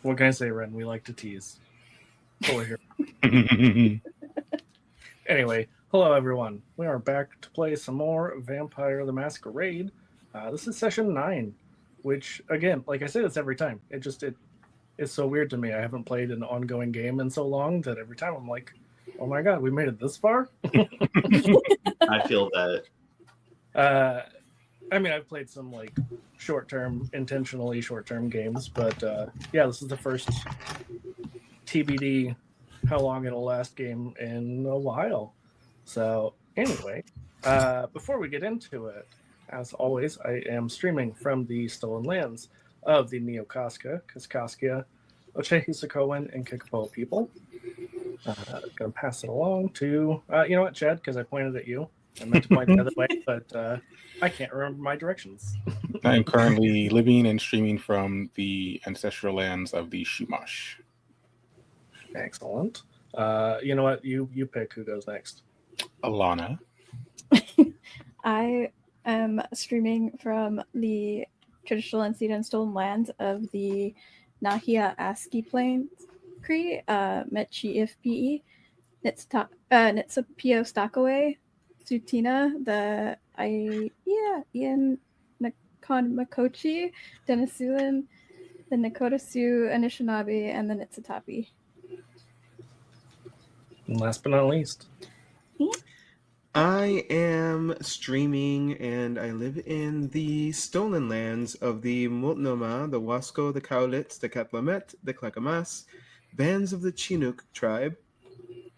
What can I say, Ren? We like to tease. So we're here. Anyway, hello everyone. We are back to play some more Vampire the Masquerade. This is session 9, which again, like I say this every time, it's so weird to me. I haven't played an ongoing game in so long that every time I'm like, oh my god, we made it this far? I feel that. I mean, I've played some like intentionally short-term games, but yeah, this is the first TBD how long it'll last game in a while. So anyway, before we get into it, as always, I am streaming from the Stolen Lands of the Neo-Kaska, Kaskaskia, Ochehisakoan, and Kikapo people. Gonna pass it along to, you know what, Chad, because I pointed at you. I meant to point the other way, but I can't remember my directions. I am currently living and streaming from the ancestral lands of the Shumash. Excellent. You know what? You pick who goes next. Alana. I am streaming from the traditional unceded and stolen lands of the Nahia Aski Plains Cree, Mechi Ifpe, Nitsapio Stockaway, Sutina, the Ian Nakon Denisulan, the Nakota Sioux, Anishinaabe, and the Nitsitapi. And last but not least. I am streaming and I live in the stolen lands of the Multnomah, the Wasco, the Cowlitz, the Katlamet, the Clackamas, bands of the Chinook tribe,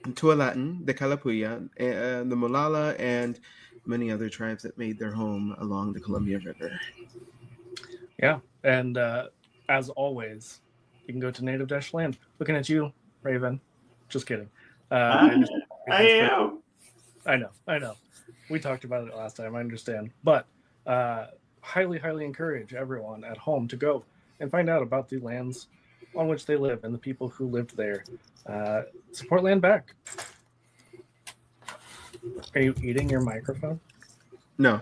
Tualatin, the Kalapuya, the Molala, and many other tribes that made their home along the Columbia River. Yeah, and as always, you can go to Native-Land. Looking at you, Raven. Just kidding. I am. I know. We talked about it last time. I understand. But highly, highly encourage everyone at home to go and find out about the lands on which they live and the people who lived there. Support land back. Are you eating your microphone? No.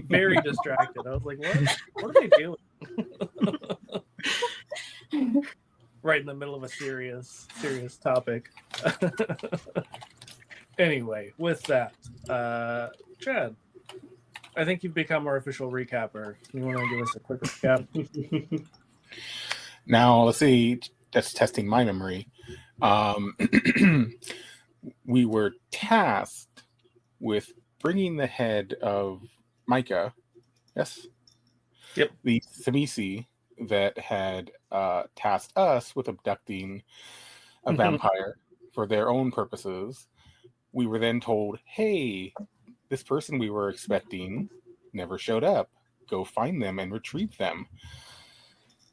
Very distracted. I was like, what are they doing? Right in the middle of a serious topic. Anyway, with that, Chad, I think you've become our official recapper. You want to give us a quick recap? Now, let's see. That's testing my memory. We were tasked with bringing the head of Micah. Yes? Yep. The Samisi that had tasked us with abducting a vampire for their own purposes. We were then told, hey, this person we were expecting never showed up. Go find them and retrieve them.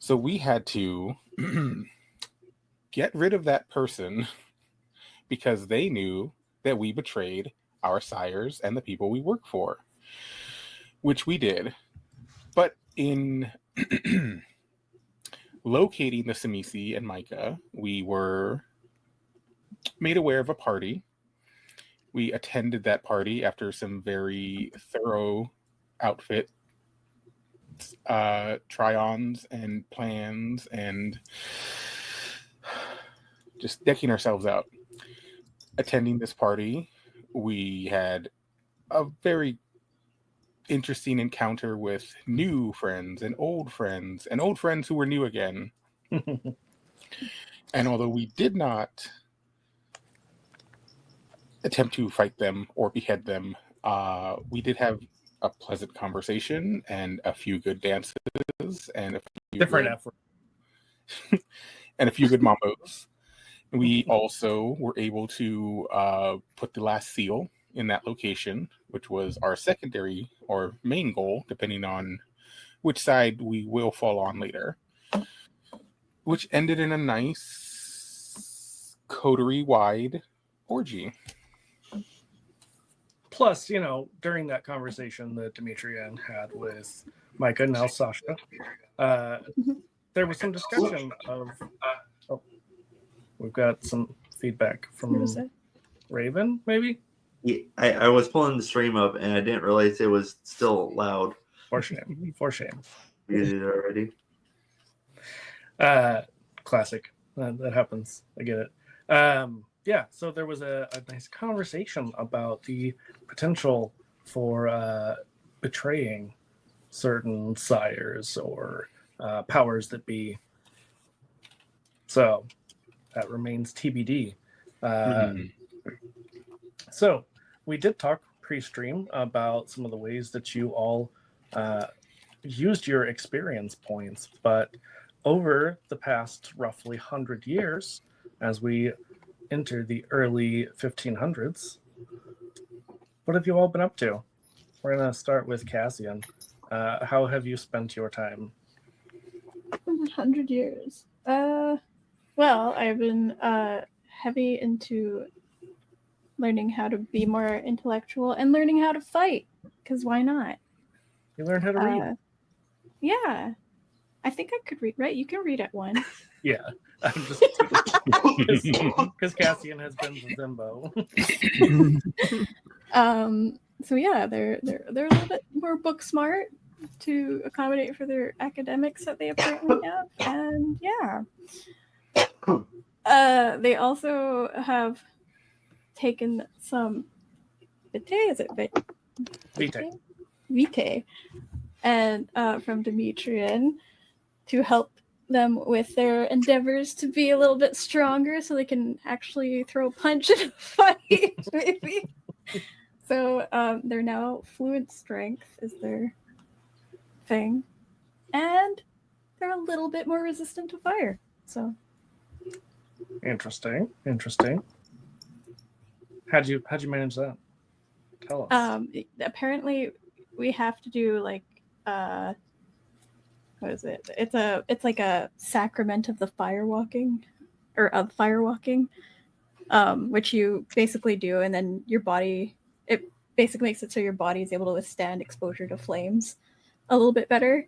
So we had to get rid of that person because they knew that we betrayed our sires and the people we work for, which we did. But in locating the Samisi and Micah, we were made aware of a party. We attended that party after some very thorough outfit try-ons and plans and just decking ourselves out. Attending this party, we had a very interesting encounter with new friends and old friends who were new again. And although we did not attempt to fight them or behead them, we did have a pleasant conversation and a few good dances and a few Different effort. and a few good mambos. We also were able to put the last seal in that location, which was our secondary or main goal, depending on which side we will fall on later, which ended in a nice coterie-wide orgy. Plus, during that conversation that Demetrian had with Micah, now Sasha, there was some discussion of... we've got some feedback from Raven, maybe? Yeah, I was pulling the stream up and I didn't realize it was still loud. For shame. You did it already. Classic. That happens. I get it. Yeah, so there was a nice conversation about the potential for betraying certain sires or powers that be. So that remains TBD. Mhm. So we did talk pre-stream about some of the ways that you all used your experience points, but over the past roughly 100 years, as we enter the early 1500s, what have you all been up to? We're going to start with Cassian. How have you spent your time? 100 years. Well, I've been heavy into learning how to be more intellectual and learning how to fight. Because why not? You learned how to read. Yeah. I think I could read, right? You can read at one. Yeah, I'm just because Cassian has been to Zimbo. So yeah, they're a little bit more book smart to accommodate for their academics that they apparently have, and yeah. They also have taken some vitae, is it Vitae. Vitae, and from Demetrian to help them with their endeavors to be a little bit stronger so they can actually throw a punch in a fight, maybe. So they're now fluent strength is their thing. And they're a little bit more resistant to fire. So Interesting. How'd you manage that? Tell us. apparently we have to do like what is it? It's like a sacrament of the fire walking or of fire walking. Which you basically do, and then your body, it basically makes it so your body is able to withstand exposure to flames a little bit better.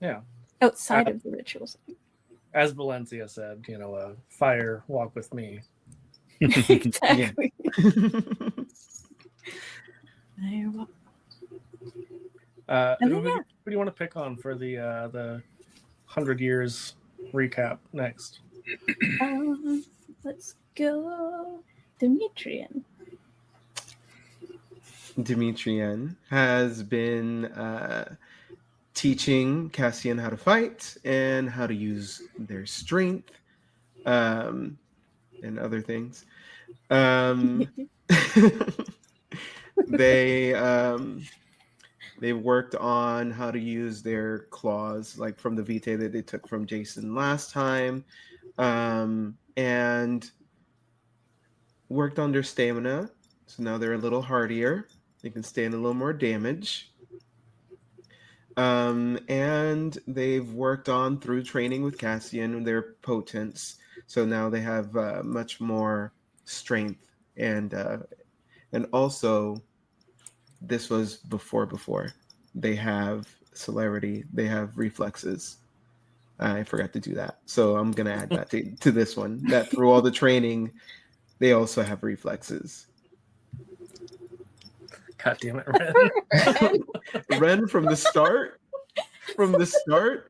Yeah. Outside of the rituals. As Valencia said, fire walk with me. Exactly. Who do you want to pick on for the 100 years recap next? Let's go Demetrian. Demetrian has been teaching Cassian how to fight and how to use their strength and other things. They worked on how to use their claws, like from the Vitae that they took from Jason last time, and worked on their stamina. So now they're a little hardier. They can stand a little more damage. And they've worked on through training with Cassian their potence. So now they have much more strength and also this was before they have celerity, they have reflexes. I forgot to do that, so I'm gonna add that to this one. That through all the training, they also have reflexes. God damn it, Ren. Ren from the start.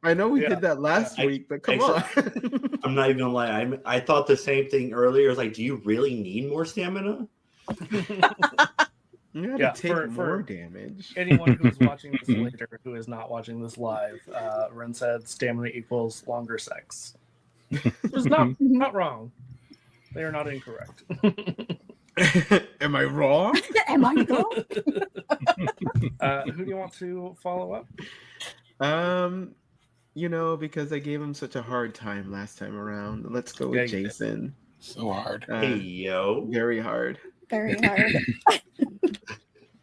I know we did that last week, but come on. I'm not even gonna lie. I thought the same thing earlier. I was like, do you really need more stamina? You have to take more damage. Anyone who's watching this later, who is not watching this live, Ren said stamina equals longer sex. Which is not wrong. They are not incorrect. Am I wrong? Am I wrong? Who do you want to follow up? Because I gave him such a hard time last time around. Let's go with Jason. So hard. Hey, yo. Very hard. Very hard.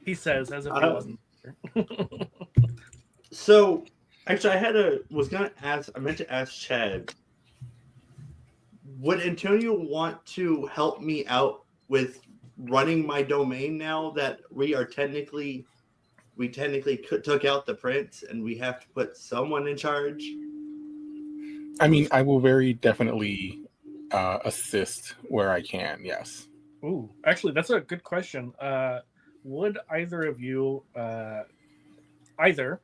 He says as if he wasn't there. So, actually, I meant to ask Chad, would Antonio want to help me out with running my domain now that we technically took out the prince and we have to put someone in charge? I mean, I will very definitely assist where I can, yes. Ooh, actually, that's a good question. Would either of you either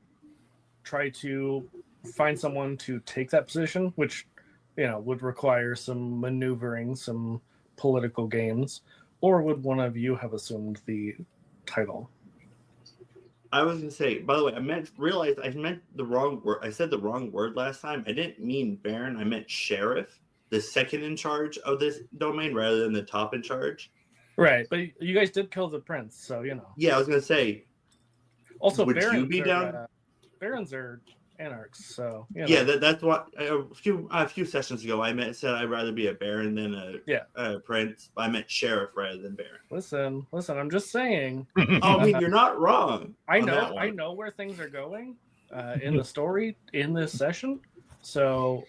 try to find someone to take that position, which would require some maneuvering, some political games, or would one of you have assumed the title? I was gonna say, by the way, I meant the wrong word. I said the wrong word last time. I didn't mean Baron. I meant Sheriff, the second in charge of this domain, rather than the top in charge. Right, but you guys did kill the prince, so Yeah, I was gonna say. Also, would you be down? Barons are anarchs, so Yeah, that's what a few sessions ago I said I'd rather be a Baron than a prince. I meant Sheriff rather than Baron. Listen, I'm just saying. I mean, you're not wrong. I know where things are going in the story in this session, so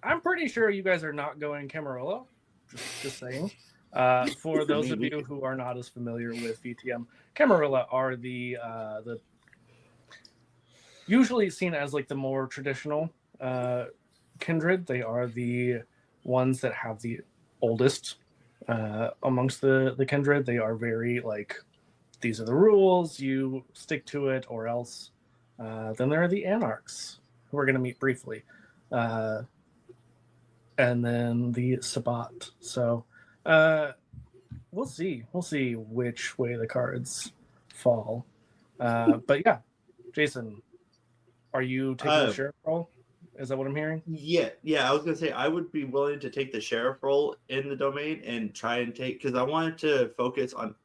I'm pretty sure you guys are not going Camarilla. Just saying. For those of you who are not as familiar with VTM, Camarilla are the usually seen as like the more traditional kindred. They are the ones that have the oldest amongst the kindred. They are very like, these are the rules, you stick to it or else. Then there are the anarchs, who we're going to meet briefly. And then the Sabbat. So we'll see which way the cards fall. But yeah, Jason, are you taking the sheriff role? Is that what I'm hearing? Yeah. I was gonna say I would be willing to take the sheriff role in the domain and try and because I wanted to focus on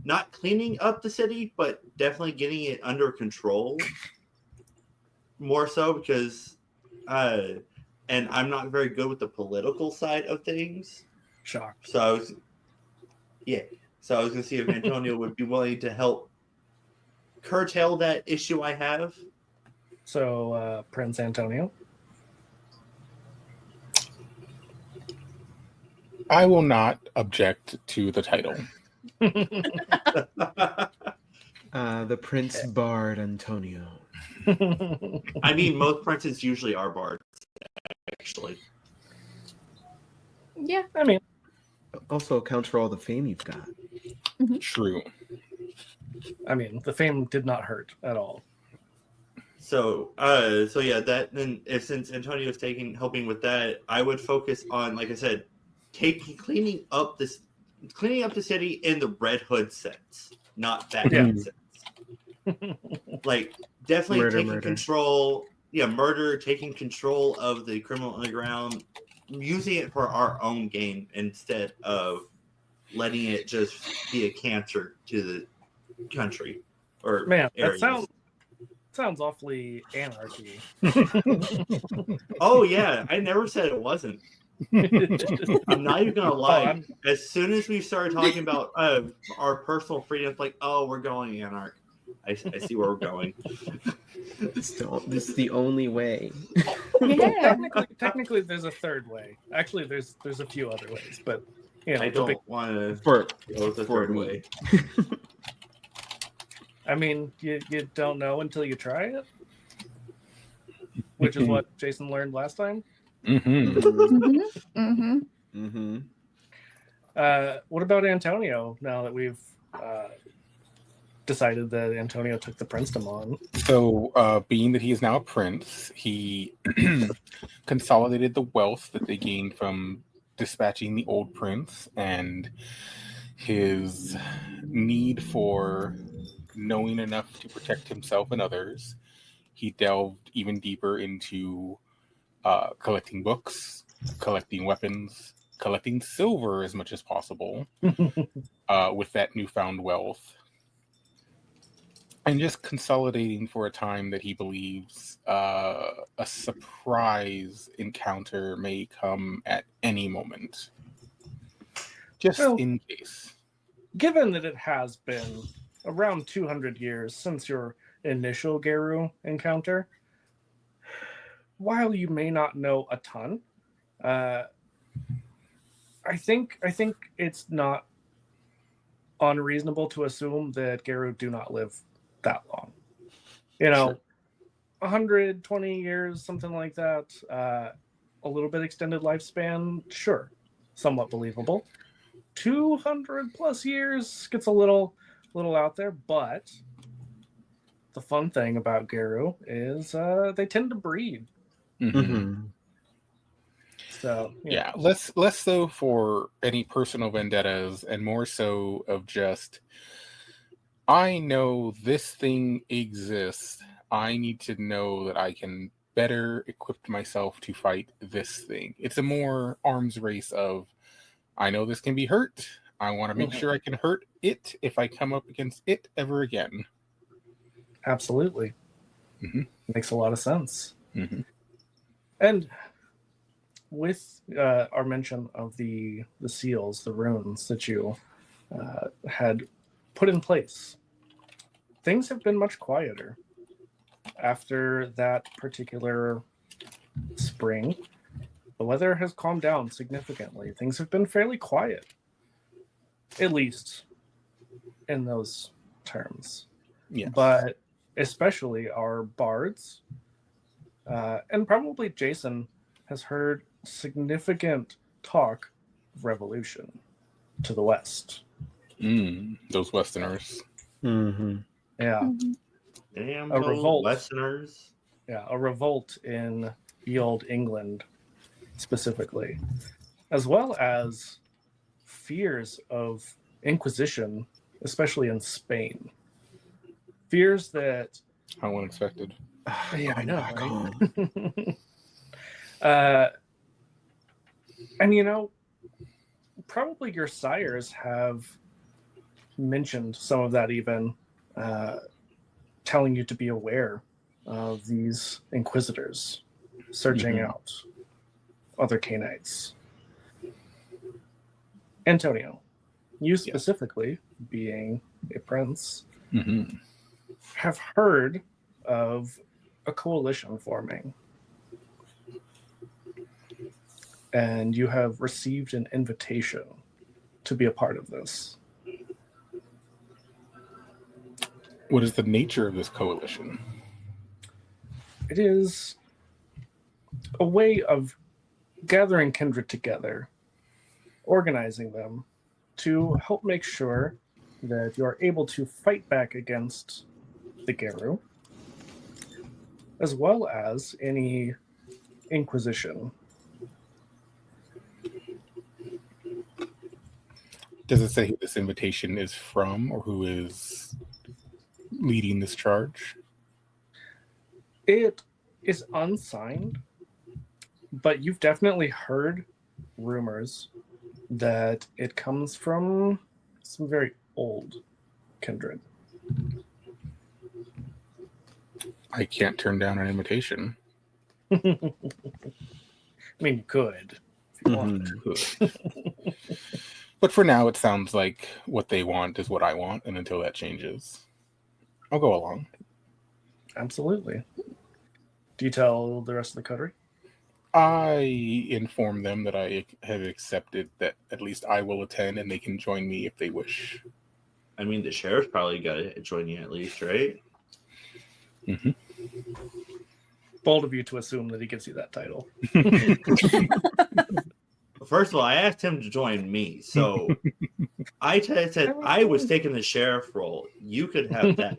not cleaning up the city, but definitely getting it under control. More so because, and I'm not very good with the political side of things. Shocked. So I was gonna see if Antonio would be willing to help curtail that issue I have. So, Prince Antonio? I will not object to the title. The Prince Bard Antonio. I mean, most princes usually are bards, actually. Yeah. I mean, also accounts for all the fame you've got. True. I mean, the fame did not hurt at all. So yeah, that then since Antonio is helping with that, I would focus on, like I said, cleaning up the city in the Red Hood sense, not Batman sense. Like definitely taking control. Yeah, taking control of the criminal underground, using it for our own gain instead of letting it just be a cancer to the country or areas. That sounds awfully anarchy. Oh yeah, I never said it wasn't. I'm not even gonna lie. As soon as we started talking about our personal freedom, it's like, oh, we're going anarch. I see where we're going. This is the only way. Yeah. Technically, there's a third way. Actually, there's a few other ways, but I don't want to go the third way. I mean, you don't know until you try it, which is what Jason learned last time. What about Antonio? Now that we've decided that Antonio took the princedom on. So, being that he is now a prince, he consolidated the wealth that they gained from dispatching the old prince and his need for knowing enough to protect himself and others. He delved even deeper into collecting books, collecting weapons, collecting silver as much as possible with that newfound wealth. And just consolidating for a time that he believes a surprise encounter may come at any moment. Just in case. Given that it has been around 200 years since your initial Geru encounter, while you may not know a ton, I think it's not unreasonable to assume that Geru do not live that long. 120 years, something like that. A little bit extended lifespan, sure, somewhat believable. 200 plus years gets a little out there, but the fun thing about Geru is they tend to breed. Mm-hmm. So Yeah, less so for any personal vendettas and more so of just, I know this thing exists. I need to know that I can better equip myself to fight this thing. It's a more arms race of, I know this can be hurt. I want to make sure I can hurt it if I come up against it ever again. Absolutely. Makes a lot of sense. And with our mention of the seals, the runes that you had put in place, things have been much quieter after that particular spring. The weather has calmed down significantly. Things have been fairly quiet, at least in those terms. Yes. But especially our bards, and probably Jason has heard significant talk of revolution to the west. Those Westerners. Mm-hmm. Yeah. Damn A those revolt. Westerners. Yeah, a revolt in the old England specifically, as well as fears of Inquisition, especially in Spain. Fears that... How unexpected. Yeah, I know, Back right? home. And you know, probably your sires have mentioned some of that, even telling you to be aware of these inquisitors searching out other Canaanites. Antonio, you specifically, being a prince, have heard of a coalition forming. And you have received an invitation to be a part of this. What is the nature of this coalition? It is a way of gathering kindred together, organizing them to help make sure that you are able to fight back against the Geru, as well as any Inquisition. Does it say who this invitation is from or who is leading this charge? It is unsigned, but you've definitely heard rumors that it comes from some very old kindred. I can't turn down an invitation. I mean, you could if you want. But for now, it sounds like what they want is what I want, and until that changes, I'll go along. Absolutely. Do you tell the rest of the coterie? I inform them that I have accepted that at least I will attend, and they can join me if they wish. I mean, the sheriff's probably got to join you at least, right? Bold of you to assume that he gives you that title. First of all, I asked him to join me, so I said I was taking the sheriff role. You could have that.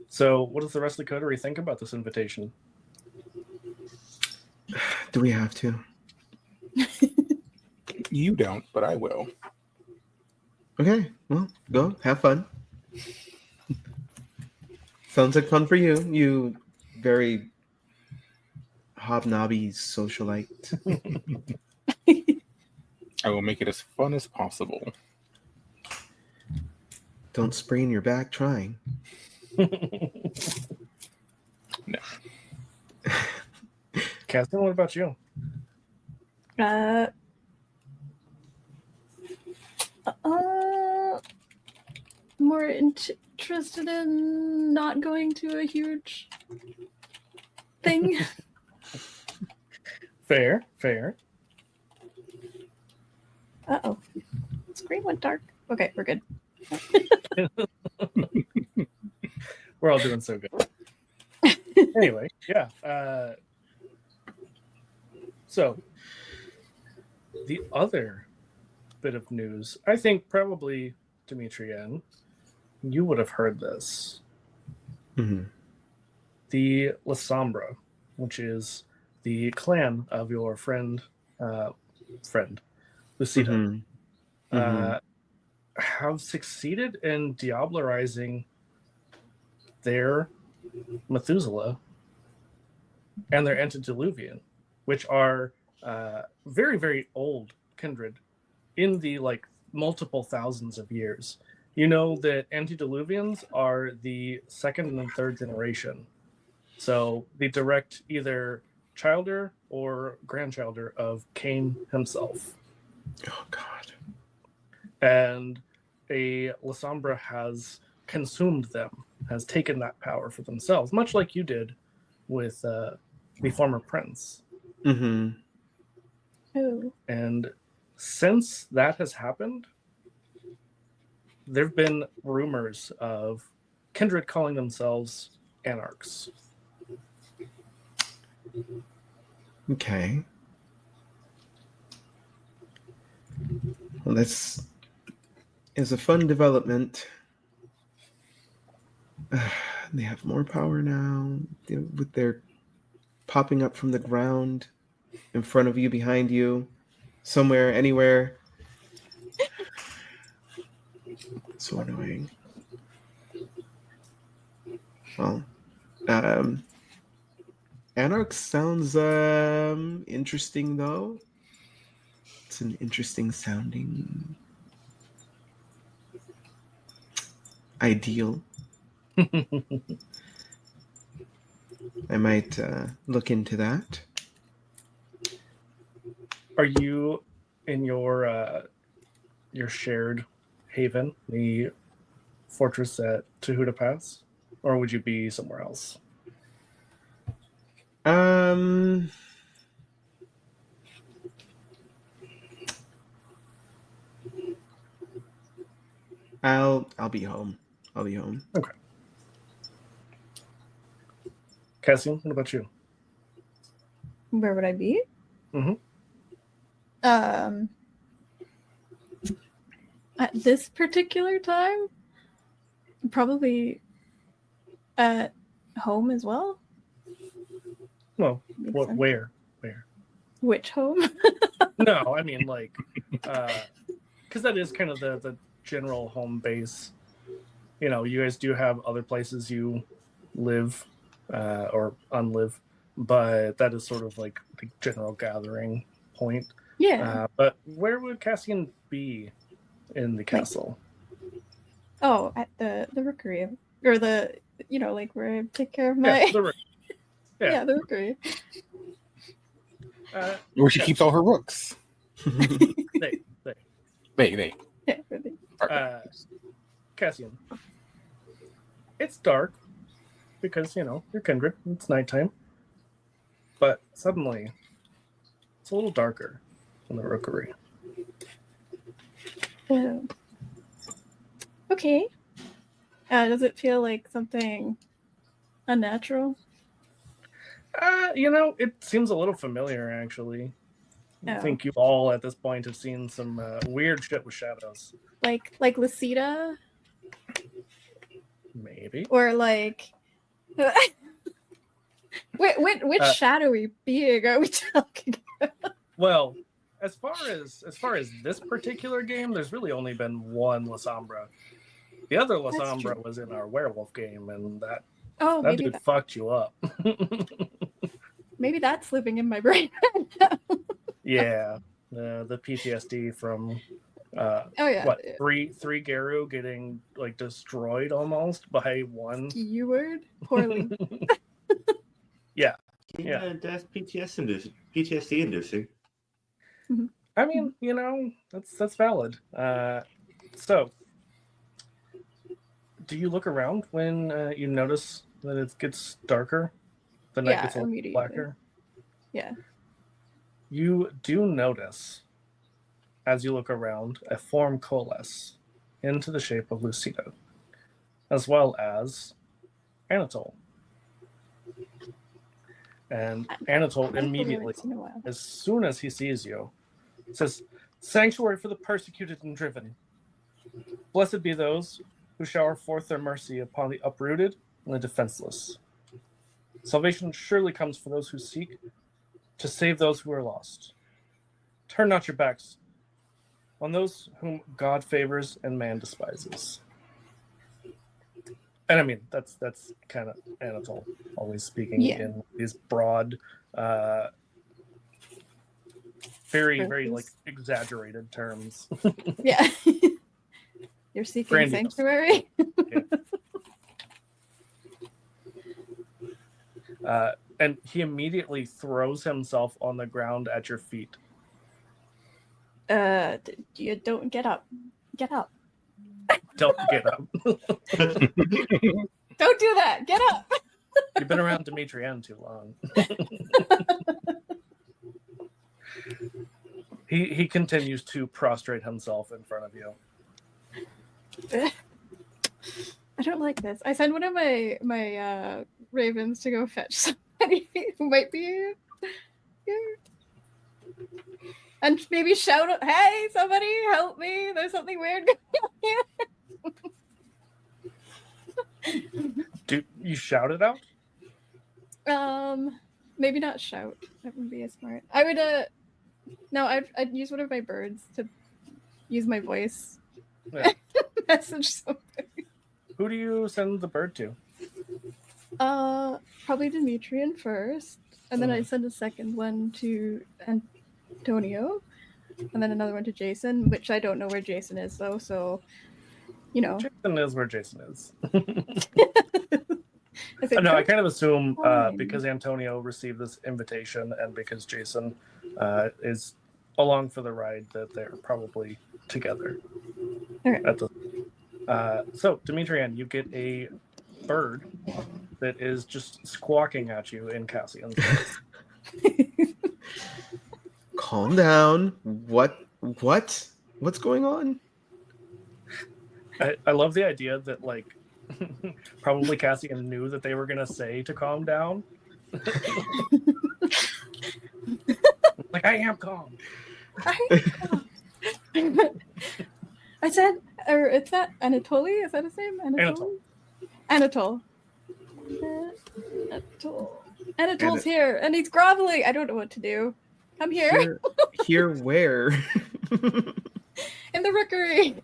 So, what does the rest of the coterie think about this invitation? Do we have to? You don't, but I will. Okay, well, go. Have fun. Sounds like fun for you. You very hobnobby socialite. I will make it as fun as possible. Don't sprain your back trying. No. Catherine, what about you? More interested in not going to a huge thing. Fair. Uh-oh. Screen went dark. Okay, we're good. We're all doing so good. Anyway, yeah. So, the other bit of news, I think probably Demetrian, you would have heard this. Mm-hmm. The Lasombra, which is the clan of your friend Lucida, Mm-hmm. Mm-hmm. have succeeded in diablerizing their Methuselah and their antediluvian, which are very, very old kindred in the like multiple thousands of years. You know that antediluvians are the second and third generation. So the direct either childer or grandchilder of Cain himself. Oh God. And a Lasombra has consumed them, has taken that power for themselves, much like you did with the former prince. Mm-hmm. Oh. And since that has happened, there have been rumors of kindred calling themselves anarchs. Okay. Well, this is a fun development. They have more power now with their popping up from the ground in front of you, behind you, somewhere, anywhere. So annoying. Well, Anarch sounds interesting though. It's an interesting sounding ideal. I might look into that. Are you in your shared haven, the fortress at Tahuta Pass, or would you be somewhere else? I'll be home. I'll be home. Okay. Cassian, what about you? Where would I be? Mm-hmm. At this particular time, probably at home as well. Well, Makes what? sense. Where? Which home? No, I mean like, because that is kind of the general home base. You know, you guys do have other places you live or unlive, but that is sort of like the general gathering point. Yeah. But where would Cassian be in the castle? Oh, at the rookery, or the like where I take care of my Yeah, the rookery. Where she keeps all her rooks. They. They. Yeah, Cassian. It's dark because you're kindred. It's nighttime, but suddenly it's a little darker in the rookery. Okay. Does it feel like something unnatural? It seems a little familiar actually. I Oh. think you all at this point have seen some weird shit with shadows. Like Lucida? Maybe. Or like which shadowy being are we talking about? Well, as far as this particular game, there's really only been one Lasombra. The other Lasombra was in our werewolf game, and that maybe dude fucked you up. Maybe that's living in my brain. Yeah, the PTSD from three Garu getting like destroyed almost by one keyword poorly. Yeah. That's PTSD inducing. I mean, that's valid. So, do you look around when you notice that it gets darker? The night gets a little blacker? Yeah. You do notice, as you look around, a form coalesce into the shape of Lucida, as well as Anatole. And Anatole immediately, as soon as he sees you, says, "Sanctuary for the persecuted and driven. Blessed be those who shower forth their mercy upon the uprooted and the defenseless. Salvation surely comes for those who seek to save those who are lost. Turn not your backs on those whom God favors and man despises. And I mean, that's kind of Anatole always speaking in these broad, very like exaggerated terms. Yeah. You're seeking Grandiose. sanctuary? And he immediately throws himself on the ground at your feet. You don't get up. Get up. Don't get up. Don't do that. Get up. You've been around Demetrian too long. He continues to prostrate himself in front of you. I don't like this. I send one of my ravens to go fetch somebody who might be here. And maybe shout out, "Hey, somebody help me. There's something weird going on." Do you shout it out? Maybe not shout. That would be as smart. I would no, I'd use one of my birds to use my voice. Yeah. Message something. Who do you send the bird to? Probably Demetrian first, and then I send a second one to Antonio, and then another one to Jason, which I don't know where Jason is though, so you know. Jason is where Jason is. I No, I kind of assume because Antonio received this invitation and because Jason is along for the ride that they're probably together. Okay. So, Demetrian, you get a bird that is just squawking at you in Cassian's voice. Calm down. What's going on? I love the idea that, like, probably Cassian knew that they were going to say to calm down. Like, I am calm. I said, or it's that Anatoly? Is that his name? Anatole. Anatole's here, and he's groveling. I don't know what to do. Come here. Here where? In the rookery.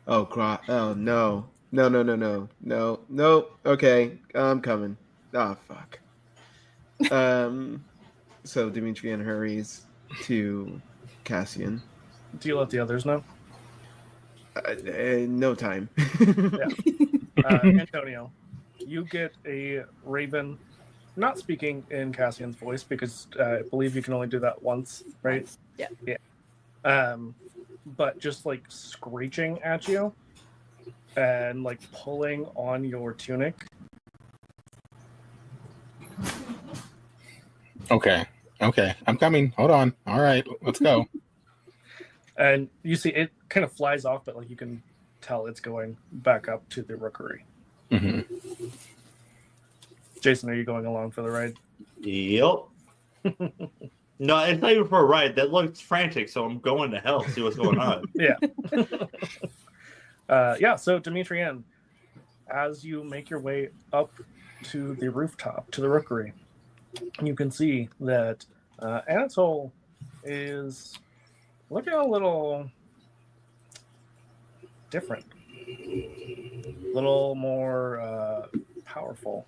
Oh no. No. Okay, I'm coming. Oh fuck. So Demetrian hurries to Cassian. Do you let the others know? No time. Yeah. Antonio, you get a raven, not speaking in Cassian's voice because I believe you can only do that once, right? Yeah. But just like screeching at you and like pulling on your tunic. Okay, I'm coming. Hold on. All right, let's go. And you see it kind of flies off, but like you can tell it's going back up to the rookery. Mm-hmm. Jason, are you going along for the ride? Yep. No, it's not even for a ride. That looks frantic, so I'm going to hell to see what's going on. Yeah. So Demetrian, as you make your way up to the rooftop, to the rookery, you can see that Anatole is looking a little different, a little more powerful.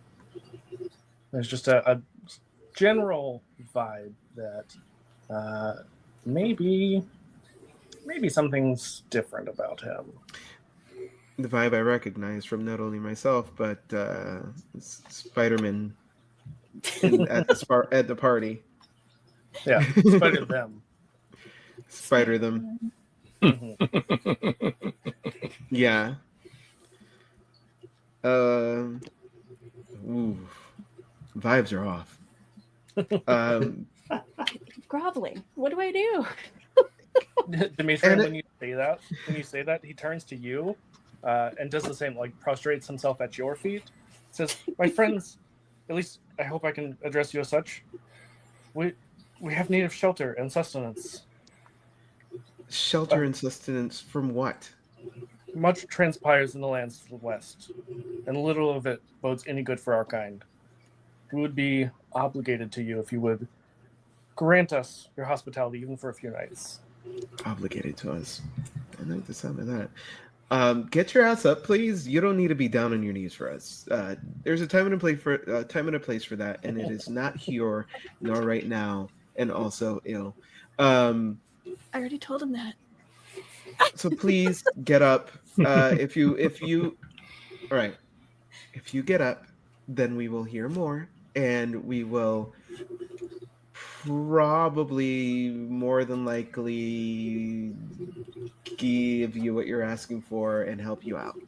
There's just a general vibe that maybe something's different about him. The vibe I recognize from not only myself but Spider-Man at the party. Yeah, spider them. Spider them. Mm-hmm. Yeah. Vibes are off. Groveling. What do I do? Demetrian, when you say that, he turns to you and does the same, like prostrates himself at your feet. Says, "My friends, at least I hope I can address you as such. We have need of shelter and sustenance. Shelter and sustenance from what? Much transpires in the lands to the west, and little of it bodes any good for our kind. We would be obligated to you if you would grant us your hospitality even for a few nights. Obligated to us. I like the sound of that. Get your ass up, please. You don't need to be down on your knees for us. There's a time and a place for that, and it is not here nor right now, and also ill. I already told him that. So please get up. If you, all right. If you get up, then we will hear more, and we will probably more than likely give you what you're asking for and help you out.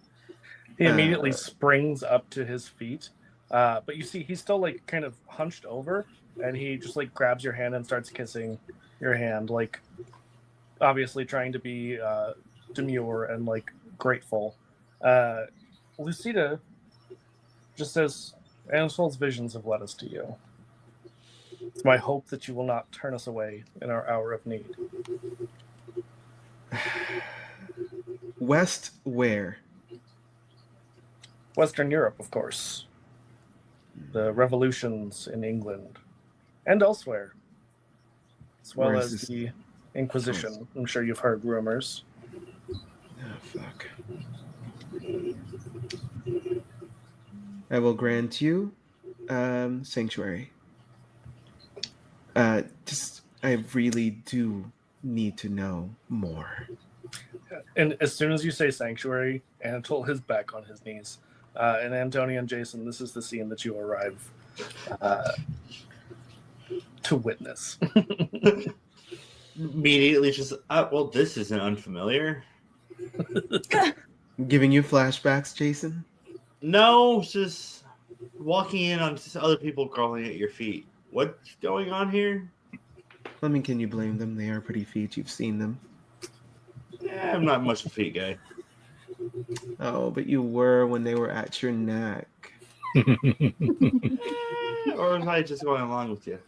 He immediately springs up to his feet, but you see he's still like kind of hunched over, and he just like grabs your hand and starts kissing your hand, like obviously trying to be demure and like grateful. Lucida just says, Ansel's visions have led us to you. It's my hope that you will not turn us away in our hour of need. West where? Western Europe, of course. The revolutions in England and elsewhere, as well Where as is this? the Inquisition. I'm sure you've heard rumors. Oh, fuck. I will grant you sanctuary. I really do need to know more. And as soon as you say sanctuary, Anatole is back on his knees. And Antonia and Jason, this is the scene that you arrive to witness. Immediately just, well, this isn't unfamiliar. Giving you flashbacks, Jason? No, it's just walking in on just other people crawling at your feet. What's going on here? I mean, can you blame them? They are pretty feet. You've seen them. I'm not much of a feet guy. Oh, but you were when they were at your neck. Or was I just going along with you?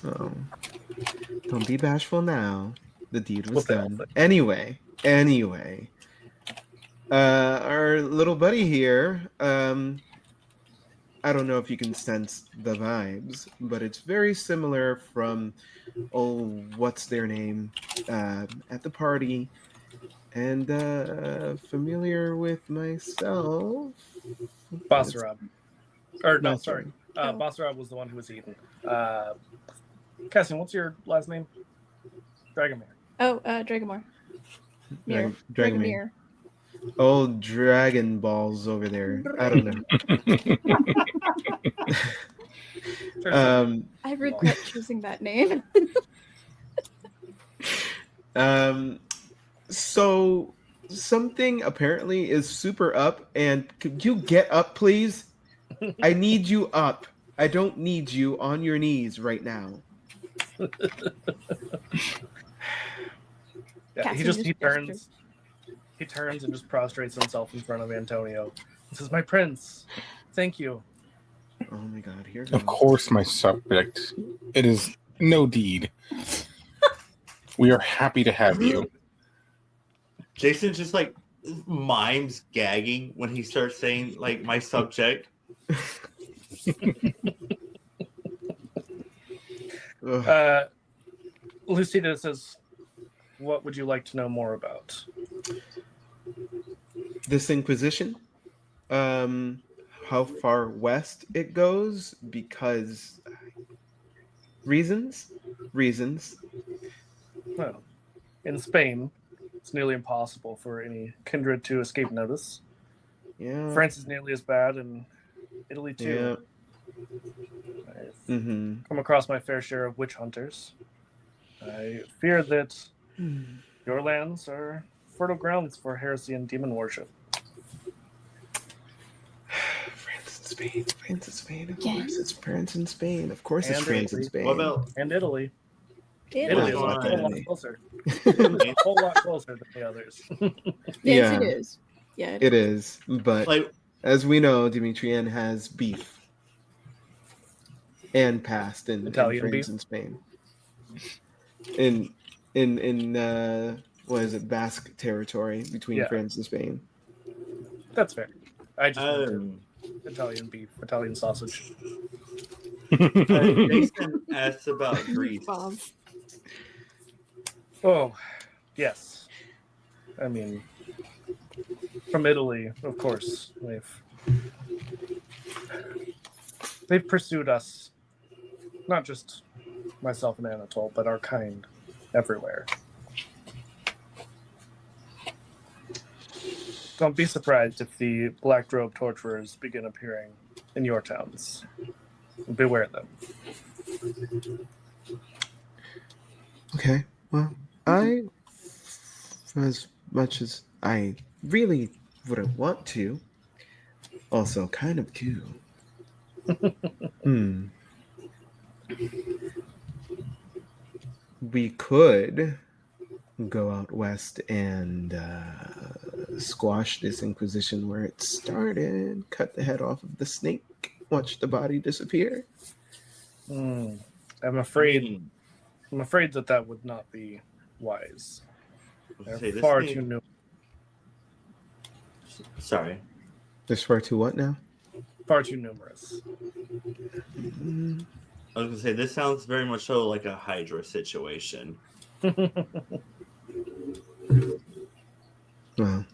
Oh. Don't be bashful now. The deed was What the done. hell? Anyway. Our little buddy here, I don't know if you can sense the vibes, but it's very similar from, what's their name, at the party, and familiar with myself. Basarab. Or no, Not sorry. Oh. Basarab was the one who was eaten. Cassian, what's your last name? Dragomir. Oh, Dragomir. Mirror. Dragomir. Old Dragon Balls over there. I don't know. I regret choosing that name. So something apparently is super up, and could you get up, please? I need you up. I don't need you on your knees right now. Yeah, he turns. He turns and just prostrates himself in front of Antonio. He says, "My prince, thank you." Oh my god, here goes. Of course, my subject. It is no deed. We are happy to have you. Jason just like mimes gagging when he starts saying like my subject. Lucida says, "What would you like to know more about?" This Inquisition, how far west it goes, because reasons. Well, in Spain, it's nearly impossible for any kindred to escape notice. Yeah. France is nearly as bad, and Italy too. Yeah. I've come across my fair share of witch hunters. I fear that your lands are fertile grounds for heresy and demon worship. France and Spain. Of Yeah. course, it's France and Spain. Of course, it's And France and Italy. Spain. What about And Italy. Italy. Italy is a going whole on? lot closer. A whole lot closer than the others. Yes, Yeah. it is. Yeah, It is, but like as we know, Dimitrian has beef and past in Italian France beef? and Spain. And in what is it, Basque territory between Yeah. France and Spain. That's fair. I just went to Um, Italian beef, Italian sausage. Jason asks about Greece. Meatballs. Oh, yes. I mean, from Italy, of course. They've pursued us, not just myself and Anatole, but our kind everywhere. Don't be surprised if the black robe torturers begin appearing in your towns. Beware them. Okay. Well, as much as I really wouldn't want to, also kind of do. We could go out west and squash this Inquisition where it started, cut the head off of the snake, watch the body disappear. I'm I afraid. mean, I'm afraid that would not be wise. I was They're gonna say, this far thing- too new. Sorry. There's far too what now? Far too numerous. Mm, I was gonna say this sounds very much so like a Hydra situation. well,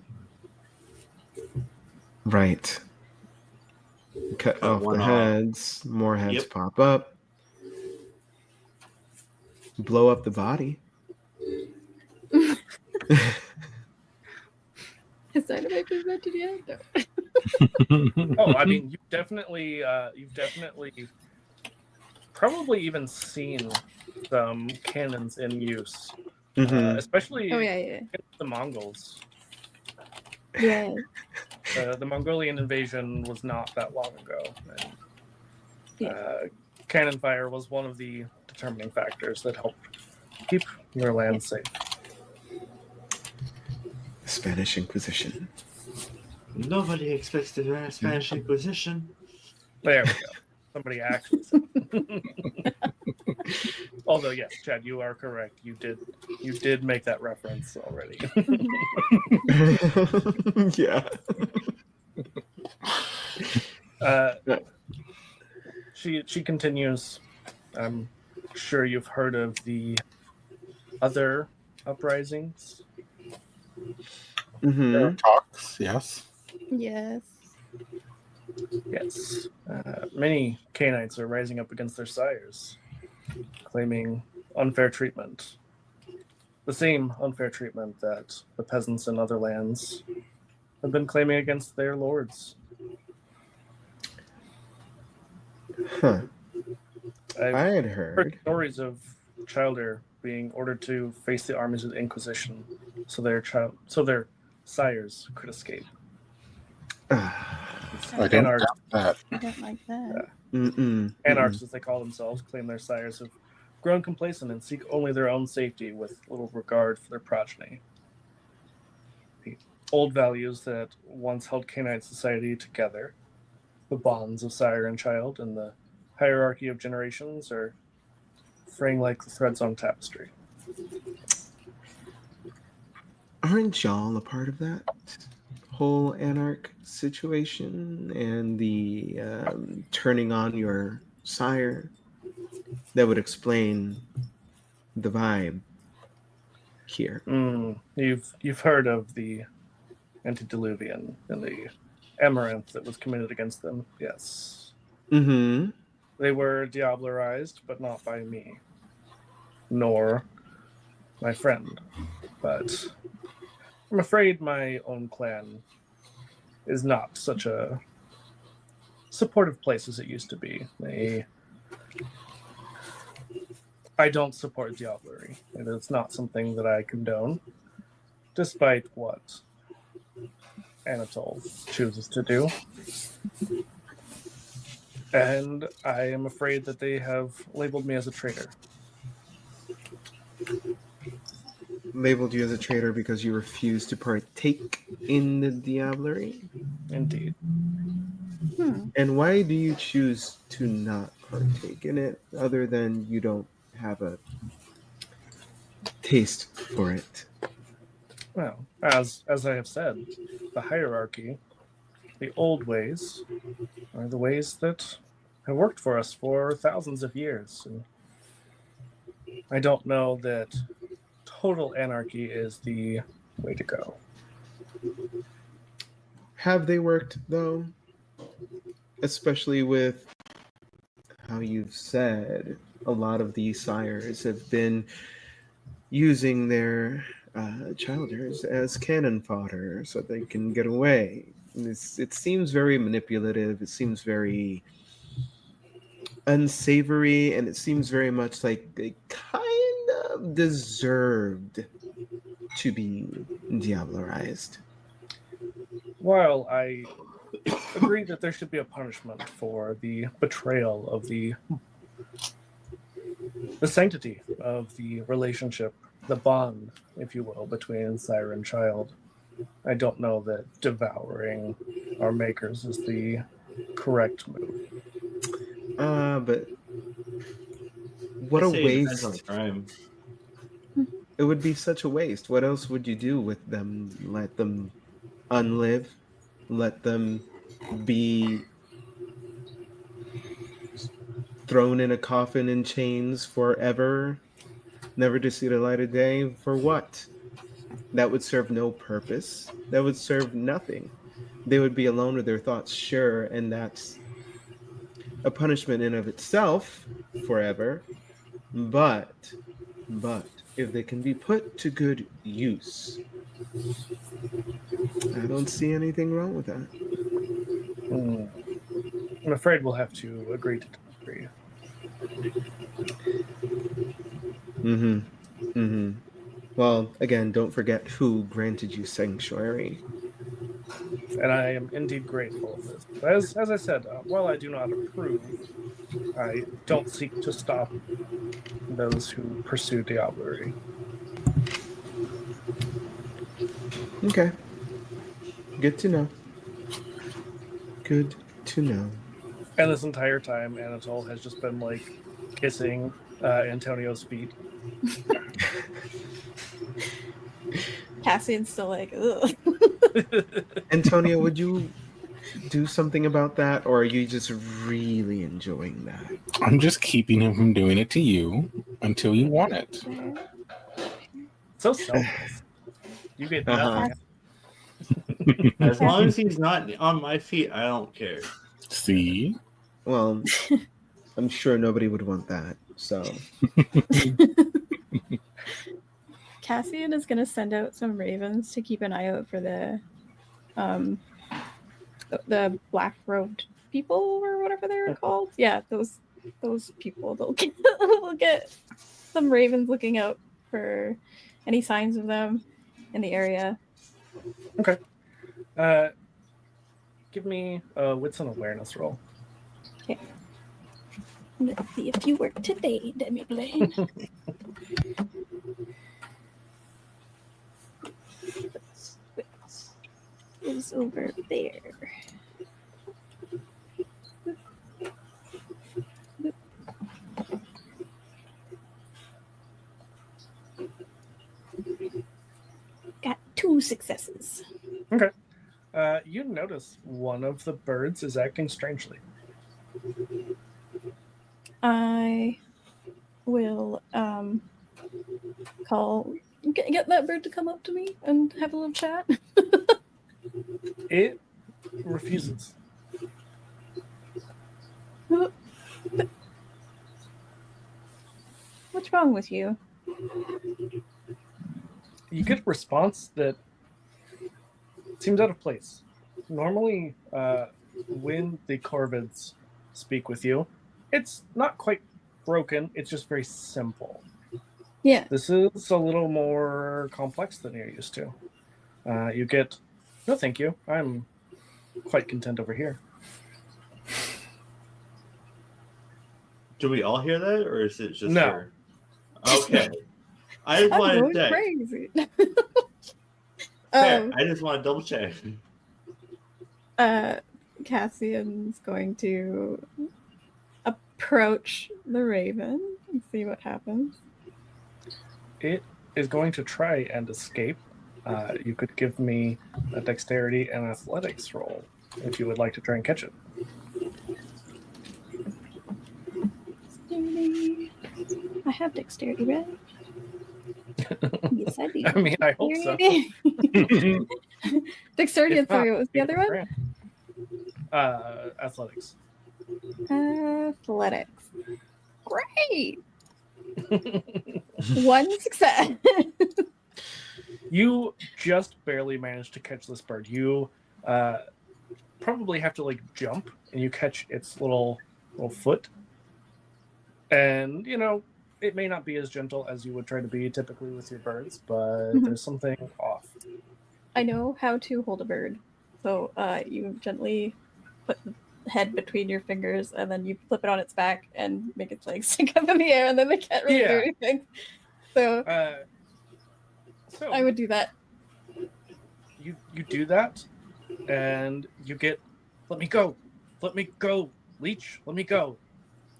right. Cut off one the off. heads, more heads Yep. pop up. Blow up the body. Is Dynamite been mentioned yet? No. Oh, I mean, you've definitely probably even seen some cannons in use, Mhm. especially Oh yeah. the Mongols. Yeah. The Mongolian invasion was not that long ago, and Yeah. cannon fire was one of the determining factors that helped keep their land safe. The Spanish Inquisition. Nobody expects the Spanish Inquisition. There we go. Somebody actually said it. Although yes, Chad, you are correct. You did make that reference already. Yeah. She continues. I'm sure you've heard of the other uprisings. Mm-hmm. Talks, yes. Yes. Yes, many Canaanites are rising up against their sires, claiming unfair treatment. The same unfair treatment that the peasants in other lands have been claiming against their lords. Huh. I've I had heard heard. stories of Childer being ordered to face the armies of the Inquisition, so their sires could escape. I don't Anarchs, doubt that. I don't like that. anarchs, as they call themselves, claim their sires have grown complacent and seek only their own safety with little regard for their progeny. The old values that once held Canaanite society together, the bonds of sire and child, and the hierarchy of generations are fraying like the threads on tapestry. Aren't y'all a part of that whole anarch situation and the turning on your sire? That would explain the vibe here. You've heard of the antediluvian and the amaranth that was committed against them? Yes. Mm-hmm. They were diablerized, but not by me, nor my friend. But I'm afraid my own clan is not such a supportive place as it used to be. I don't support diablerie. It is not something that I condone, despite what Anatole chooses to do. And I am afraid that they have labeled me as a traitor. Labeled you as a traitor because you refuse to partake in the diablerie? Indeed. And why do you choose to not partake in it, other than you don't have a taste for it. Well, as I have said, the hierarchy, the old ways, are the ways that have worked for us for thousands of years. And I don't know that total anarchy is the way to go. Have they worked, though? Especially with how you've said a lot of these sires have been using their childers as cannon fodder so they can get away. It seems very manipulative. It seems very unsavory, and it seems very much like they kind of deserved to be diablerized. While I agree that there should be a punishment for the betrayal of the sanctity of the relationship, the bond, if you will, between sire and child, I don't know that devouring our makers is the correct move. But what I a say it depends on the waste. crime. It would be such a waste. What else would you do with them? Let them unlive? Let them be thrown in a coffin in chains forever, never to see the light of day? For what? That would serve no purpose. That would serve nothing. They would be alone with their thoughts, sure, and that's a punishment in of itself forever. But, but if they can be put to good use, I don't see anything wrong with that. I'm afraid we'll have to agree to disagree. Mm-hmm. Mm-hmm. Well, again, don't forget who granted you sanctuary. And I am indeed grateful of this. As I said, while I do not approve, I don't seek to stop those who pursue diablerie. Okay. Good to know. Good to know. And this entire time, Anatole has just been like kissing Antonio's feet. Cassian's still like, ugh. Antonio, would you do something about that, or are you just really enjoying that? I'm just keeping him from doing it to you until you want it. So selfless. You get Uh-huh. nothing. As long as he's not on my feet, I don't care. See? Well, I'm sure nobody would want that. So, Cassian is gonna send out some ravens to keep an eye out for the black-robed people or whatever they were called. Yeah, those people. We'll get some ravens looking out for any signs of them in the area. Okay. Give me a wits and awareness roll. Okay. Let's see if you work today, Demi Blaine. Wits is over there. Got 2 successes. Okay. You notice one of the birds is acting strangely. I will get that bird to come up to me and have a little chat. It refuses. What's wrong with you? You get a response that seems out of place. Normally, when the corvids speak with you, it's not quite broken, it's just very simple. Yeah. This is a little more complex than you're used to. You get, no thank you, I'm quite content over here. Do we all hear that, or is it just No. her? Okay. I just I'm wanted going to check. crazy. Fair. I just want to double check. Cassian's going to approach the raven and see what happens. It is going to try and escape. You could give me a dexterity and athletics roll if you would like to try and catch it. Dexterity. I have dexterity, right? Yes, I do. I mean, I hope so. Dexterity If and sorry, not, what was the other one? grant. Athletics. Athletics. Great. One success. You just barely managed to catch this bird. You probably have to like jump, and you catch its little foot. And it may not be as gentle as you would try to be typically with your birds, but there's something off. I know how to hold a bird. So you gently put the head between your fingers, and then you flip it on its back and make its legs stick up in the air, and then they can't really do anything. So, So I would do that. You do that, and you get, let me go, leech, let me go.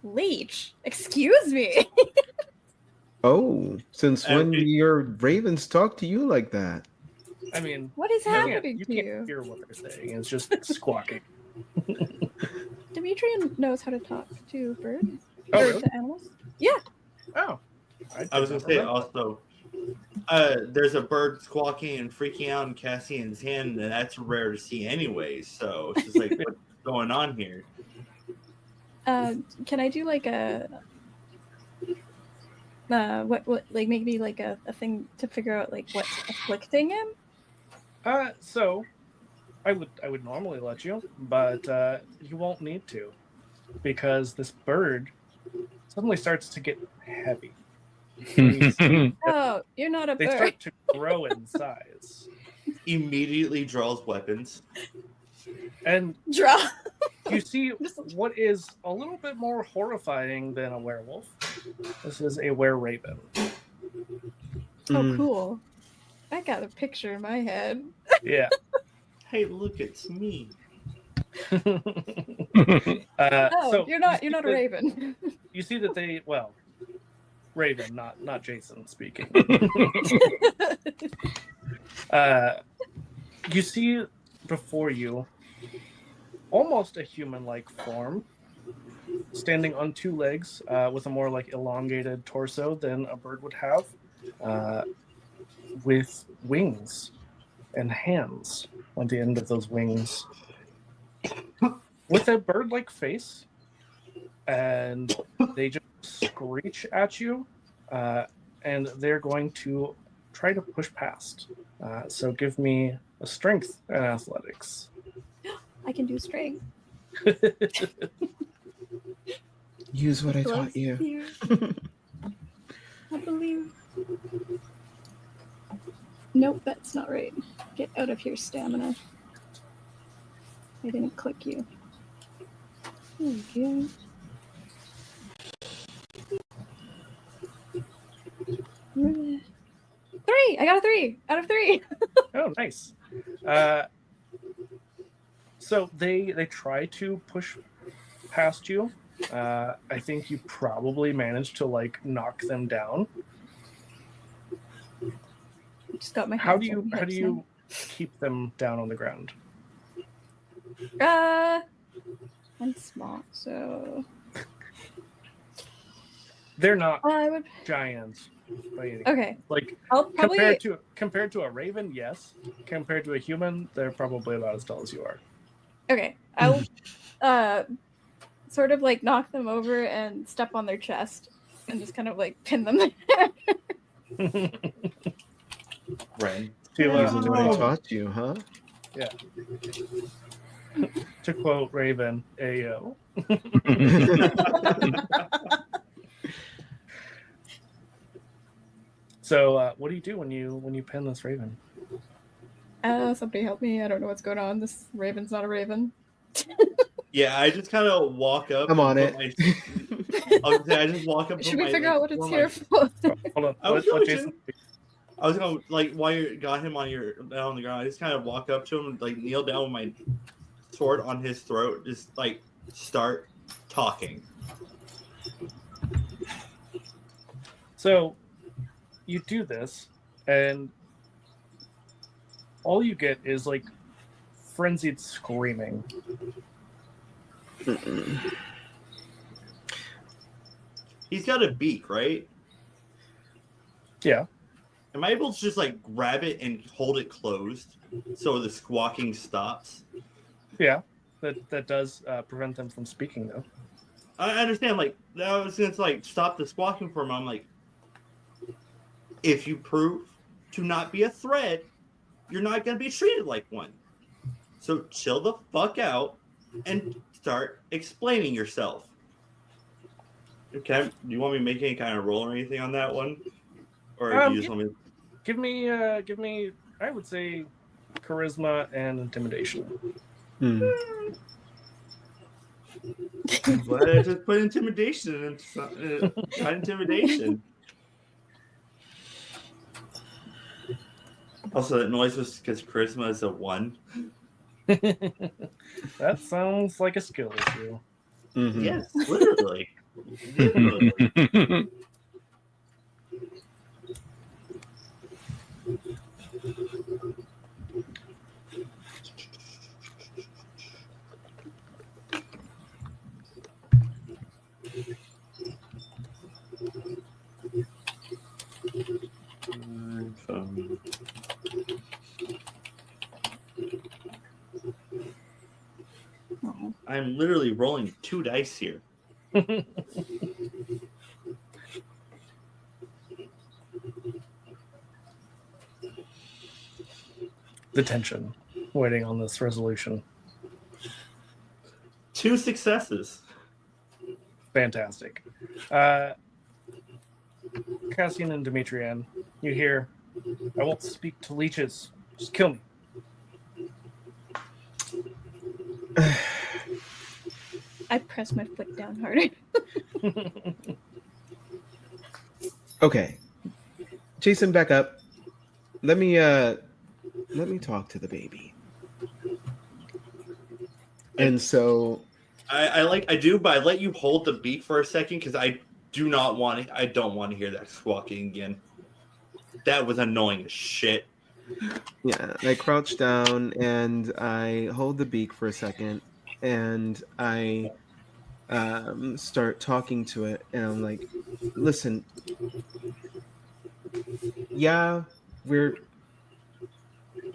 Leech? Excuse me. Oh, since when do your ravens talk to you like that? I mean, What is happening you to can't you? hear what they're saying. It's just squawking. Demetrian knows how to talk to birds. Oh, or really? to animals. Yeah. Oh. I was going to say also, there's a bird squawking and freaking out in Cassian's hand, and that's rare to see anyway. So it's just like, what's going on here? Can I do like a what like maybe like a thing to figure out like what's afflicting him? So I would normally let you, but you won't need to, because this bird suddenly starts to get heavy. Oh, you're not a They bird. start to grow in size. Immediately draws weapons. And Draw. you see what is a little bit more horrifying than a werewolf. This is a were-raven. Oh, cool. I got a picture in my head. Yeah. Hey, look, it's me. So you're not a raven. You see that they, well, Raven, not Jason speaking. You see before you almost a human-like form, standing on two legs, with a more like elongated torso than a bird would have, with wings and hands on the end of those wings, with a bird-like face, and they just screech at you, and they're going to try to push past. So give me a strength and athletics. I can do strength. Use what I taught you. I believe. Nope, that's not right. Get out of here, stamina. I didn't click you. There we go. 3! I got a 3 out of 3. Oh, nice. So they try to push past you. I think you probably managed to like knock them down. Just got my How hands do on the you hips keep them down on the ground? now. I'm small, so They're not I would. giants by any Okay, like I'll probably compared to a raven, yes. Compared to a human, they're probably about as tall as you are. Okay, I'll sort of like knock them over and step on their chest and just kind of like pin them there. Ren. Using what I taught you, huh? Yeah. To quote Raven, Ayo. So, what do you do when you pin this raven? Somebody help me! I don't know what's going on. This raven's not a raven. Yeah, I just kind of walk up. I'm on it. I just walk up. Should we figure out what it's here for? Hold on. I was Let going Jason. I was gonna like while you got him on the ground. I just kind of walk up to him, like kneel down with my sword on his throat, just like start talking. So, you do this, and all you get is like frenzied screaming. Mm-mm. He's got a beak, right? Yeah. Am I able to just like grab it and hold it closed so the squawking stops? Yeah. That does prevent them from speaking, though. I understand. Like, I was going to like stop the squawking for a moment. I'm like, if you prove to not be a threat, you're not going to be treated like one. So chill the fuck out and start explaining yourself. Okay, do you want me to make any kind of roll or anything on that one, or do you just want me? Give me, I would say, charisma and intimidation. Mm. I'm glad I just put intimidation and got intimidation. Also, that noise was because charisma is a 1. That sounds like a skill issue. Mhm. Yes, literally. Literally. Oh. I'm literally rolling 2 dice here. The tension waiting on this resolution. 2 successes. Fantastic. Cassian and Demetrian, you hear, I won't speak to leeches. Just kill me. I press my foot down harder. Okay, Jason, back up. Let me talk to the baby. And so I do, but I let you hold the beak for a second because I don't want to hear that squawking again. That was annoying as shit. yeah, I crouch down and I hold the beak for a second, and I start talking to it, and I'm like, listen, yeah, we're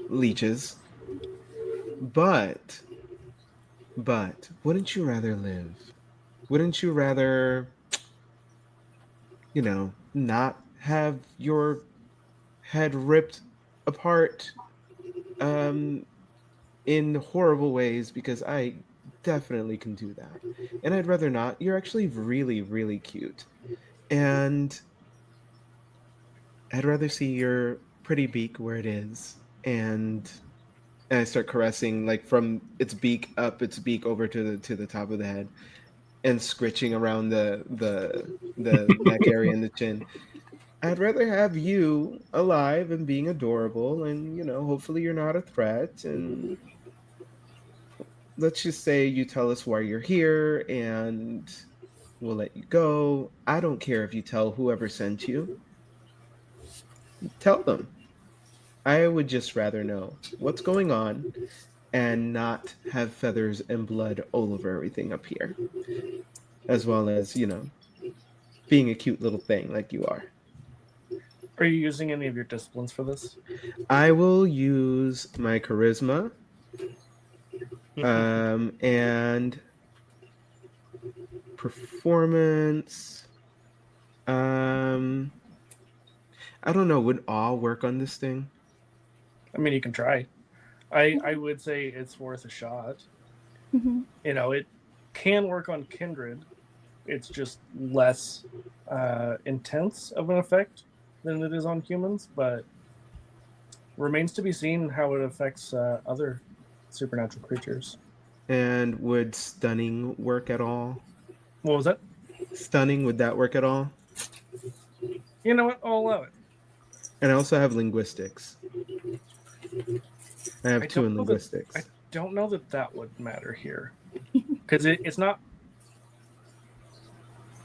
leeches, but wouldn't you rather live? Wouldn't you rather, not have your head ripped apart in horrible ways? Because I definitely can do that. And I'd rather not. You're actually really, really cute. And I'd rather see your pretty beak where it is. And I start caressing, like, from its beak up, its beak over to the top of the head, and scritching around the neck area and the chin. I'd rather have you alive and being adorable, and hopefully you're not a threat. And let's just say you tell us why you're here, and we'll let you go. I don't care if you tell whoever sent you. Tell them. I would just rather know what's going on and not have feathers and blood all over everything up here. As well as, being a cute little thing like you are. Are you using any of your disciplines for this? I will use my charisma and performance. I don't know. Would awe work on this thing? I mean, you can try. I would say it's worth a shot. Mhm. It can work on kindred. It's just less intense of an effect than it is on humans, but remains to be seen how it affects other supernatural creatures. And would stunning work at all? What was that? Stunning, would that work at all? You know what? I'll allow it. And I also have linguistics. I have I 2 in don't know that- linguistics. I don't know that would matter here, because it's not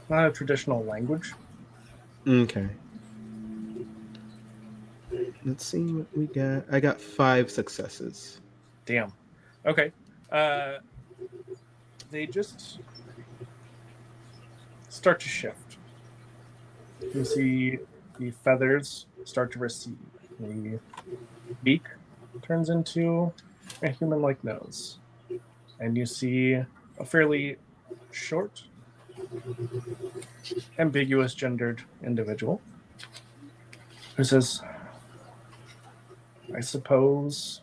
a traditional language. Okay. Let's see what we got. I got 5 successes. Damn. Okay. They just start to shift. You see the feathers start to recede. The beak turns into a human-like nose. And you see a fairly short, ambiguous gendered individual who says, I suppose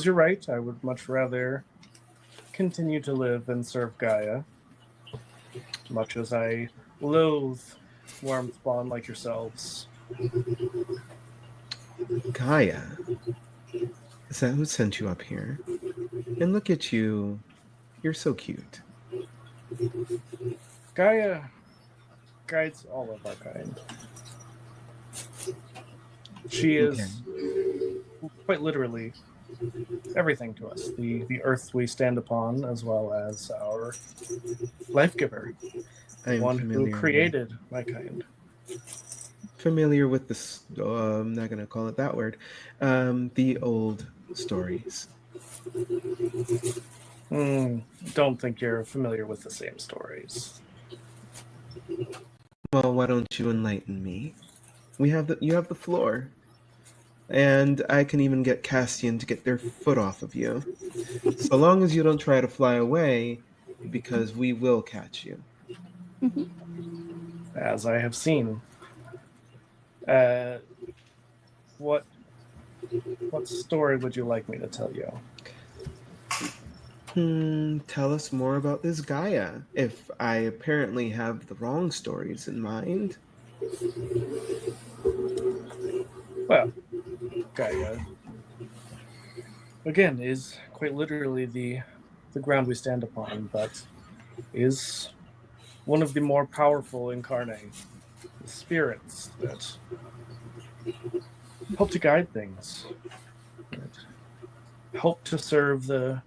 you're right. I would much rather continue to live and serve Gaia, much as I loathe worm spawn like yourselves. Gaia, is that who sent you up here? And look at you. You're so cute. Gaia guides all of our kind. She is quite literally everything to us. The earth we stand upon, as well as our life giver, the one who created my kind. Familiar with this, I'm not going to call it that word, the old stories. Don't think you're familiar with the same stories. Well, why don't you enlighten me? You have the floor. And I can even get Castian to get their foot off of you. So long as you don't try to fly away, because we will catch you. As I have seen. What story would you like me to tell you? Tell us more about this Gaia, if I apparently have the wrong stories in mind. Well, Gaia, again, is quite literally the ground we stand upon, but is one of the more powerful incarnate spirits that help to guide things, that help to serve the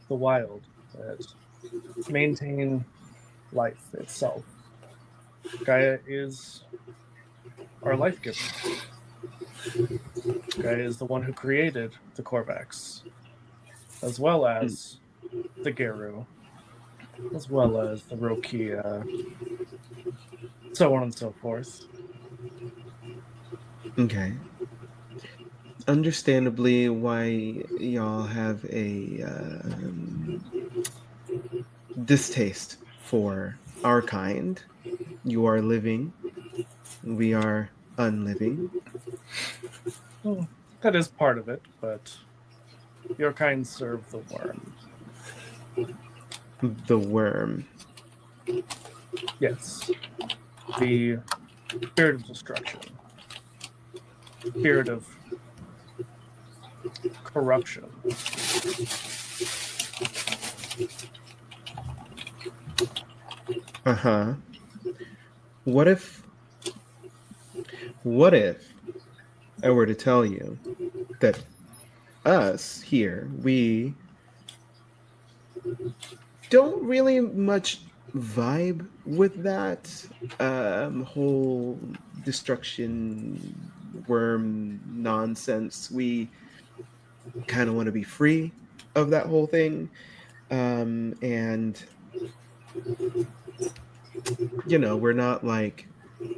wild, that maintain life itself. Gaia is our life giver. Gaia is the one who created the Korvax, as well as the Geru, as well as the Rokia, so on and so forth. Okay. Understandably, why y'all have a distaste for our kind. You are living, we are unliving. That is part of it, but your kind serve the worm. The worm. Yes. The spirit of destruction. Spirit of corruption. Uh-huh. What if I were to tell you that us here, we don't really much vibe with that whole destruction worm nonsense. We kind of want to be free of that whole thing. And we're not like,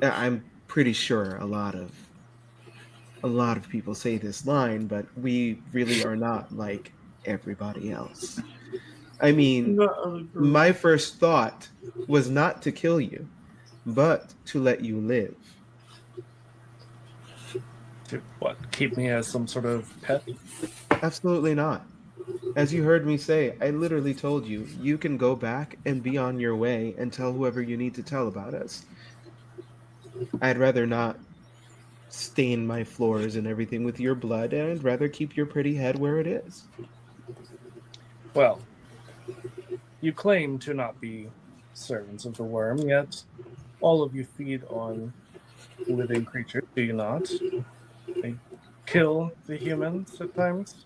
I'm pretty sure a lot of people say this line, but we really are not like everybody else. I mean, my first thought was not to kill you, but to let you live. To what? Keep me as some sort of pet? Absolutely not. As you heard me say, I literally told you, you can go back and be on your way and tell whoever you need to tell about us. I'd rather not stain my floors and everything with your blood, and I'd rather keep your pretty head where it is. Well, you claim to not be servants of the worm, yet all of you feed on living creatures, do you not? They kill the humans at times?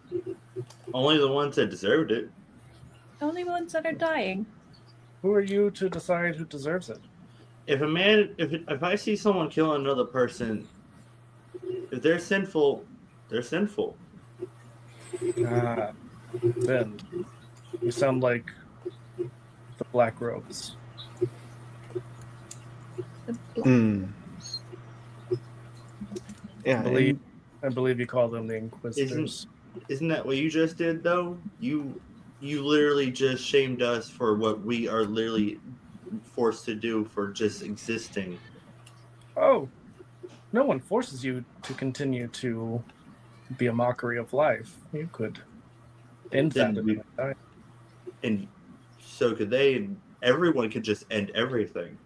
Only the ones that deserved it. Only ones that are dying. Who are you to decide who deserves it? If a man, if I see someone kill another person, If they're sinful, they're sinful. Ah, then you sound like the Black Robes. Mm. Yeah, Believe- and I believe you call them the Inquisitors. Isn't that what you just did though? You literally just shamed us for what we are literally forced to do for just existing. Oh, no one forces you to continue to be a mockery of life. You could end that Then at we any time. and so could they, and everyone could just end everything.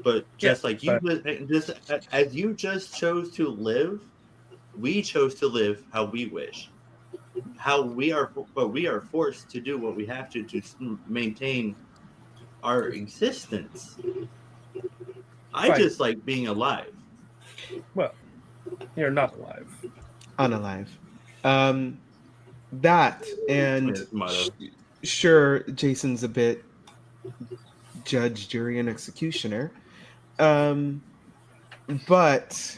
But just Yes, like you but just as you just chose to live, we chose to live how we wish. How we are, but we are forced to do what we have to maintain our existence. I fine. just like being alive. Well, you're not alive. unalive. Um, that and His motto. sure, Jason's a bit judge, jury, and executioner. Um, but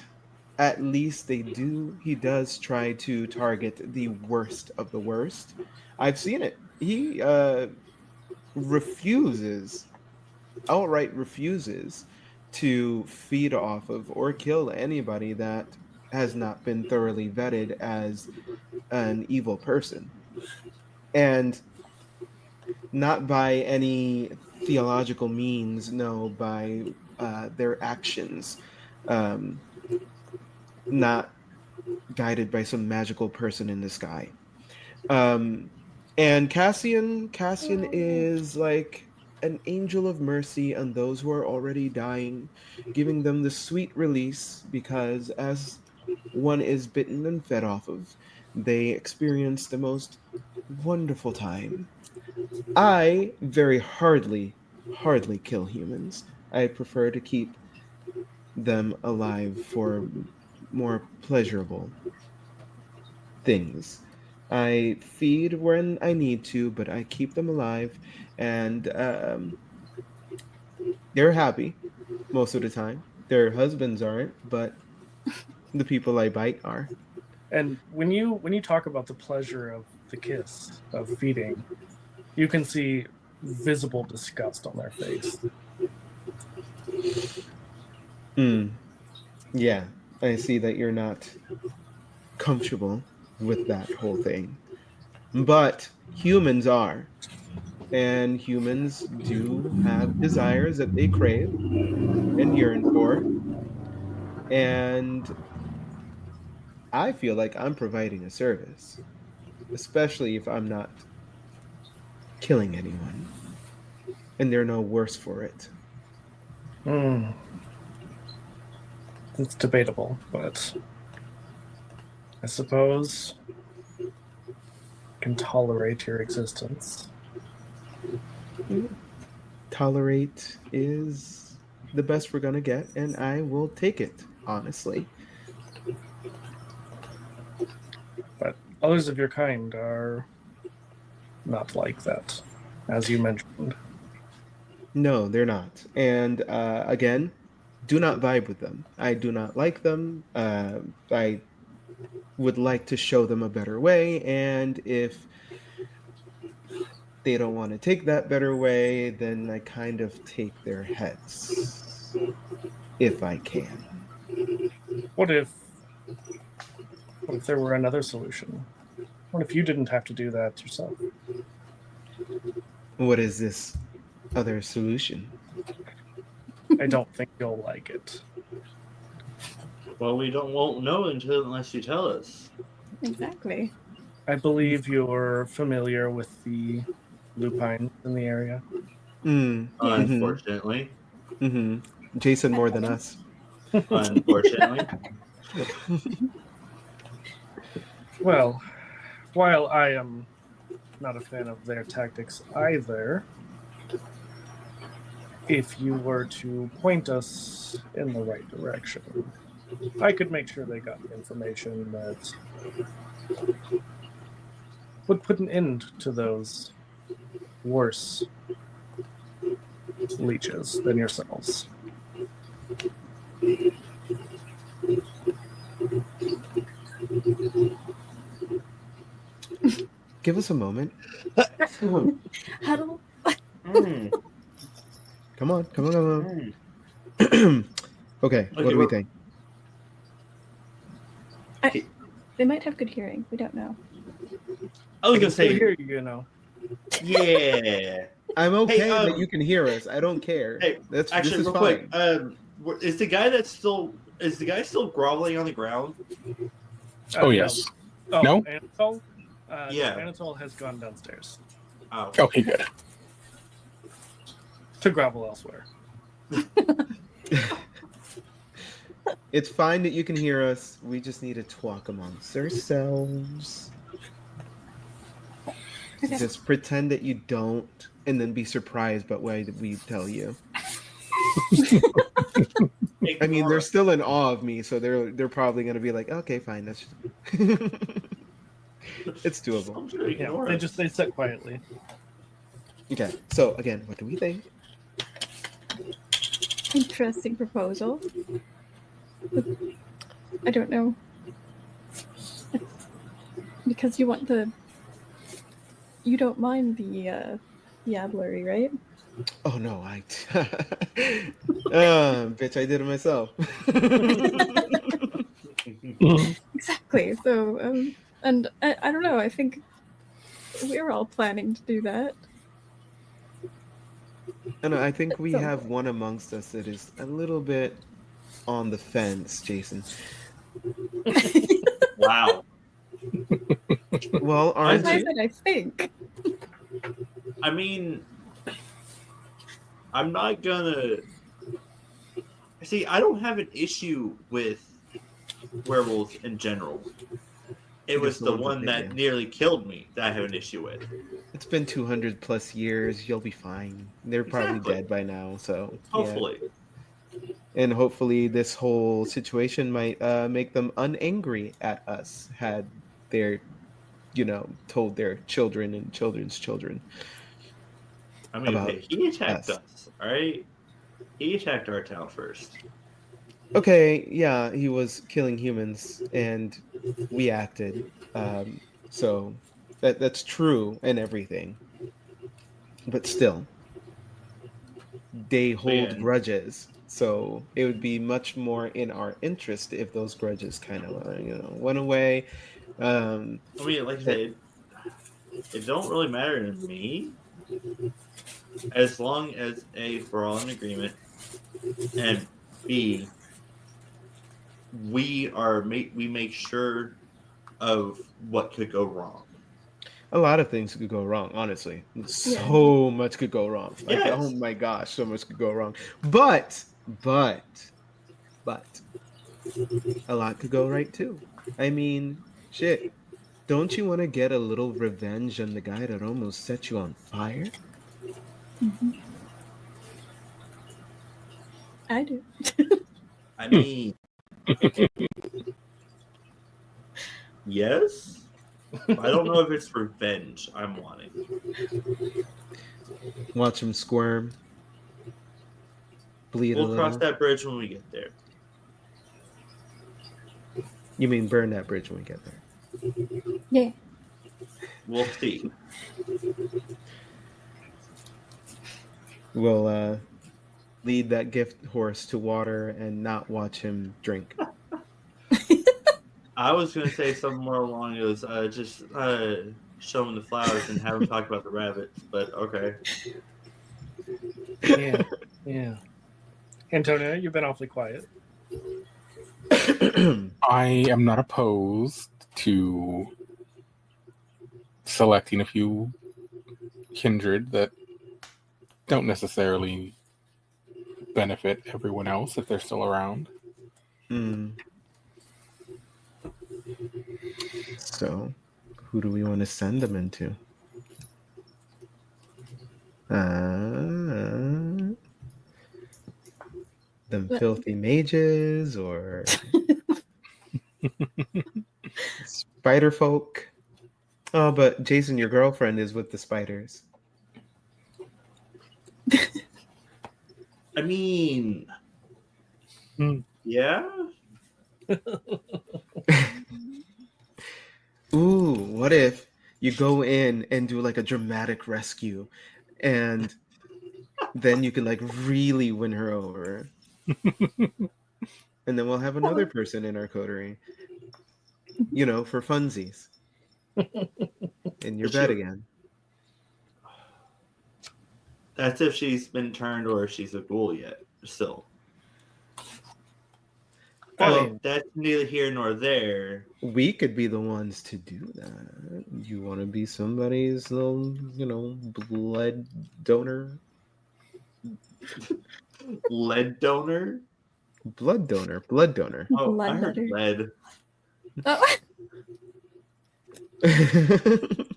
at least he does try to target the worst of the worst. I've seen it. He refuses, outright refuses to feed off of or kill anybody that has not been thoroughly vetted as an evil person. And not by any theological means, no, by their actions, um, not guided by some magical person in the sky. Um, and Cassian is like an angel of mercy on those who are already dying, giving them the sweet release because as one is bitten and fed off of, they experience the most wonderful time. I very hardly kill humans. I prefer to keep them alive for more pleasurable things. I feed when I need to, but I keep them alive, and they're happy most of the time. Their husbands aren't, but the people I bite are. And when you talk about the pleasure of the kiss, of feeding, you can see visible disgust on their face. Hmm. Yeah, I see that you're not comfortable with that whole thing. But humans are. And humans do have desires that they crave and yearn for. And I feel like I'm providing a service, especially if I'm not killing anyone and they're no worse for it. Hmm. It's debatable, but I suppose I can tolerate your existence. Mm, Tolerate is the best we're going to get, and I will take it, honestly. But others of your kind are not like that, as you mentioned. No, they're not. And again, do not vibe with them. I do not like them. I would like to show them a better way. And if they don't want to take that better way, then I kind of take their heads if I can. What if what if there were another solution? What if you didn't have to do that yourself? What is this other solution? I don't think you'll like it. Well, we won't know unless you tell us. Exactly. I believe you're familiar with the lupines in the area. Mm. Yeah. Mm-hmm. Unfortunately, Mm-hmm. Jason more than us. unfortunately, Well, while I am not a fan of their tactics either, if you were to point us in the right direction, I could make sure they got the information that would put an end to those worse leeches than yourselves. give us a moment. Huddle. Mm, Come on, come on, come on. mm. Okay, what Okay, do we we're- think? They might have good hearing. We don't know. I was I gonna can still say, hear you, yeah. I'm okay that um, you can hear us. I don't care. Hey, This actually, is real fine. quick, is the guy still groveling on the ground? Oh, No. yes. Oh, No? Anatole? Yeah. No, Anatole has gone downstairs Oh, Okay, good. to grovel elsewhere. It's fine that you can hear us. We just need to talk amongst ourselves. Okay. Just pretend that you don't, and then be surprised by what we tell you. I mean, they're still in awe of me, so they're probably gonna be like, okay, fine, that's it's doable. I'm gonna Yeah, ignore us. they sit quietly. Okay, so again, what do we think? Interesting proposal. I don't know. Because you don't mind the Adlery, right? Oh no, bitch, I did it myself. Exactly. So, and I don't know. I think we're all planning to do that. And I think we So- have one amongst us that is a little bit on the fence, Jason. Wow. Well, aren't As I you? said, I think. I mean, I'm not gonna. See, I don't have an issue with werewolves in general. It was the one that nearly killed me that I have an issue with. It's been 200 plus years. You'll be fine. They're probably Exactly. dead by now, so yeah. Hopefully. And hopefully, this whole situation might make them unangry at us had they're, told their children and children's children. I mean, About hey, he attacked us. us, alright? He attacked our town first. Okay, yeah, he was killing humans, and we acted. So that's true and everything. But still, they hold Yeah. grudges. So it would be much more in our interest if those grudges kind of, went away. I mean, like I said, it don't really matter to me. As long as A, we're all in agreement, and B, we make sure of what could go wrong. a lot of things could go wrong, honestly. So much could go wrong. Like, Yes. oh my gosh, so much could go wrong. But a lot could go right too. I mean, shit. Don't you want to get a little revenge on the guy that almost set you on fire? Mm-hmm. I do. I mean, yes. I don't know if it's revenge I'm wanting. Watch him squirm. Bleed a We'll little. cross that bridge when we get there. You mean burn that bridge when we get there? Yeah. We'll see. We'll lead that gift horse to water and not watch him drink. I was going to say something more along those, just show him the flowers and have him talk about the rabbits, but okay. Yeah. Antonio, you've been awfully quiet. I am not opposed to selecting a few kindred that don't necessarily benefit everyone else if they're still around. So, who do we want to send them into? Them filthy mages or spider folk? Oh, but Jason, your girlfriend is with the spiders. I mean, yeah? Ooh, what if You go in and do like a dramatic rescue, and then you can like really win her over. And then we'll have another person in our coterie, for funsies. In your bed again. That's if she's been turned or if she's a ghoul yet. Still. I Well, mean- that's neither here nor there. We could be the ones to do that. You want to be somebody's little, blood donor? Lead donor? Blood donor. Blood donor. Oh, Blood I heard donor. lead.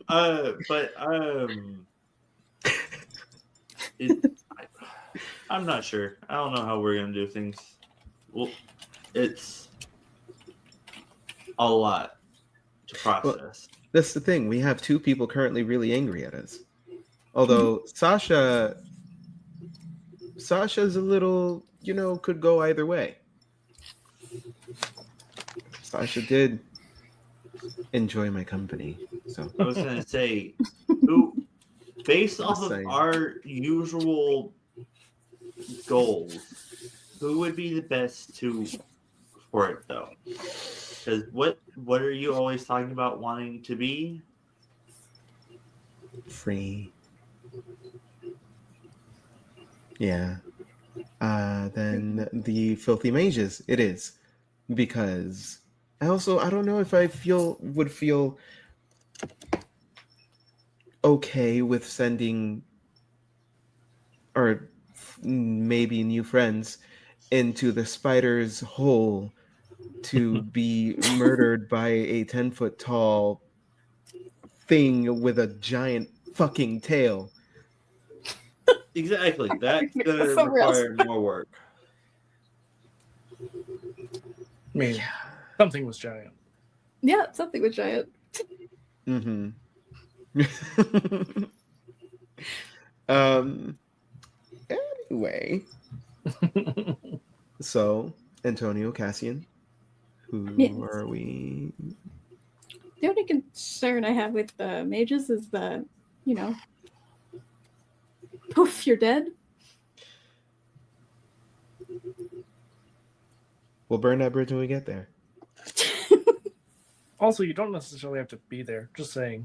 Oh, But I'm not sure. I don't know how we're gonna do things. Well, it's a lot to process. That's the thing. We have 2 people currently really angry at us. Although Sasha's a little, could go either way. Sasha did enjoy my company. So I was gonna say, who, based off of saying. our usual goals, who would be the best for it though? Because what are you always talking about wanting to be? Free. Yeah. Then the filthy mages. It is. Because I don't know if I would feel okay with sending or maybe new friends into the spider's hole to be murdered by a 10-foot tall thing with a giant fucking tail. Exactly. That's gonna For real. require more work. I mean, something was giant. yeah, something with giant. Mm-hmm. Anyway. So, Antonio, Cassian, who Yes. are we? The only concern I have with the mages is that, poof, you're dead. We'll burn that bridge when we get there. Also, you don't necessarily have to be there. Just saying.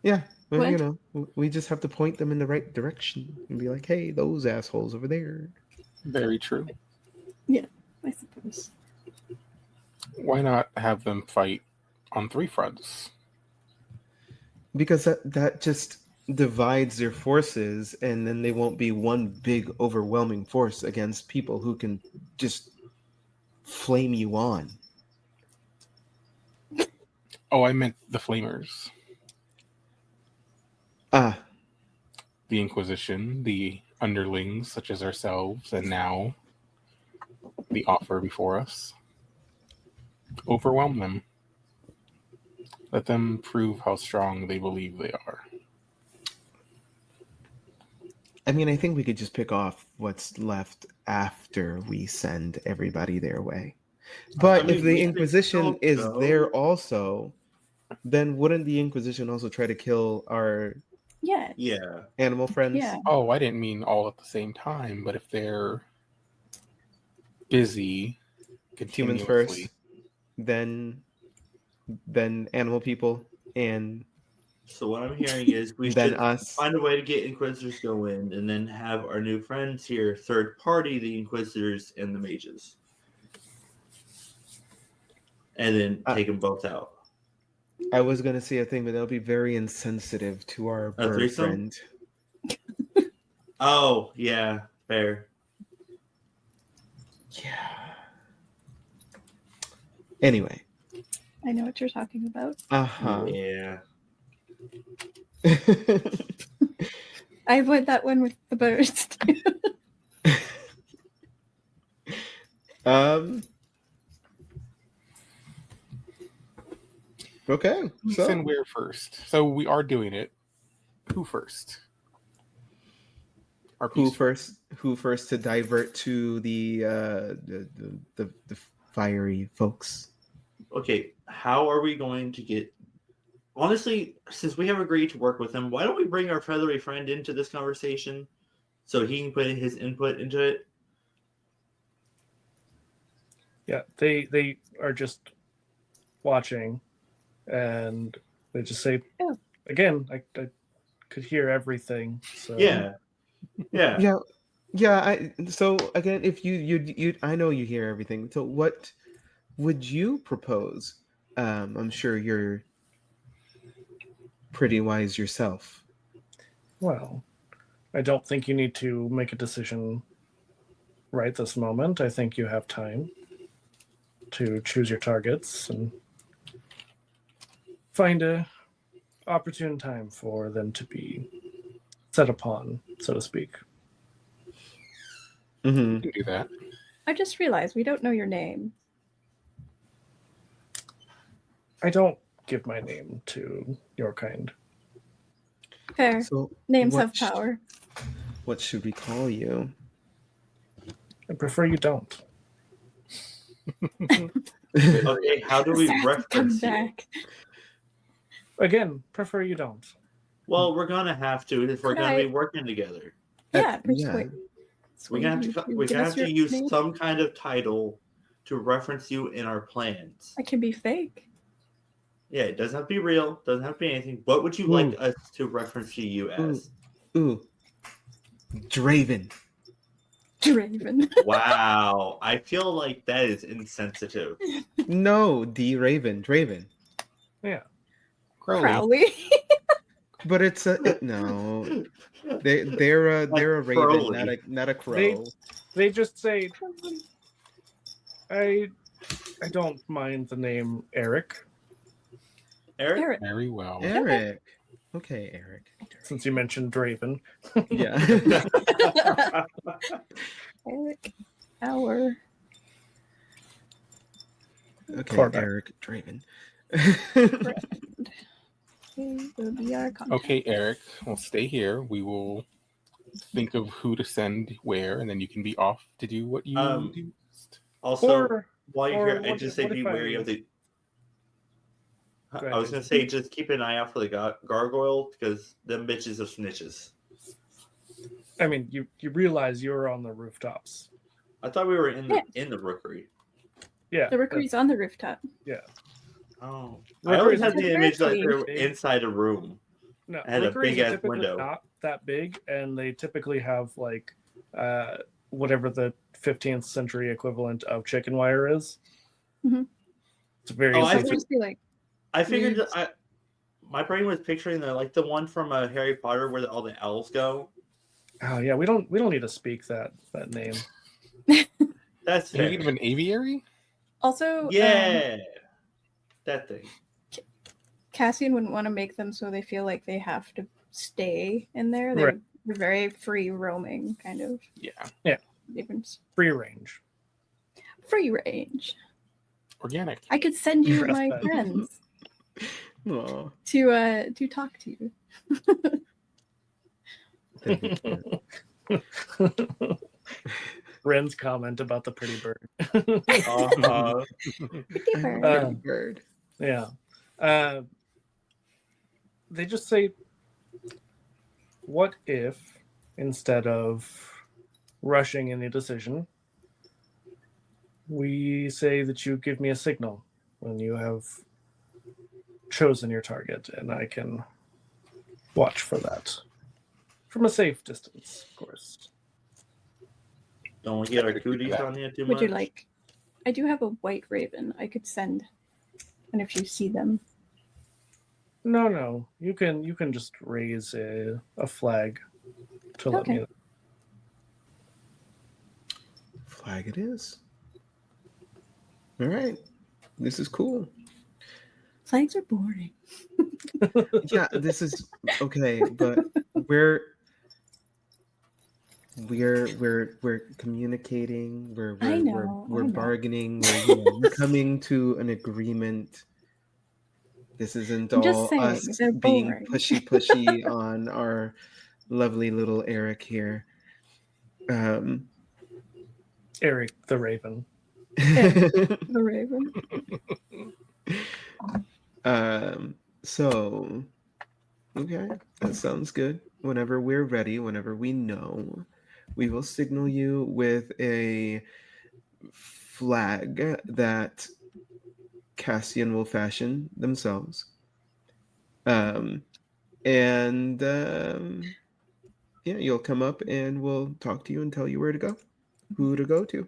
Yeah, well, What? we just have to point them in the right direction and be like, "Hey, those assholes over there." Very true. I suppose. Why not have them fight on 3 fronts? Because that just divides their forces, and then they won't be one big overwhelming force against people who can just flame you on. Oh, I meant the Flamers. Ah, The Inquisition, the underlings such as ourselves, and now the offer before us. Overwhelm them. Let them prove how strong they believe they are. I mean, I think we could just pick off what's left after we send everybody their way. But I mean, if the we could Inquisition still is go. there also, then wouldn't the Inquisition also try to kill our Yes. Yeah. animal friends? Yeah. Oh, I didn't mean all at the same time, but if they're busy Humans continuously, first, then animal people, and So what I'm hearing is we then should us. find a way to get Inquisitors go in, and then have our new friends here third party the Inquisitors and the mages, and then take them both out. I was gonna say a thing, but that'll be very insensitive to our A bird threesome? friend. Oh yeah, fair. Yeah. Anyway. I know what you're talking about. Uh-huh. Yeah. I avoid that one with the birds. Okay. who So send where first? So we are doing it. Who first? Our who peace- first to divert to the fiery folks? Okay, how are we going to get honestly, since we have agreed to work with him, why don't we bring our feathery friend into this conversation so he can put his input into it? Yeah, they are just watching, and they just say, Oh. again, I could hear everything. So Yeah. Yeah. So again, if you I know you hear everything. So what would you propose? I'm sure you're pretty wise yourself. well, I don't think you need to make a decision right this moment. I think you have time to choose your targets and find a opportune time for them to be set upon, so to speak. Mm-hmm. You can do that. I just realized we don't know your name. I don't give my name to your kind. Fair. So Names what have power. What should we call you? I prefer you don't. Okay, how do we Come reference you? back. Again, prefer you don't. Well, we're gonna have to if we're Could gonna be I- working together. Yeah, Yeah. persuade. We're gonna persuade have to you we give have us to your use name. some kind of title to reference you in our plans. I can be fake. Yeah, it doesn't have to be real, doesn't have to be anything. What would you like us to reference you as? Ooh. Draven. Draven. Wow, I feel like that is insensitive. No, D Raven. Draven. Yeah. Crowley. But it's no. They're a raven, Crowley. not a crow. They just say, I don't mind the name Eric, Eric? Eric. Very well. Eric. Okay, Eric. since you mentioned Draven. Yeah. Eric. Our. Okay, Cormac. Eric Draven. friend. He will be our contact. Okay, Eric, we'll stay here. We will think of who to send where, and then you can be off to do what you do. Also, while you're or here, I what- just say what be if wary I- of the. Go ahead, I was gonna Jason. say just keep an eye out for the gargoyle because them bitches are snitches. I mean, you realize you're on the rooftops. I thought we were in the Yeah. rookery. Yeah. The rookery's on the rooftop. Oh, I Rookeries always are had the very image that they clean. were inside a room. No, It had a rookeries big are ass typically window. not that big, and they typically have like whatever the 15th century equivalent of chicken wire is. Mhm. It's very Oh, So I it'll think- just be like, I figured Reeds. my brain was picturing the one from Harry Potter where all the elves go. Oh yeah, we don't need to speak that name. That's Can you fair. think of an aviary? also, Yeah, that thing. Cassian wouldn't want to make them so they feel like they have to stay in there. Right. They're very free roaming, kind of. Yeah. Even Free range. free range. Organic. I could send you Dress my bed. friends Aw, to talk to you. that'd be cute. Ren's comment about the pretty bird. Uh-huh. Pretty bird. Uh, Pretty bird. Yeah. They just say, what if, instead of rushing any decision, we say that you give me a signal when you have chosen your target, and I can watch for that. From a safe distance, of course. Don't get our cooties on you too much. Would you like? I do have a white raven I could send, and if you see them, No. You can just raise a flag to let Okay. me know. Flag it is. All right. This is cool. flags are boring. Yeah, this is okay, but we're communicating, I know. we're bargaining, we're coming to an agreement. This isn't I'm just all saying, us they're being boring. pushy on our lovely little Eric here. Eric the Raven. The raven. So, okay, that sounds good. Whenever we're ready, whenever we know, we will signal you with a flag that Cassian will fashion themselves. And yeah, you'll come up and we'll talk to you and tell you where to go, who to go to.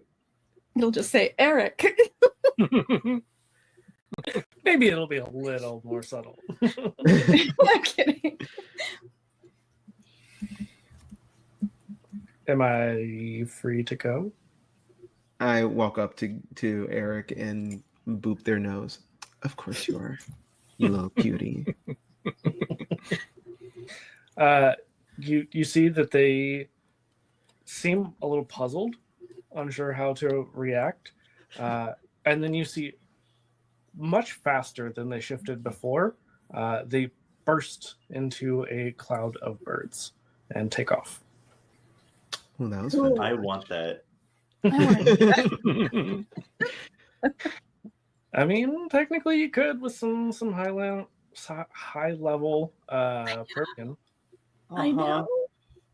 It'll just say Eric. Maybe it'll be a little more subtle. I'm kidding. Am I free to go? I walk up to Eric and boop their nose. Of course you are, you little cutie. You see that they seem a little puzzled, unsure how to react, and then you see much faster than they shifted before. They burst into a cloud of birds and take off. Well, that was Cool. fun. I want that. I want to do that. I mean, technically, you could with some high level Perkin. I know.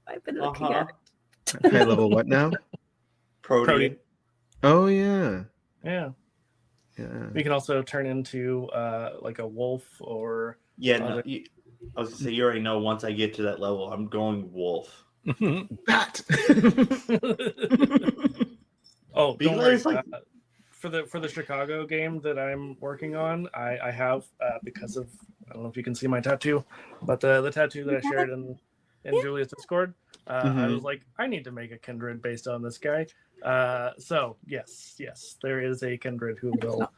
I've been looking at it. High level what now? Protein. Oh yeah. Yeah. Yeah. You can also turn into like a wolf or Yeah, no, I was gonna say you already know. Once I get to that level, I'm going wolf. Bat. Oh, don't Because, worry. like- For the Chicago game that I'm working on, I have because of, I don't know if you can see my tattoo, but the tattoo that I shared in Julia's Discord, I was like, I need to make a kindred based on this guy. So yes, there is a kindred who will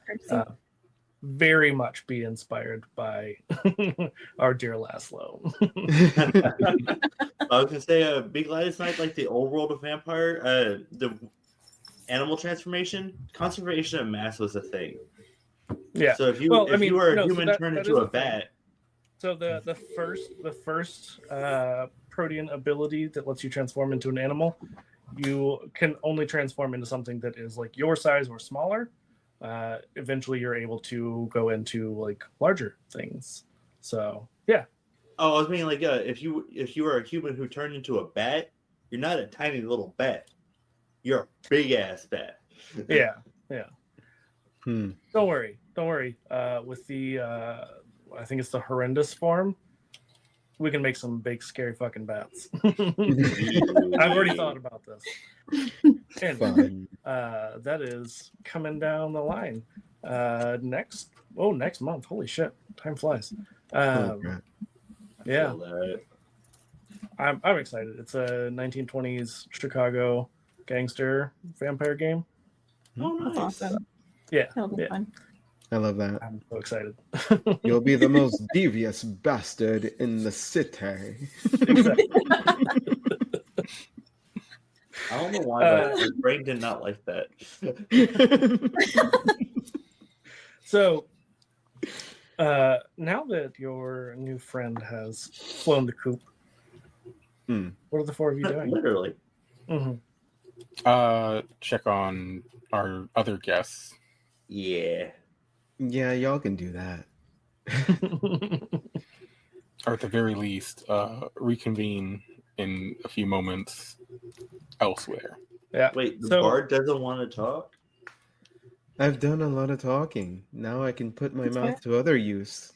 very much be inspired by our dear Laszlo. I was gonna say, Big Light Night, like the old world of vampire, the animal transformation, conservation of mass was a thing. Yeah. So if you Well, I if mean, you were a no, so human that turned is into a a thing. bat, So the first protean ability that lets you transform into an animal, you can only transform into something that is like your size or smaller. Eventually, you're able to go into like larger things. So yeah, oh, I was meaning like if you were a human who turned into a bat, you're not a tiny little bat. You're a big ass bat. yeah. Hmm. Don't worry. With the I think it's the horrendous form, we can make some big scary fucking bats. I've already thought about this. And, Fun. that is coming down the line next month. Holy shit, time flies. Oh, crap. Yeah, Feel that. I'm excited. It's a 1920s Chicago gangster vampire game. Oh, That's nice. awesome. Yeah, That'll be yeah. fun. I love that. I'm so excited. You'll be the most devious bastard in the city. Exactly. I don't know why, but my brain did not like that. So, now that your new friend has flown the coop, what are the four of you doing? Literally. Mm-hmm. Check on our other guests. Yeah. Yeah, y'all can do that. Or at the very least, reconvene in a few moments elsewhere. Yeah. Wait, the So- bard doesn't want to talk? I've done a lot of talking. Now I can put my That's mouth to other use.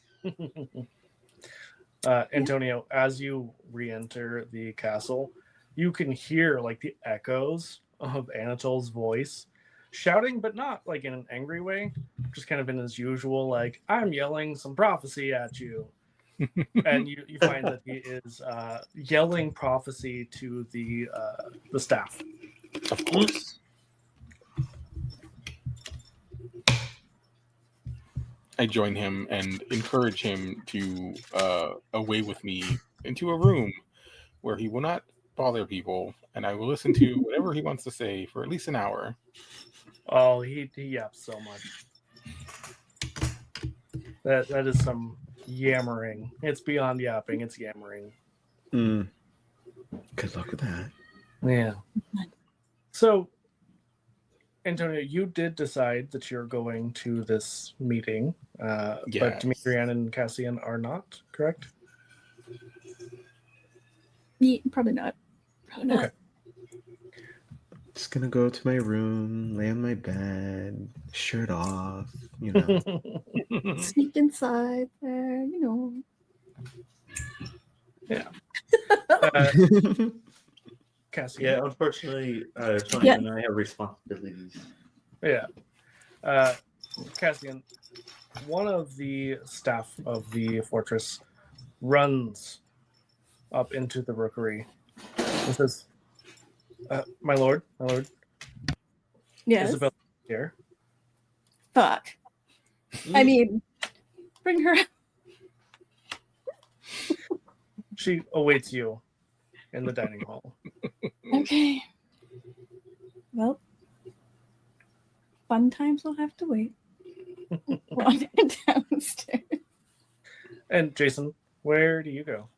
Antonio, as you re-enter the castle, you can hear like the echoes of Anatol's voice shouting, but not like in an angry way, just kind of in his usual like, I'm yelling some prophecy at you. And you find that he is yelling prophecy to the staff. Of course. I join him and encourage him to away with me into a room where he will not bother people, and I will listen to whatever he wants to say for at least an hour. Oh, he yaps so much. That is some yammering. It's beyond yapping. It's yammering. Good luck with that. Yeah. So, Antonio, you did decide that you're going to this meeting, but Yes. Demetrian and Cassian are not, correct? Probably not. Probably not. Okay. Just gonna go to my room, lay on my bed, shirt off, you know. Sneak inside there, you know. Yeah. Cassian. Yeah, unfortunately, Tony Yeah. and I have responsibilities. Yeah. Cassian, one of the staff of the fortress runs up into the rookery and says, my lord, Yes. Isabel here. Fuck. I mean, bring her. She awaits you in the dining hall. Okay. Well, fun times will have to wait. Walk downstairs. And Jason, where do you go?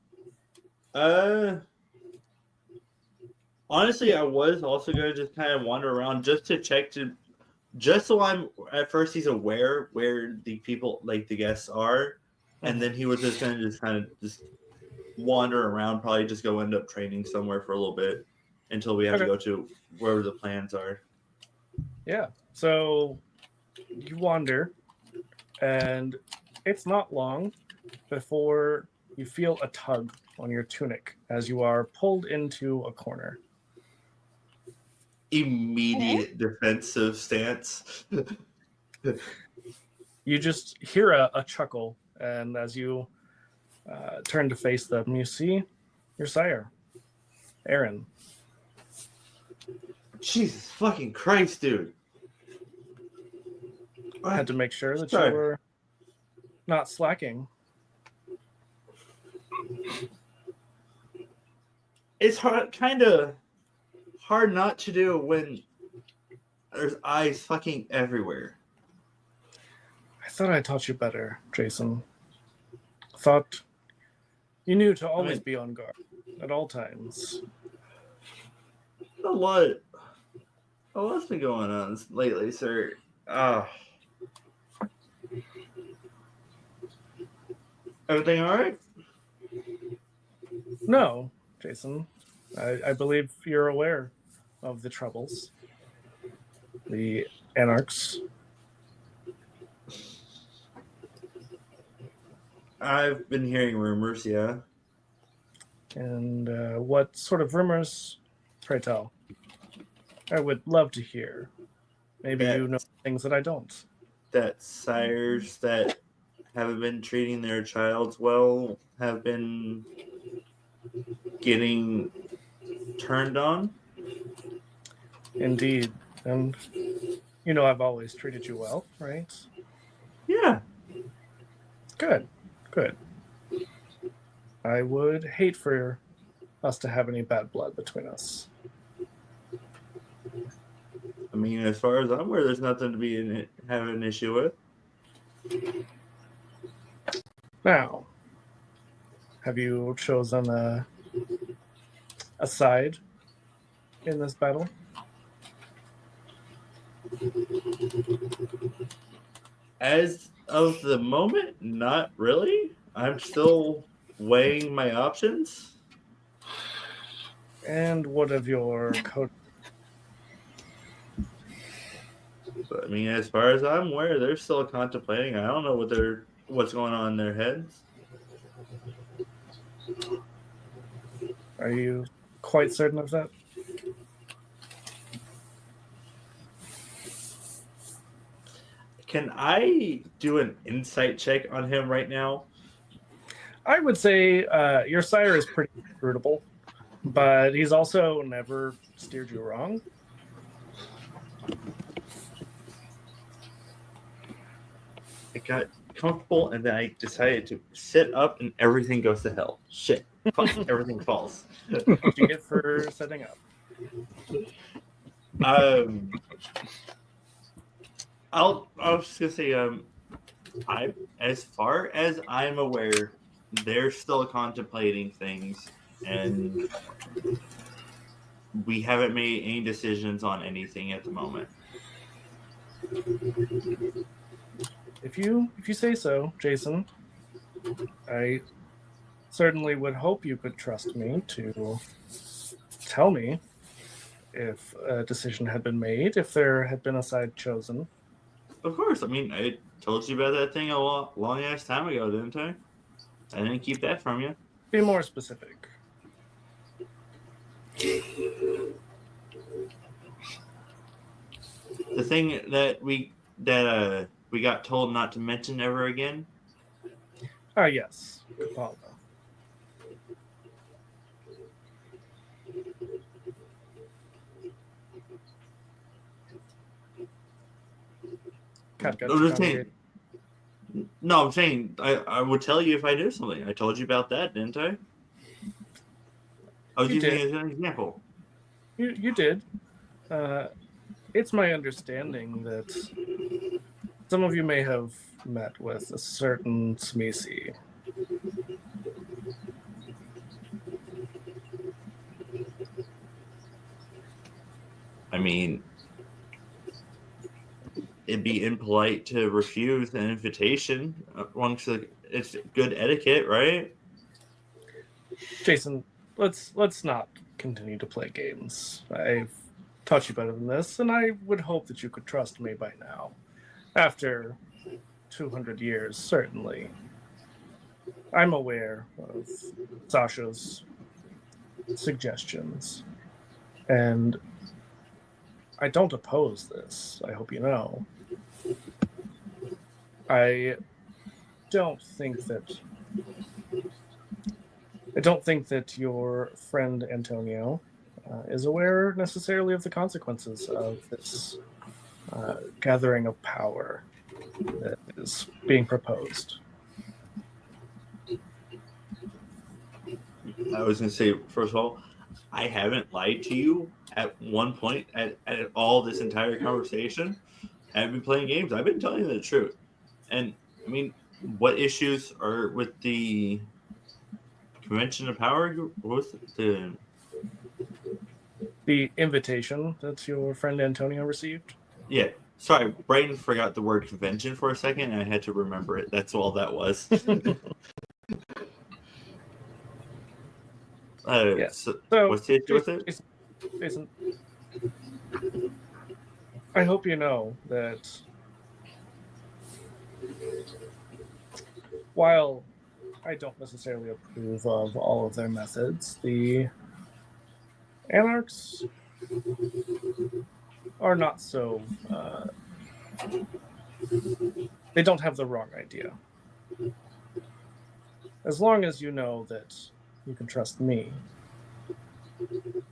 Honestly, I was also going to just kind of wander around just to check just so I'm at first he's aware where the people, like the guests are, and then he was just going to just kind of just wander around, probably just go end up training somewhere for a little bit until we have to go to wherever the plans are. Yeah. So you wander, and it's not long before you feel a tug on your tunic as you are pulled into a corner. Immediate defensive stance. You just hear a chuckle, and as you turn to face them, you see your sire, Aaron. Jesus fucking Christ, dude. I had to make sure that Sorry. you were not slacking. It's kind of hard not to do when there's eyes fucking everywhere. I thought I taught you better, Jason. Thought you knew to always be on guard at all times. A lot's been going on lately, sir. Everything all right? No, Jason. I believe you're aware of the troubles. The Anarchs. I've been hearing rumors, yeah. And what sort of rumors, pray tell? I would love to hear. Maybe you know things that I don't. That sires that haven't been treating their childs well have been getting turned on. Indeed. And you know I've always treated you well, right? Yeah. Good. I would hate for us to have any bad blood between us. I mean, as far as I'm aware, there's nothing to be have an issue with. Now, have you chosen a side in this battle? As of the moment, not really. I'm still weighing my options. And what of your coterie? But, I mean, as far as I'm aware, they're still contemplating. I don't know what's going on in their heads. Are you quite certain of that? Can I do an insight check on him right now? I would say your sire is pretty inscrutable, but he's also never steered you wrong. I got comfortable and then I decided to sit up and everything goes to hell. Shit. Fuck, everything falls. What do you get for setting up? I was just gonna say, as far as I'm aware, they're still contemplating things, and we haven't made any decisions on anything at the moment. If you say so, Jason, I certainly would hope you could trust me to tell me if a decision had been made, if there had been a side chosen. Of course. I mean, I told you about that thing a long ass time ago, didn't I? I didn't keep that from you. Be more specific. The thing that we got told not to mention ever again. Ah, yes, Kapala. I'm just saying. No, I'm saying I would tell you if I did something. I told you about that, didn't I? I was You using did. it as an example. You did. It's my understanding that some of you may have met with a certain Smisi. I mean, it'd be impolite to refuse an invitation. Once it's good etiquette, right? Jason, let's not continue to play games. I've taught you better than this, and I would hope that you could trust me by now. After 200 years, certainly. I'm aware of Sasha's suggestions, and I don't oppose this. I hope you know. I don't think that your friend Antonio is aware necessarily of the consequences of this gathering of power that is being proposed. I was going to say, first of all, I haven't lied to you at one point at all this entire conversation. I've been playing games. I've been telling you the truth. And, I mean, what issues are with the Convention of Power? What was the... The invitation that your friend Antonio received? Yeah. Sorry, Brighton forgot the word convention for a second, and I had to remember it. That's all that was. Yes. So what's the issue with it? Jason, I hope you know that while I don't necessarily approve of all of their methods, the Anarchs are not so... they don't have the wrong idea. As long as you know that you can trust me,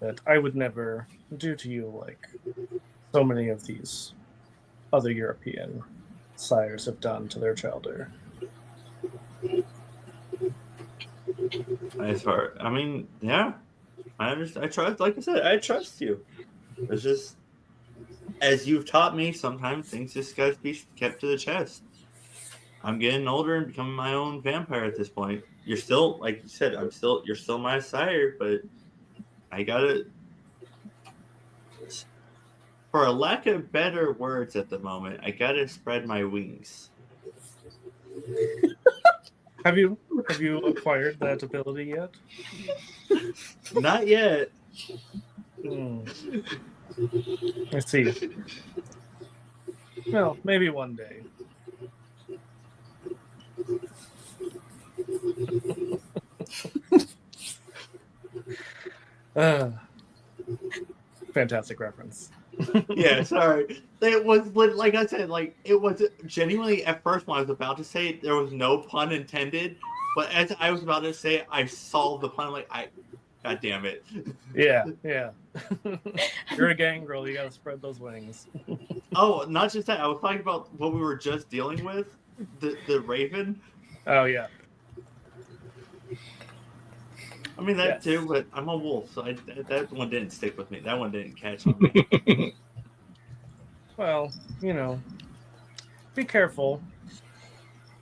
that I would never do to you like so many of these other European sires have done to their childer. I mean, yeah. I understand. I trust, like I said, I trust you. It's just, as you've taught me, sometimes things just got to be kept to the chest. I'm getting older and becoming my own vampire at this point. You're still, like you said, you're still my sire, but I gotta, for a lack of better words at the moment, I gotta spread my wings. Have you acquired that ability yet? Not yet. I see. Well, maybe one day. Fantastic reference. Yeah, sorry. It was like I said, like it was genuinely at first when I was about to say it, there was no pun intended, but as I was about to say it, I saw the pun. God damn it. Yeah. You're a gangrel. You gotta spread those wings. Oh, not just that. I was talking about what we were just dealing with, the Raven. Oh yeah. I mean that too, but I'm a wolf, so that one didn't stick with me. That one didn't catch on me. Well, be careful.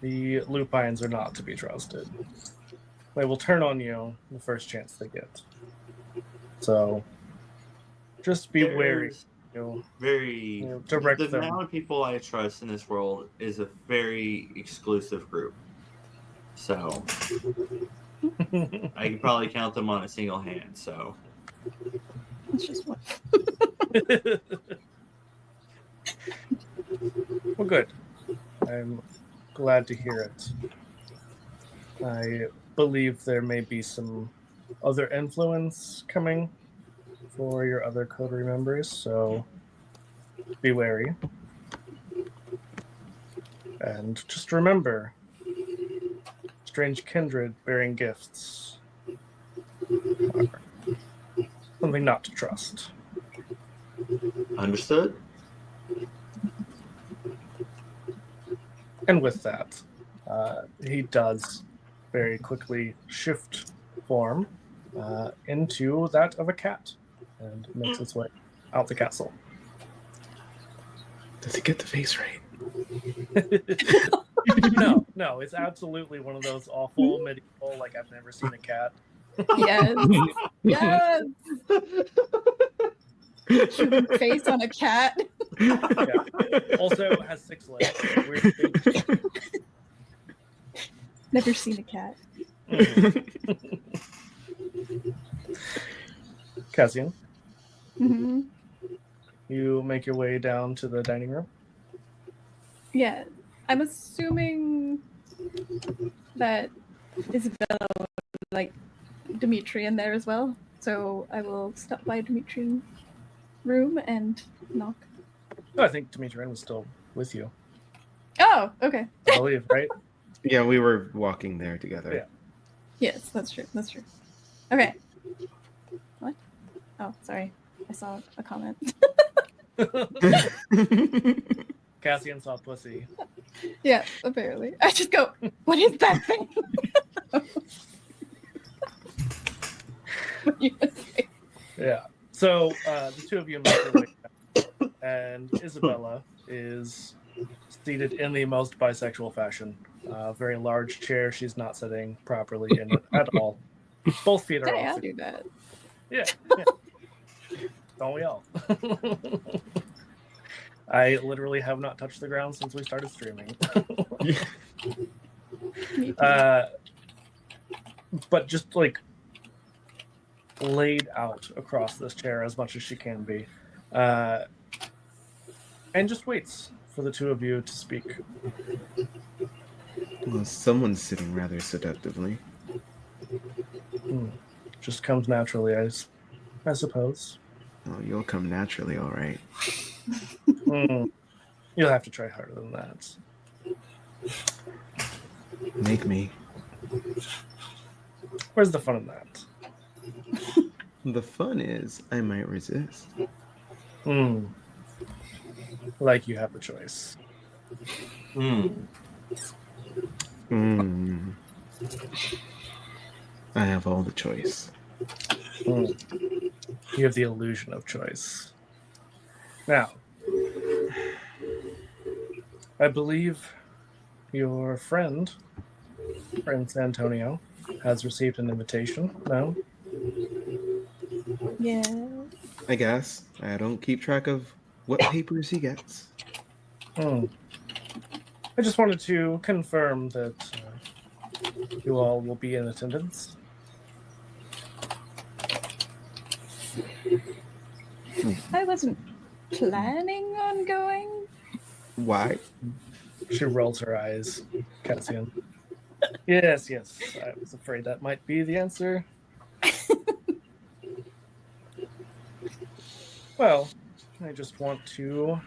The lupines are not to be trusted. They will turn on you the first chance they get. So, just be wary very direct the them. amount of people I trust in this world is a very exclusive group. So I can probably count them on a single hand. So It's just one. Well, good. I'm glad to hear it. I believe there may be some other influence coming for your other coterie members, so be wary. And just remember, strange kindred bearing gifts are something not to trust. understood. And with that, he does very quickly shift form into that of a cat and makes its way out the castle. Does he get the face right? No, it's absolutely one of those awful medieval, like I've never seen a cat. Yes. Yes. Human face on a cat. Also has 6 legs. Weird thing. Never seen a cat. Cassian, Mm-hmm. you make your way down to the dining room. Yeah. I'm assuming that Isabella would like Dimitri in there as well. So I will stop by Dimitri's room and knock. Oh, I think Demetrian was still with you, Oh, okay. I believe, right? Yeah, we were walking there together. Yeah. Yes, that's true. That's true. Okay. What? Oh, sorry. I saw a comment. Cassian saw pussy. Yeah, apparently. I just go, what is that thing? What do you say? Yeah. So the two of you make your way down, and Isabella is seated in the most bisexual fashion. Very large chair. She's not sitting properly in it at all. Both feet are Hey, off. I'll do that. Yeah. Don't we all? I literally have not touched the ground since we started streaming. Me too. But just like laid out across this chair as much as she can be. And just waits for the two of you to speak. Well, someone's sitting rather seductively. Just comes naturally, I suppose. Oh, you'll come naturally, all right. You'll have to try harder than that. Make me. Where's the fun in that? The fun is, I might resist. Like you have the choice. I have all the choice. You have the illusion of choice. Now, I believe your friend, Prince Antonio, has received an invitation. No? Yeah. I guess. I don't keep track of what papers he gets. I just wanted to confirm that you all will be in attendance. I wasn't planning on going. Why? She rolls her eyes, Cassian. Yes. I was afraid that might be the answer. Well, I just want to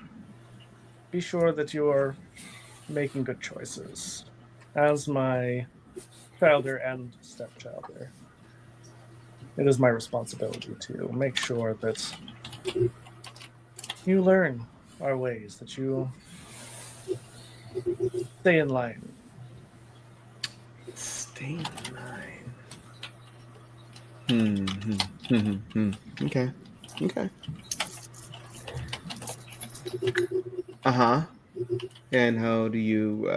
be sure that you're making good choices. As my childer and stepchilder, it is my responsibility to make sure that you learn our ways, that you stay in line. Stay in line. Okay. Uh-huh. And how do you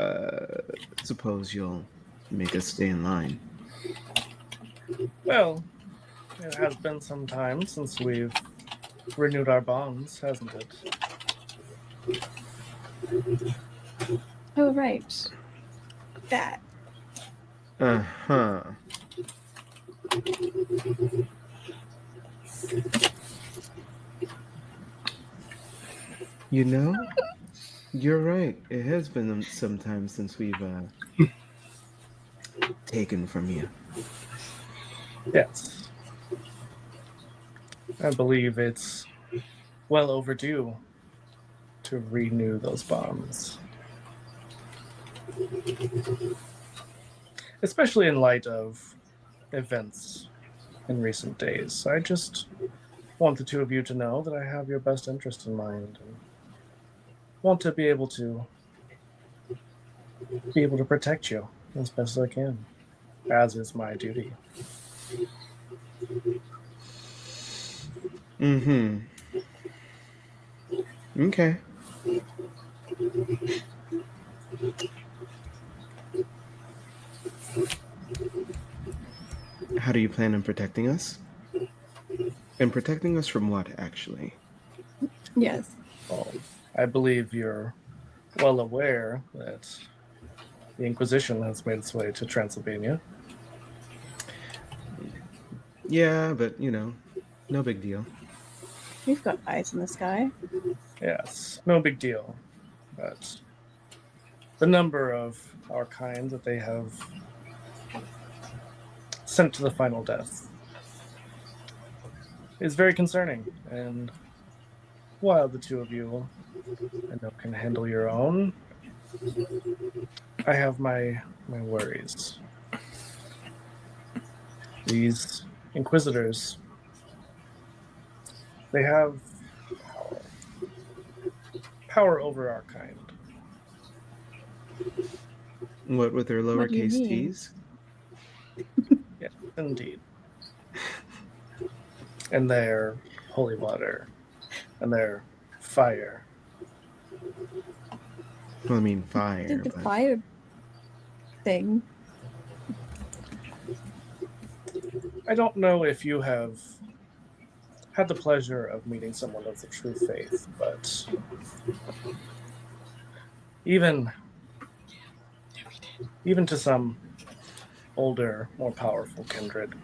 suppose you'll make us stay in line? Well, it has been some time since we've renewed our bonds, hasn't it? Oh, right. That. Uh-huh. You know, you're right. It has been some time since we've taken from you. Yes. I believe it's well overdue to renew those bonds. Especially in light of events in recent days. I just want the two of you to know that I have your best interest in mind and want to be able to protect you as best as I can, as is my duty. Mm-hmm. Okay. How do you plan on protecting us? And protecting us from what, actually? Yes. Well, I believe you're well aware that the Inquisition has made its way to Transylvania. Yeah, but, no big deal. We've got eyes in the sky. Yes, no big deal. But the number of our kind that they have sent to the final death is very concerning. And while the two of you, I know, can handle your own, I have my worries. These Inquisitors, they have power. Power over our kind. What with their What do you lowercase mean? t's? Yes, indeed. And their holy water. And their fire. Well, I mean fire, Did the but fire thing. I don't know if you have had the pleasure of meeting someone of the true faith, but even to some older, more powerful kindred,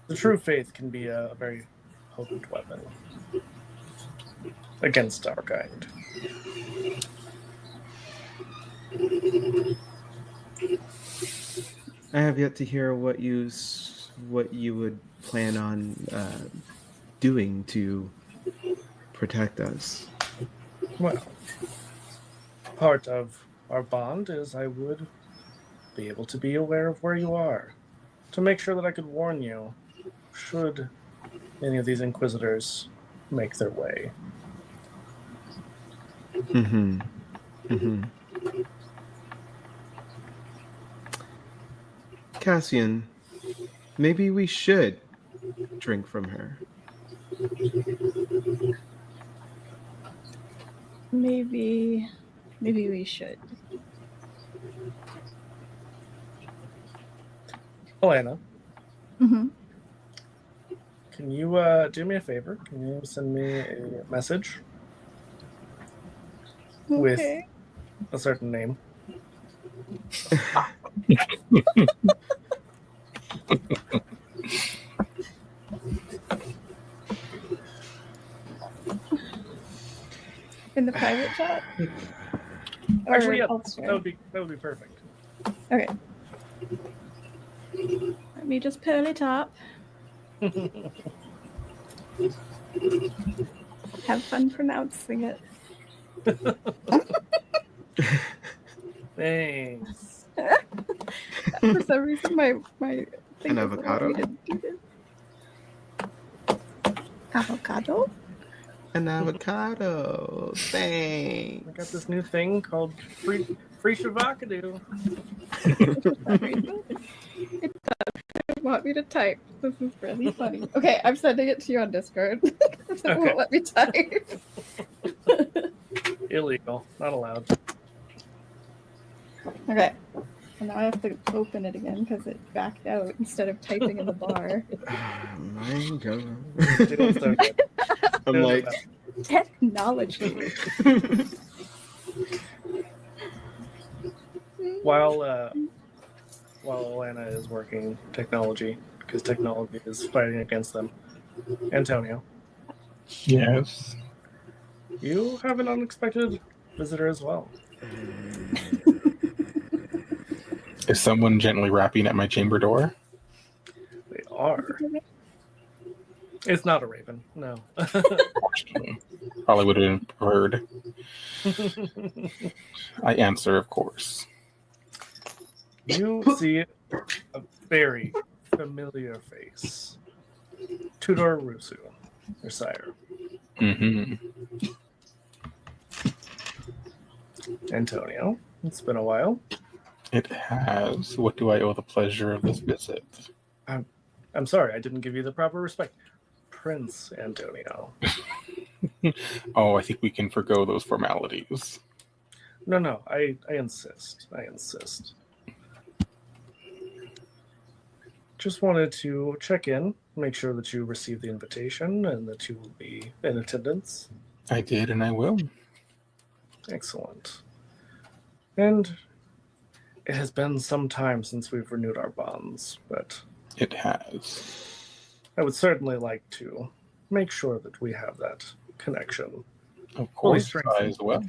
the true faith can be a very potent weapon against our kind. I have yet to hear what you would plan on doing to protect us. Well, part of our bond is I would be able to be aware of where you are, to make sure that I could warn you should any of these Inquisitors make their way. Mm-hmm. Mm-hmm. Cassian, maybe we should drink from her. Maybe we should. Alana, Mm-hmm. can you do me a favor? Can you send me a message with Okay. a certain name? In the private chat? Or Actually, yeah, elsewhere? that would be perfect. Okay. Let me just pull it up. Have fun pronouncing it. Thanks. For some reason, my thing An doesn't want me avocado? to do this. Avocado? An avocado. I Thanks. got this new thing called free shavakadu. For some reason, it doesn't want me to type. This is really funny. Okay, I'm sending it to you on Discord. It Okay. won't let me type. Illegal, not allowed. Okay. And now I have to open it again because it backed out instead of typing in the bar. My Doing so God. good. I'm Doing like, the best. Technology. While Alana is working technology, because technology is fighting against them, Antonio, Yes. you have an unexpected visitor as well. Is someone gently rapping at my chamber door? They are. It's not a raven, no. Probably would have preferred. I answer, of course. You see a very familiar face. Tudor Rusu, your sire. Mm-hmm. Antonio, it's been a while. It has. What do I owe the pleasure of this visit? I'm sorry, I didn't give you the proper respect. Prince Antonio. Oh, I think we can forgo those formalities. No, I insist. I insist. Just wanted to check in, make sure that you received the invitation and that you will be in attendance. I did, and I will. Excellent. And it has been some time since we've renewed our bonds, but It has. I would certainly like to make sure that we have that connection. Of course, strengthened. I as well.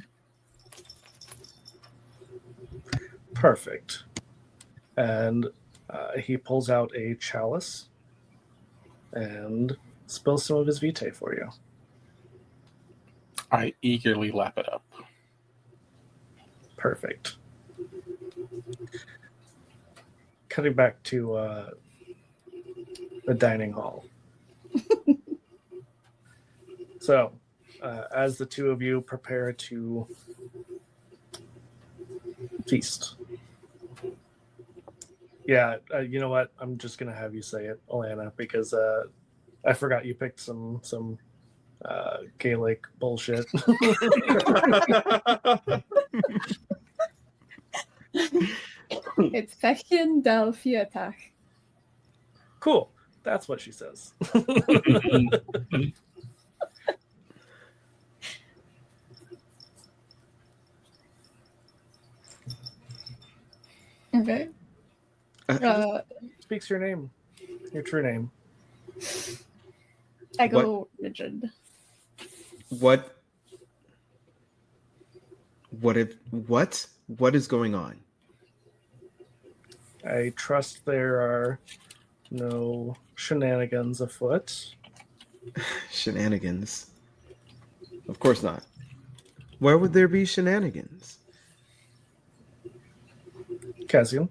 Perfect. And he pulls out a chalice and spills some of his vitae for you. I eagerly lap it up. Perfect. Cutting back to the dining hall. So, as the two of you prepare to feast. Yeah, you know what? I'm just gonna have you say it, Alana, because I forgot you picked some Gaelic bullshit. It's Fechin del Fiatach. Cool. That's what she says. Okay. Speaks your name, your true name. I go rigid. what is going on? I trust there are no shenanigans afoot. Shenanigans. Of course not. Where would there be shenanigans? Cassian,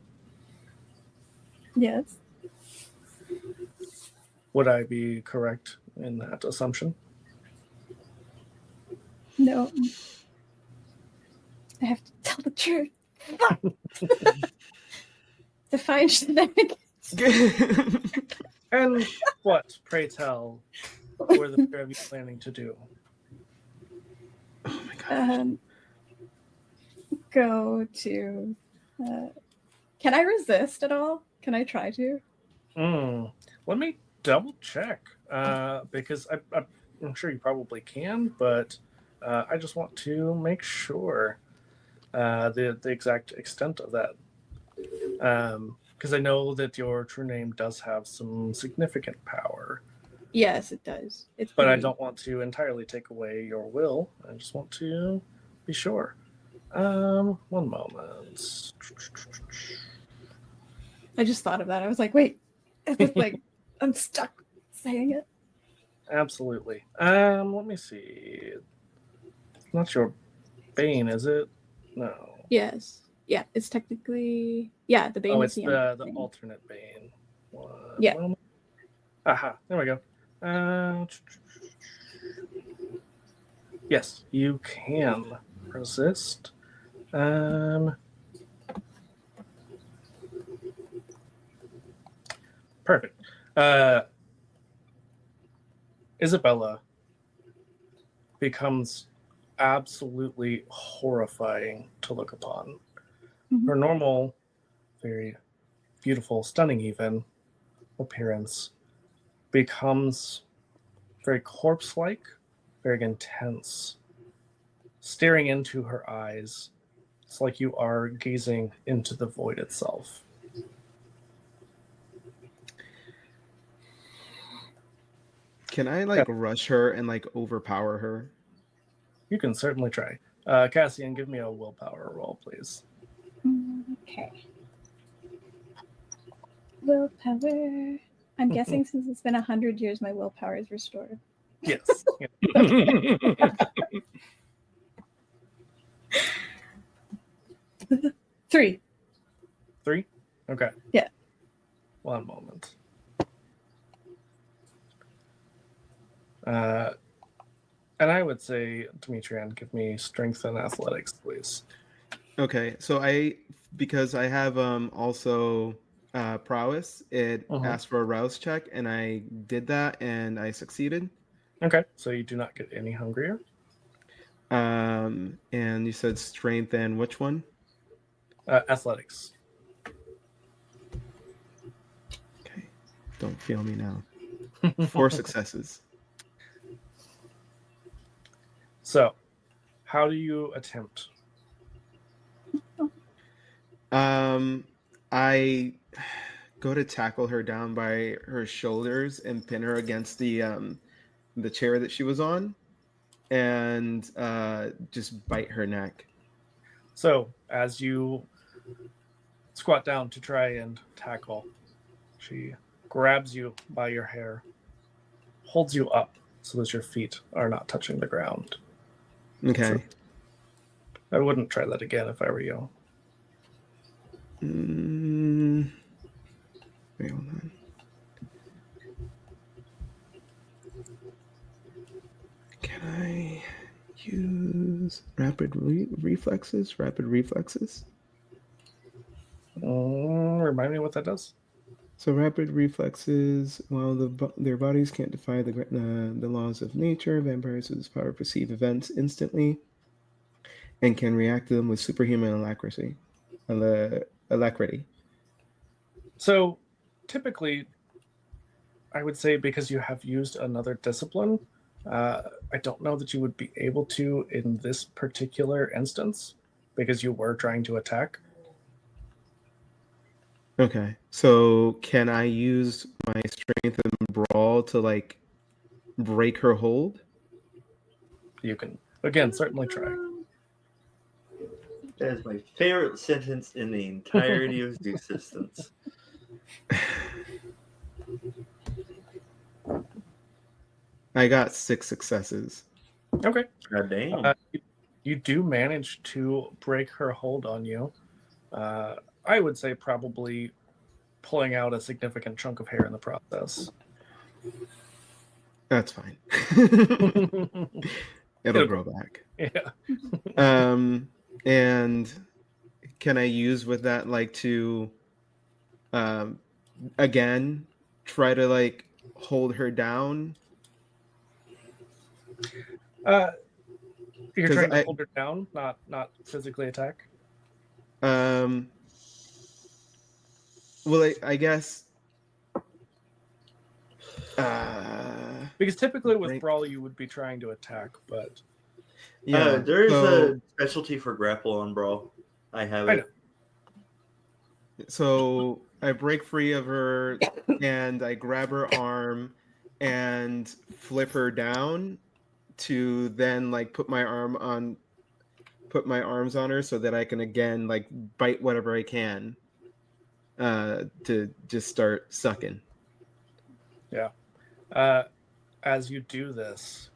Yes. would I be correct in that assumption? No. I have to tell the truth. Define shenanigans. And what, pray tell, were the pair of you planning to do? Oh my god. Go to. Can I resist at all? Can I try to? Let me double check, because I'm sure you probably can, but I just want to make sure the exact extent of that. Because I know that your true name does have some significant power. Yes, it does. It's But I pretty- don't want to entirely take away your will. I just want to be sure. One moment. I just thought of that. I was like, wait. It's like I'm stuck saying it. Absolutely. Let me see. It's not your Bane, is it? No. Yes. Yeah, it's technically the Bane Oh, is it's the the thing. alternate Bane. One Yeah. moment. Aha, there we go. Yes, you can resist. Perfect. Isabella becomes absolutely horrifying to look upon. Mhm. Her normal very beautiful, stunning even appearance becomes very corpse-like, very intense. Staring into her eyes, it's like you are gazing into the void itself. Can I like rush her and like overpower her? You can certainly try. Cassian, give me a willpower roll, please. Okay. Willpower. I'm guessing since it's been 100 years, my willpower is restored. Yes. 3. 3? Okay. Yeah. One moment. And I would say, Demetrian, give me strength and athletics, please. Okay, so because I have also prowess, it asked for a rouse check, and I did that, and I succeeded. Okay, so you do not get any hungrier. And you said strength and which one? Athletics. Okay, don't feel me now. 4 successes. So, how do you attempt? I go to tackle her down by her shoulders and pin her against the chair that she was on, and just bite her neck. So, as you squat down to try and tackle, she grabs you by your hair, holds you up so that your feet are not touching the ground. Okay. So, I wouldn't try that again if I were you. Wait, hold on. Can I use rapid reflexes? Rapid reflexes? Remind me what that does. So rapid reflexes, while their bodies can't defy the laws of nature, vampires have this power to perceive events instantly and can react to them with superhuman alacrity. So, typically, I would say because you have used another discipline, I don't know that you would be able to in this particular instance because you were trying to attack. Okay, so can I use my strength and brawl to like break her hold? You can, again, certainly try. That is my favorite sentence in the entirety of the existence. I got 6 successes. Okay. God damn. You do manage to break her hold on you. I would say probably pulling out a significant chunk of hair in the process. That's fine. It'll grow back. Yeah. And can I use with that like to again try to like hold her down? You're trying to hold her down, not physically attack. Well, I guess. Because typically with brawl you would be trying to attack, but yeah, there is a specialty for grapple on brawl. I have it. So I break free of her and I grab her arm and flip her down to then like put my arms on her so that I can again like bite whatever I can to just start sucking. Yeah. As you do this,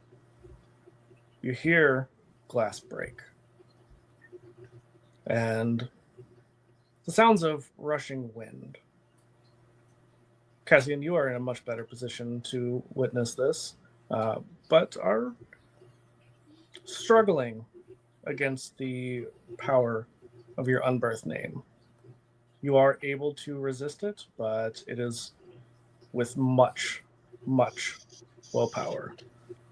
you hear glass break. And the sounds of rushing wind. Cassian, you are in a much better position to witness this, but are struggling against the power of your unbirthed name. You are able to resist it, but it is with much, much willpower.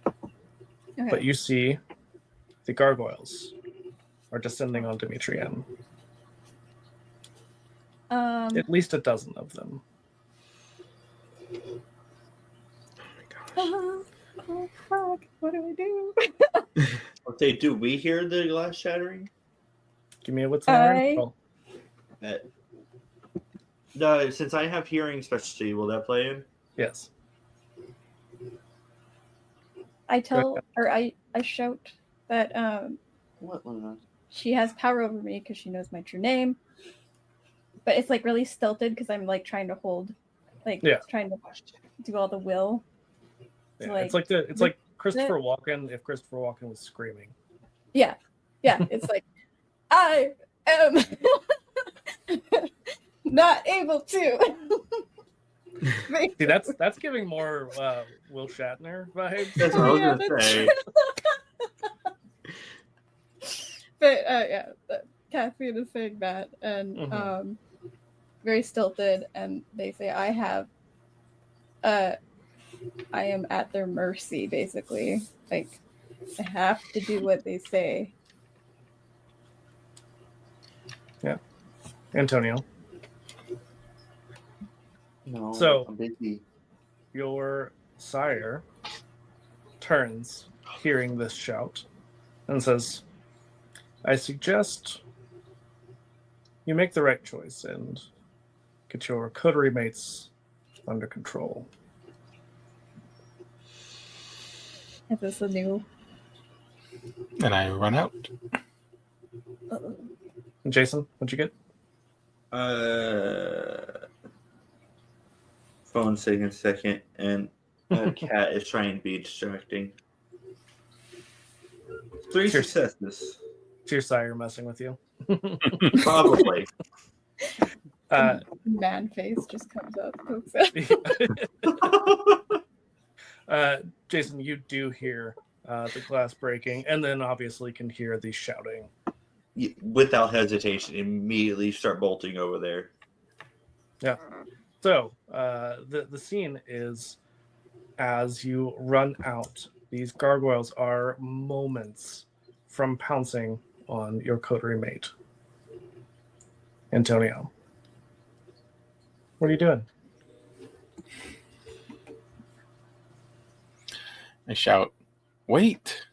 Okay. But you see the gargoyles are descending on Demetrian. At least a dozen of them. Oh Oh fuck! What do I do? Okay, do we hear the glass shattering? Give me a wits and learn I- roll. No, since I have hearing specialty, will that play in? Yes. I tell or I shout that What, Luna? she has power over me because she knows my true name. But it's like really stilted because I'm like trying to hold, like Yeah. trying to do all the will. Yeah, Like, it's like Christopher Walken if Christopher Walken was screaming. Yeah, it's like I am not able to. See, that's giving more Will Shatner vibes. That's what I was Yeah, gonna say. But yeah, Caspian is saying that, and Mhm. very stilted, and they say I am at their mercy, basically. Like I have to do what they say. Yeah, Antonio. No, So- I'm busy. Your sire turns, hearing this shout, and says, I suggest you make the right choice and get your coterie mates under control. Is this a new? And I run out. And Jason, what'd you get? Phone taking a second, and a cat is trying to be distracting. 3 Cheers. successes. It's your sire messing with you. Probably. Man face just comes up. Pokes out. Jason, you do hear the glass breaking, and then obviously can hear the shouting. Without hesitation, immediately start bolting over there. Yeah. So the scene is as you run out. These gargoyles are moments from pouncing on your coterie mate. Antonio, what are you doing? I shout, wait.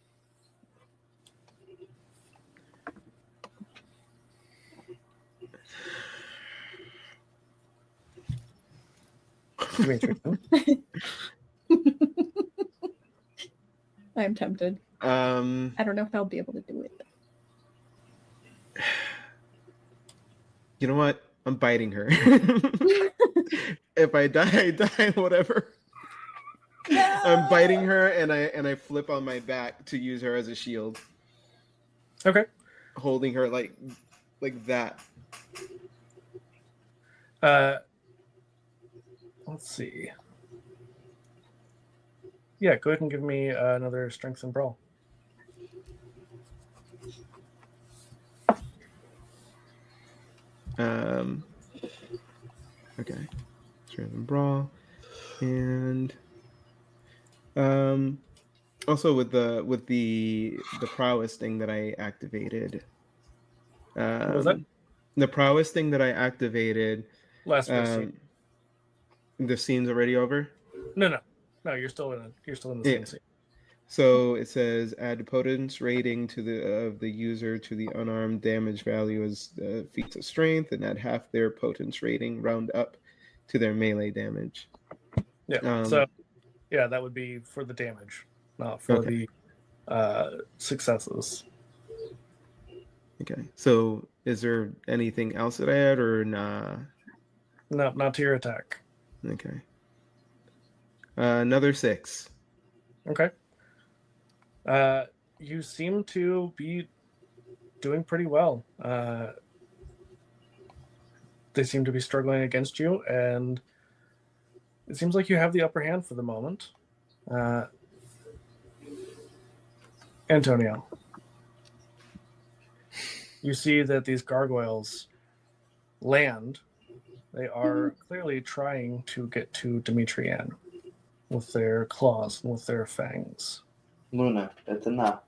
Dimitri? I'm tempted. I don't know if I'll be able to do it. You know what? I'm biting her. If I die, I die. Whatever. No! I'm biting her, and I flip on my back to use her as a shield, Okay. holding her like that. Let's see. Yeah, go ahead and give me another strength and brawl. Okay. Strength and brawl, and also with the prowess thing that I activated. What was that? The prowess thing that I activated. Last first scene. The scene's already over. No. You're still in the same scene. So it says add potence rating to the user to the unarmed damage value as feats of strength, and add half their potence rating round up to their melee damage. Yeah. So yeah, that would be for the damage, not for the successes. Okay. So is there anything else that I add or nah? No, not to your attack. Okay. Another 6. Okay. You seem to be doing pretty well. They seem to be struggling against you, and it seems like you have the upper hand for the moment. Antonio, you see that these gargoyles land. They are clearly trying to get to Demetrian with their claws and with their fangs. Luna, that's enough.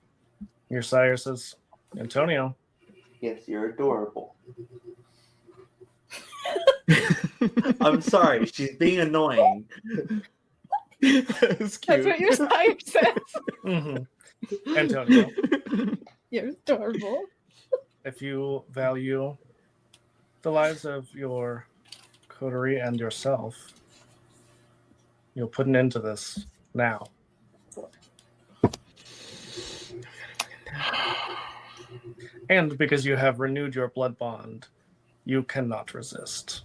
Your sire says, Antonio. Yes, you're adorable. I'm sorry, she's being annoying. That's cute. That's what your sign says. Mm-hmm. Antonio, You're adorable. if you value the lives of your coterie and yourself, you'll put an end to this now. And because you have renewed your blood bond, you cannot resist.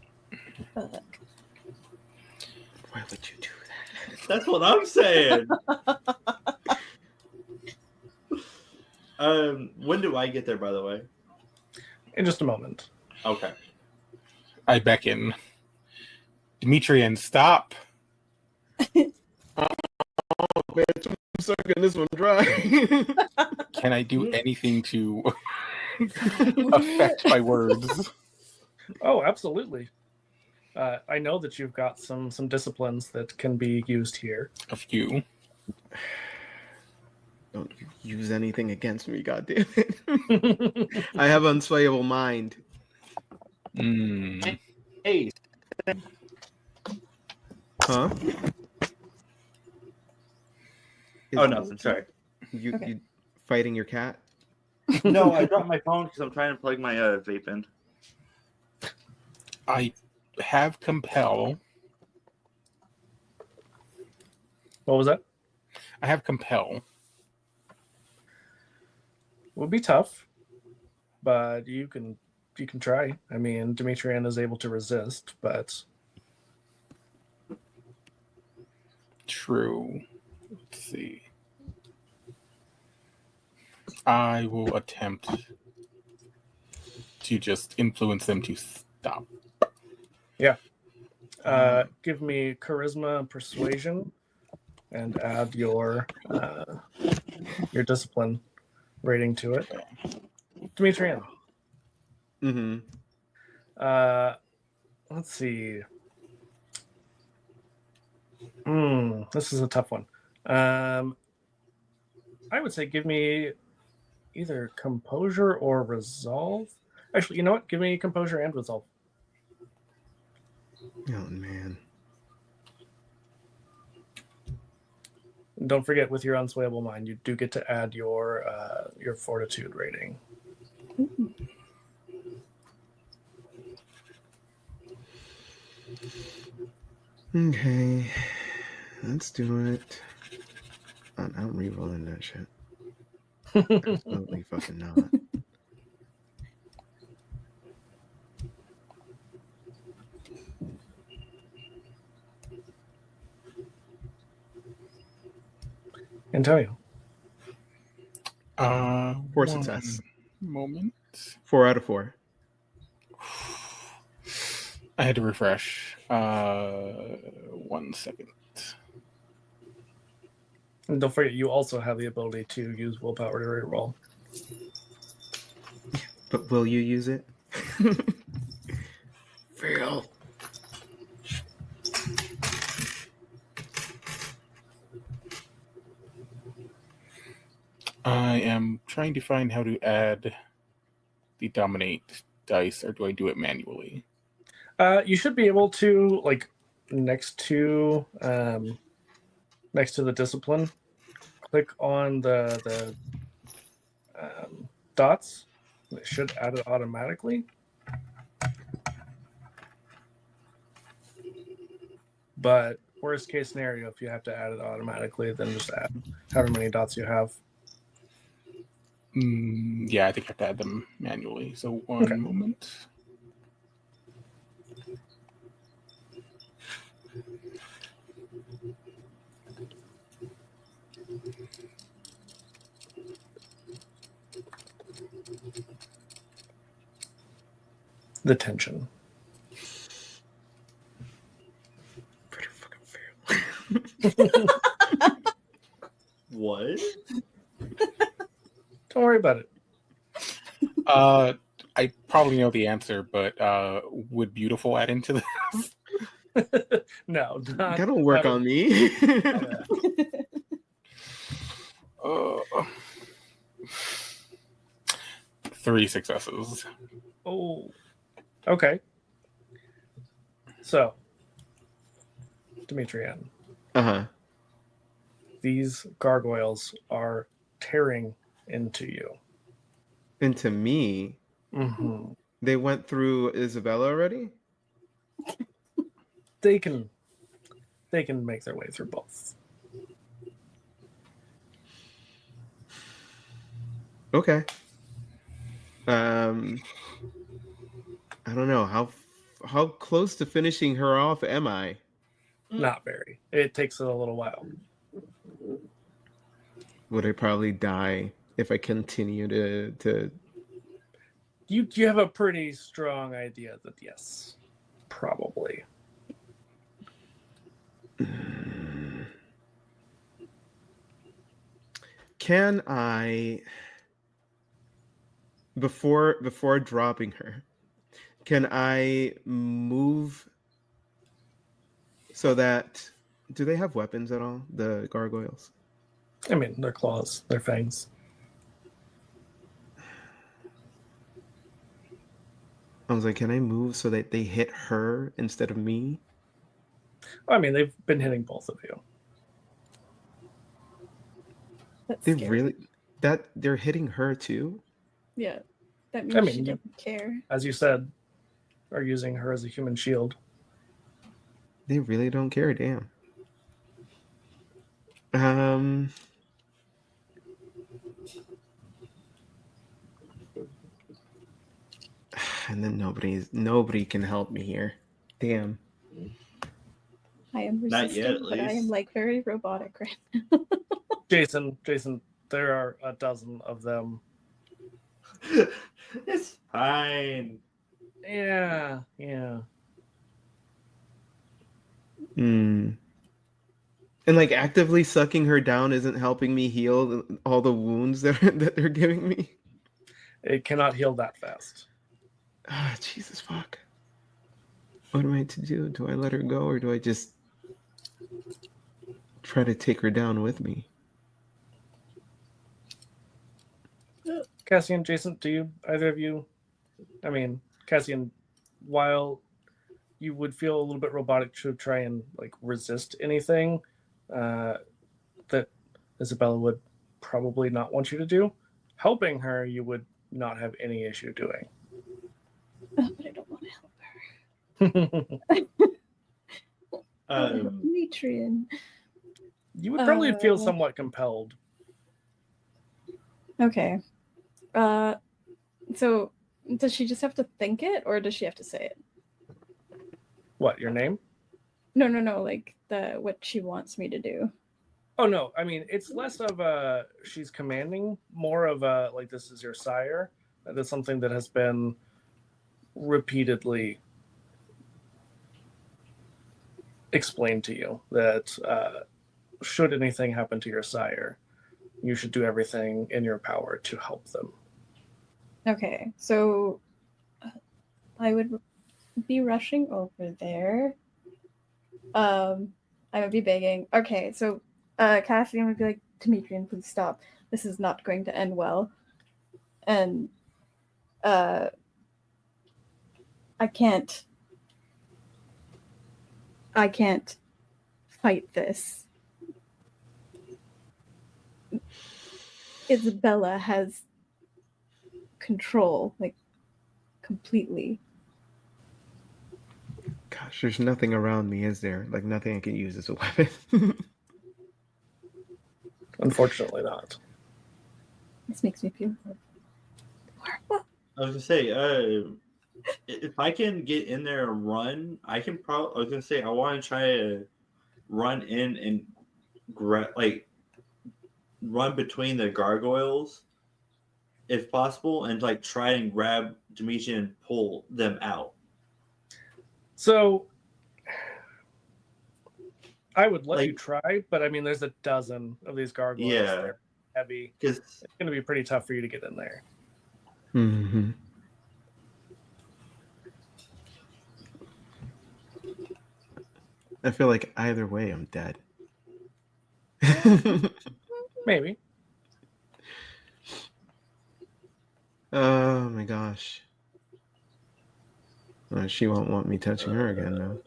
Fuck. Why would you do that? That's what I'm saying. When do I get there, by the way? In just a moment. Okay. I beckon. Demetrian, stop. Bitch, I'm sucking this one dry. Can I do anything to affect my words? Oh, absolutely. I know that you've got some disciplines that can be used here. A few. Don't use anything against me, goddammit. I have unswayable mind. Hey. Huh? Oh, nothing. Sorry. You Okay. you fighting your cat? No, I dropped my phone because I'm trying to plug my vape in. I have compel. What was that? I have compel. Would be tough, but you can try. I mean, Demetrian is able to resist, but True. Let's see. I will attempt to just influence them to stop. give me charisma and persuasion, and add your discipline rating to it. Demetrian. Mm-hmm. Let's see. This is a tough one. I would say give me either composure or resolve. Actually, you know what? Give me composure and resolve. Oh man. And don't forget, with your unswayable mind, you do get to add your fortitude rating. Okay. Let's do it. I'm re-rolling that shit. Absolutely fucking not. Antonio. For One success. moment. 4 out of 4. I had to refresh. 1 second. And don't forget, you also have the ability to use willpower to reroll. But will you use it? Fail. I am trying to find how to add the dominate dice, or do I do it manually? You should be able to, like, next to the discipline, click on the dots. It should add it automatically. But worst case scenario, if you have to add it automatically, then just add however many dots you have. Yeah, I think I have to add them manually. So one moment. The tension. Pretty fucking fail. What? Don't worry about it. I probably know the answer, but would beautiful add into this? No, not, That'll work on me. yeah. 3 successes. Oh, okay. So, Demetrian, Uh-huh. these gargoyles are tearing into you. Into me. Mm-hmm. They went through Isabella already? They can make their way through both. Okay. I don't know. How close to finishing her off am I? Not very. It takes a little while. Would I probably die if I continue to You have a pretty strong idea that yes, probably. Can I before dropping her, can I move so that do they have weapons at all, the gargoyles? I mean, their claws, their fangs. I was like, can I move so that they hit her instead of me? I mean, they've been hitting both of you. That's They scary. really that they're hitting her too? Yeah. That means mean, she you- doesn't care. As you said, are using her as a human shield. They really don't care, damn. Um and then nobody can help me here. Damn. I am Not yet, resisting, at but I am least. like very robotic right Jason, there are a dozen of them. It's fine. Yeah. Hmm. And like actively sucking her down isn't helping me heal all the wounds that they're giving me. It cannot heal that fast. Ah, Jesus fuck. What am I to do? Do I let her go or do I just try to take her down with me? Cassian, Jason, do you either of you? I mean, Cassian, while you would feel a little bit robotic to try and like resist anything that Isabella would probably not want you to do, helping her you would not have any issue doing. now. But I don't want to help her. Um, Demetrian. You would probably feel somewhat compelled. Okay. So does she just have to think it or does she have to say it? What, your name? No, like what she wants me to do. Oh no, I mean it's less of a she's commanding, more of a like this is your sire. That's something that has been repeatedly explained to you that should anything happen to your sire, you should do everything in your power to help them. Okay, so I would be rushing over there. I would be begging. Okay, so Cassian would be like, Demetrian, please stop. This is not going to end well. And I can't fight this. Isabella has control, like completely. Gosh, there's nothing around me, is there? Like nothing I can use as a weapon. Unfortunately not. This makes me feel horrible. I was gonna say, if I can get in there and run, I can probably. I was gonna say I want to try to run in and run between the gargoyles, if possible, and like try and grab Demetrian and pull them out. So I would let Like- you try, but I mean there's a dozen of these gargoyles. Yeah. They're heavy. Because It's gonna be pretty tough for you to get in there. Mm-hmm. I feel like either way I'm dead. Maybe. Oh my gosh. She won't want me touching her again, though.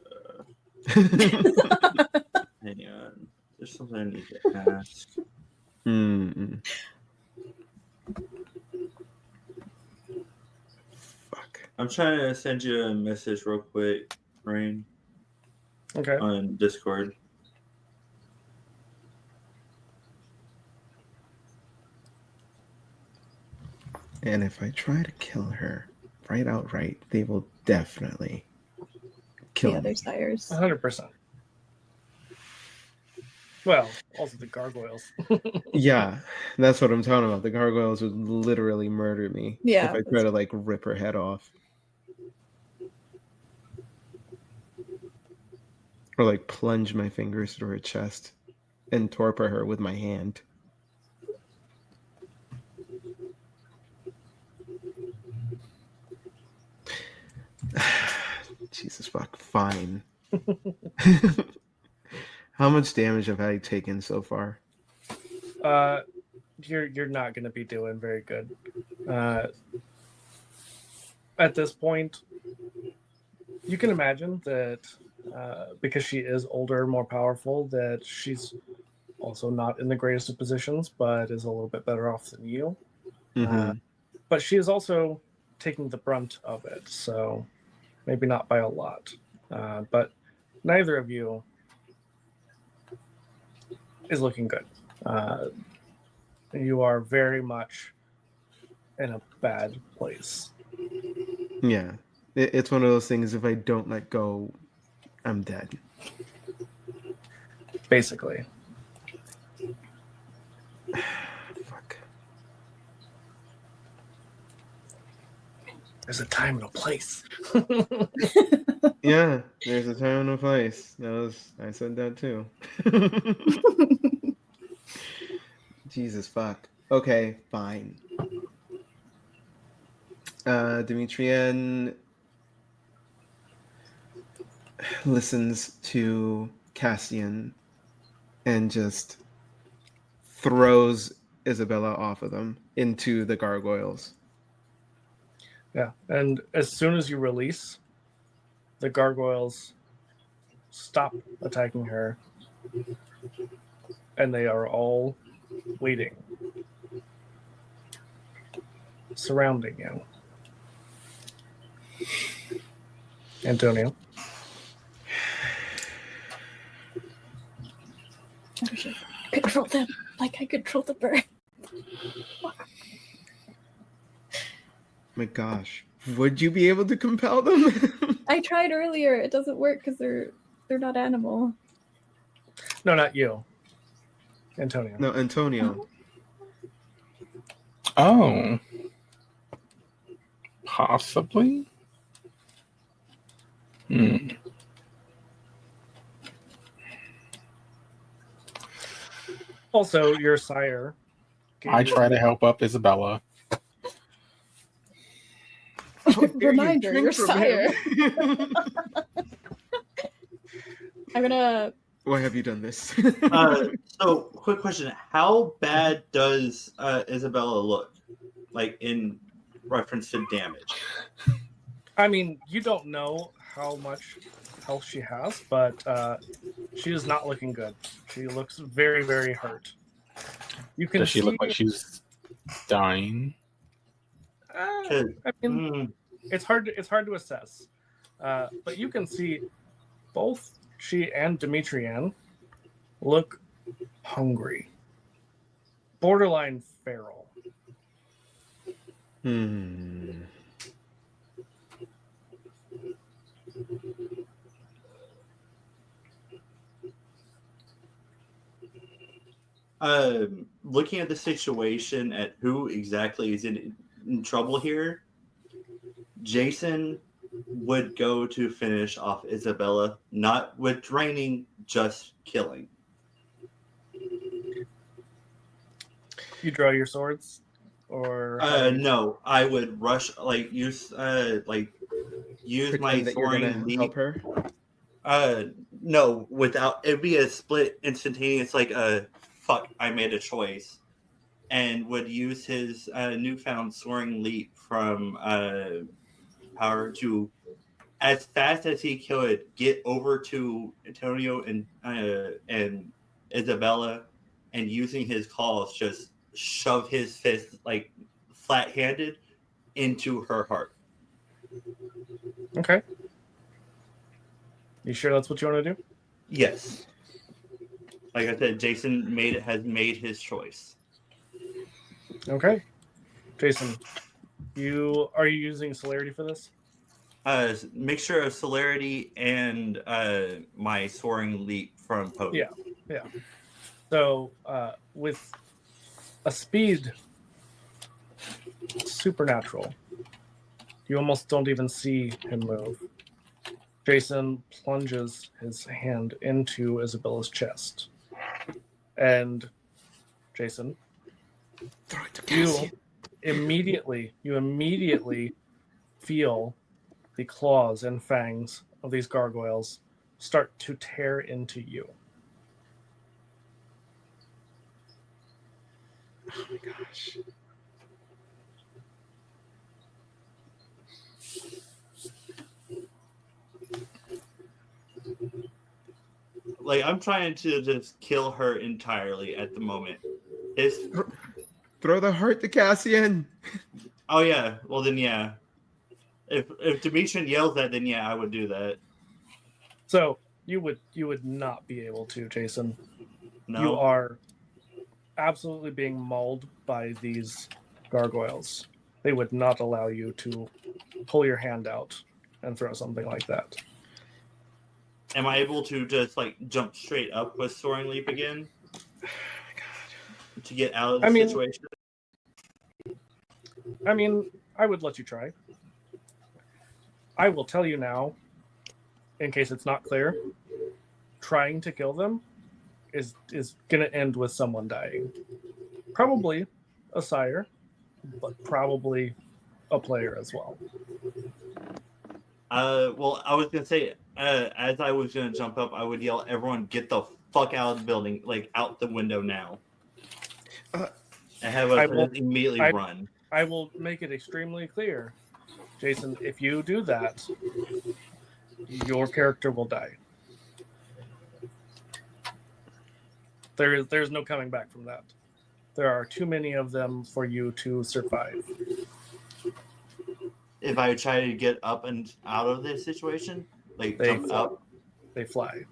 Hang on. There's something I need to ask. Fuck. I'm trying to send you a message real quick, Rain, Okay. on Discord. And if I try to kill her right outright, they will definitely kill The me. other sires. 100%. Well, also the gargoyles. Yeah, that's what I'm talking about. The gargoyles would literally murder me Yeah, if I try to like rip her head off. Or like plunge my fingers through her chest and torpor her with my hand. Jesus fuck, fine. How much damage have I taken so far? You're not going to be doing very good. At this point, you can imagine that because she is older, more powerful, that she's also not in the greatest of positions, but is a little bit better off than you. But she is also taking the brunt of it, so maybe not by a lot. But neither of you is looking good. You are very much in a bad place. Yeah. It's one of those things, if I don't let go, I'm dead. Basically. Fuck. There's a time and a place. Yeah, there's a time and a place. I said that too. Jesus fuck. Okay, fine. Dimitrian listens to Cassian and just throws Isabella off of them into the gargoyles. Yeah, and as soon as you release, the gargoyles stop attacking her, and they are all waiting, surrounding you. Antonio. I should control them like I control the bird. My gosh. Would you be able to compel them? I tried earlier. It doesn't work because they're not animal. No, not you. Antonio. No, Antonio. Oh. Possibly? Also, your sire. I try to help up Isabella. Reminder, your sire. I'm gonna. Why have you done this? So, quick question: how bad does Isabella look, like in reference to damage? I mean, you don't know how much health she has, but she is not looking good. She looks very, very hurt. You can Does she see, look like she's dying? I mean, it's hard to assess, but you can see both she and Dimitrian look hungry, borderline feral. Looking at the situation, at who exactly is in trouble here, Jason would go to finish off Isabella, not with draining, just killing. You draw your swords, or no, I would rush, use my Pretend that you're gonna soaring leap. help her? No, it'd be a split instantaneous, fuck, I made a choice, and would use his newfound soaring leap from power to as fast as he could get over to Antonio and Isabella, and using his claws, just shove his fist like flat-handed into her heart. Okay. You sure that's what you want to do? Yes. Like I said, Jason has made his choice. Okay. Jason, are you using celerity for this? Mixture of celerity and my soaring leap from Potent. Yeah. So with a speed supernatural, you almost don't even see him move. Jason plunges his hand into Isabella's chest. And Jason, Throw it to you Cassian. immediately feel the claws and fangs of these gargoyles start to tear into you. Oh my gosh. Like, I'm trying to just kill her entirely at the moment. Throw the heart to Cassian. Oh yeah, well then yeah. If Demetrian yells that, then yeah, I would do that. So you would not be able to, Jason. No. You are absolutely being mauled by these gargoyles. They would not allow you to pull your hand out and throw something like that. Am I able to just like jump straight up with soaring leap again? Oh my god. To get out of the situation? I mean, I would let you try. I will tell you now, in case it's not clear, trying to kill them is going to end with someone dying. Probably a sire, but probably a player as well. Well, I was gonna say, as I was gonna jump up, I would yell, "Everyone, get the fuck out of the building! Like out the window now!" And have us immediately run. I will make it extremely clear, Jason. If you do that, your character will die. There's no coming back from that. There are too many of them for you to survive. If I try to get up and out of this situation, like They jump fly. up, They fly.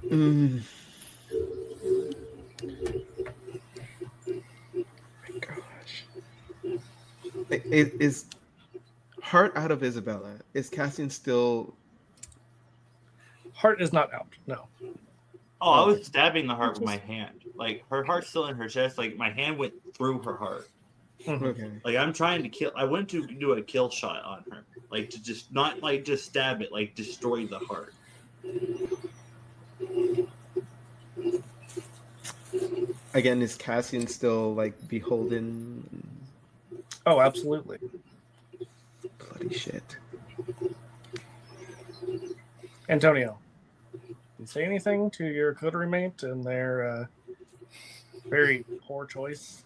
Mm. My gosh. Is heart out of Isabella? Is Cassian still? Heart is not out. No. Oh, I was stabbing the heart with my hand. Like her heart's still in her chest. Like my hand went through her heart. Okay. Like I'm trying to kill. I went to do a kill shot on her. Like to just not like just stab it. Like destroy the heart. Again, is Cassian still like beholden? Oh, absolutely. Bloody shit. Antonio, you say anything to your coterie mate and their very poor choice?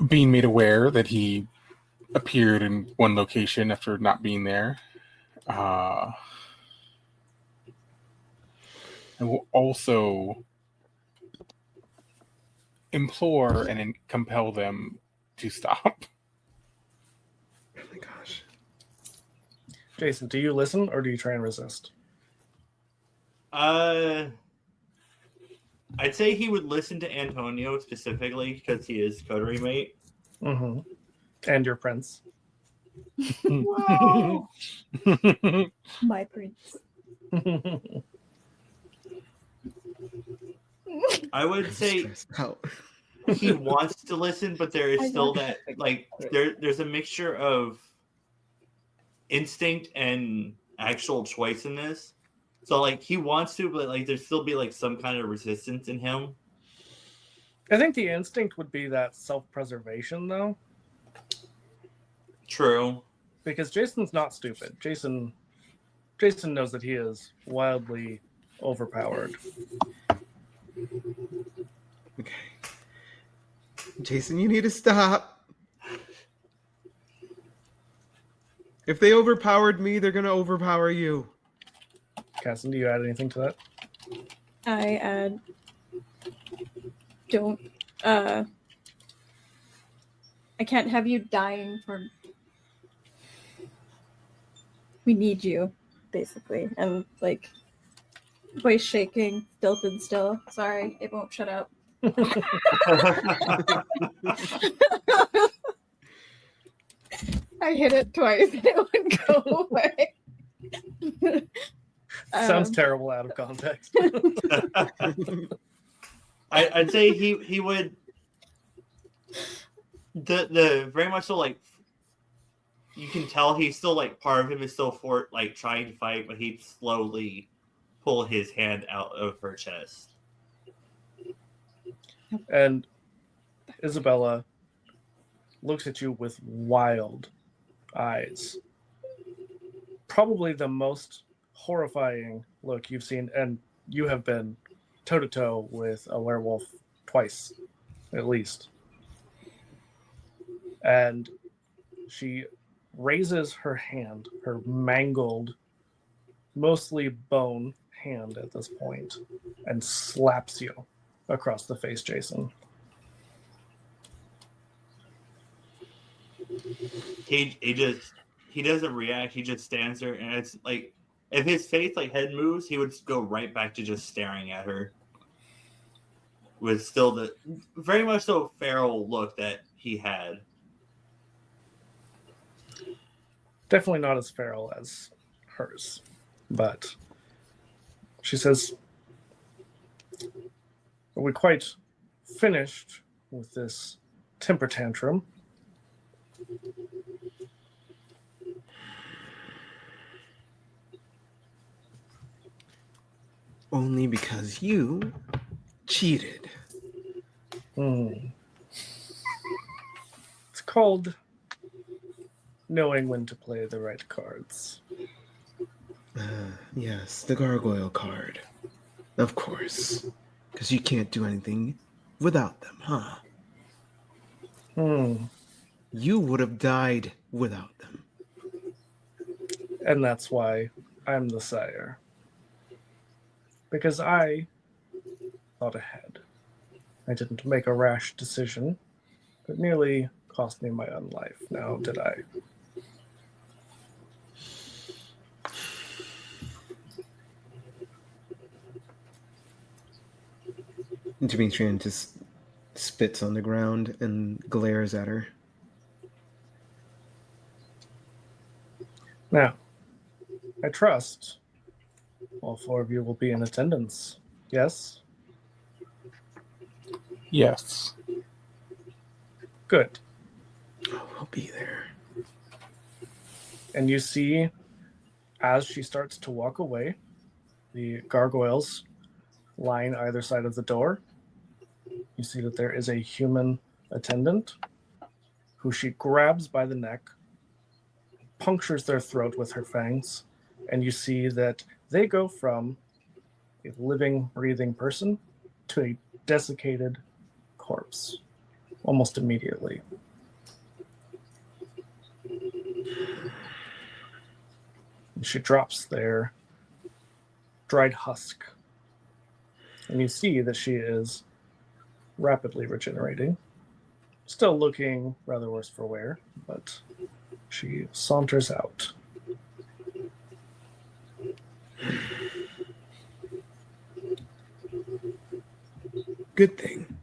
Being made aware that he appeared in one location after not being there. I will also implore and compel them to stop. Oh my gosh. Jason, do you listen or do you try and resist? I'd say he would listen to Antonio specifically because he is coterie mate. Mm-hmm. And your prince. Wow. My prince. I would say Out. he wants to listen, but there is I still want that to- like there's a mixture of instinct and actual choice in this. So like he wants to, but like there'd still be like some kind of resistance in him. I think the instinct would be that self-preservation, though, True. because Jason's not stupid. Jason knows that he is wildly overpowered. Okay. Jason, you need to stop. If they overpowered me, they're gonna overpower you. Casson, do you add anything to that? I add. Don't. I can't have you dying for. We need you, basically, and like, voice shaking, stilted still. Sorry, it won't shut up. I hit it twice and it wouldn't go away. Sounds terrible out of context. I'd say he would the very much so like you can tell he's still like part of him is still like trying to fight, but he'd slowly pull his hand out of her chest. And Isabella looks at you with wild eyes. Probably the most horrifying look you've seen, and you have been toe-to-toe with a werewolf twice, at least. And she raises her hand, her mangled, mostly bone hand at this point, and slaps you across the face, Jason. He doesn't react. He just stands there, and it's like if his face like head moves, he would go right back to just staring at her with still the very much so feral look that he had. Definitely not as feral as hers, but she says, "Are we quite finished with this temper tantrum?" Only because you cheated. It's called knowing when to play the right cards. Yes, the gargoyle card. Of course. Because you can't do anything without them, huh? You would have died without them. And that's why I'm the sire. Because I thought ahead. I didn't make a rash decision that nearly cost me my own life. Now, did I? Demetrian just spits on the ground and glares at her. Now, I trust all four of you will be in attendance. Yes? Yes. Good. Oh, we'll be there. And you see, as she starts to walk away, the gargoyles line either side of the door. You see that there is a human attendant who she grabs by the neck, punctures their throat with her fangs, and you see that they go from a living, breathing person to a desiccated corpse almost immediately. And she drops their dried husk, and you see that she is rapidly regenerating, still looking rather worse for wear, but she saunters out. Good thing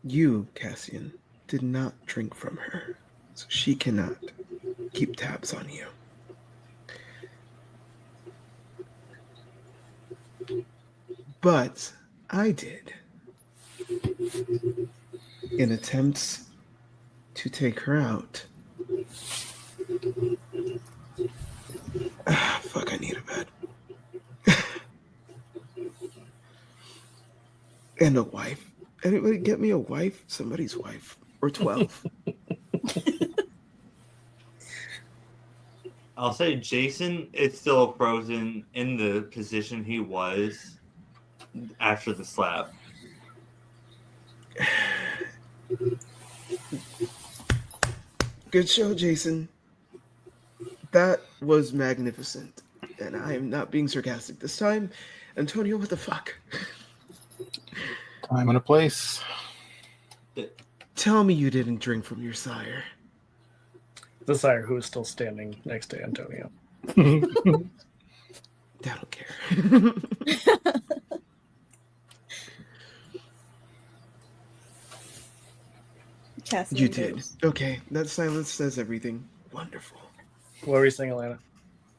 you, Cassian, did not drink from her, so she cannot keep tabs on you. But I did. In attempts to take her out. Fuck, I need a bed. And a wife. Anybody get me a wife? Somebody's wife. Or 12. I'll say Jason is still frozen in the position he was after the slap. Good show, Jason. That was magnificent. And I am not being sarcastic this time. Antonio, what the fuck? Time and a place. Tell me you didn't drink from your sire. The sire who is still standing next to Antonio. I don't care. Cassian You did. goes- Okay, that silence says everything. Wonderful. What were you saying, Alana?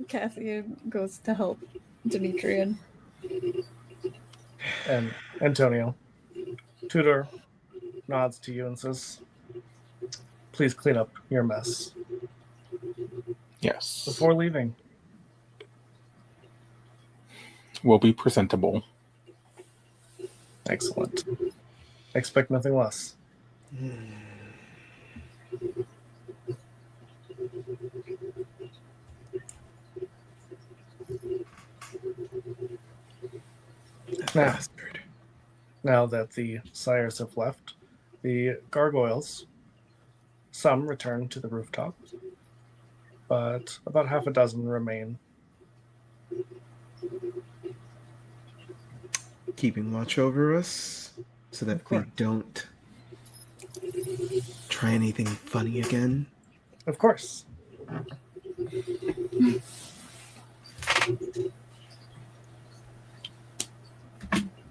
Cassian goes to help Demetrian. And Antonio. Tudor nods to you and says, please clean up your mess Yes. before leaving. We'll be presentable. Excellent. Expect nothing less. That Now. bastard. Now that the sires have left, the gargoyles, some return to the rooftop, but about half a dozen remain. Keeping watch over us so that we course. don't try anything funny again. Of course.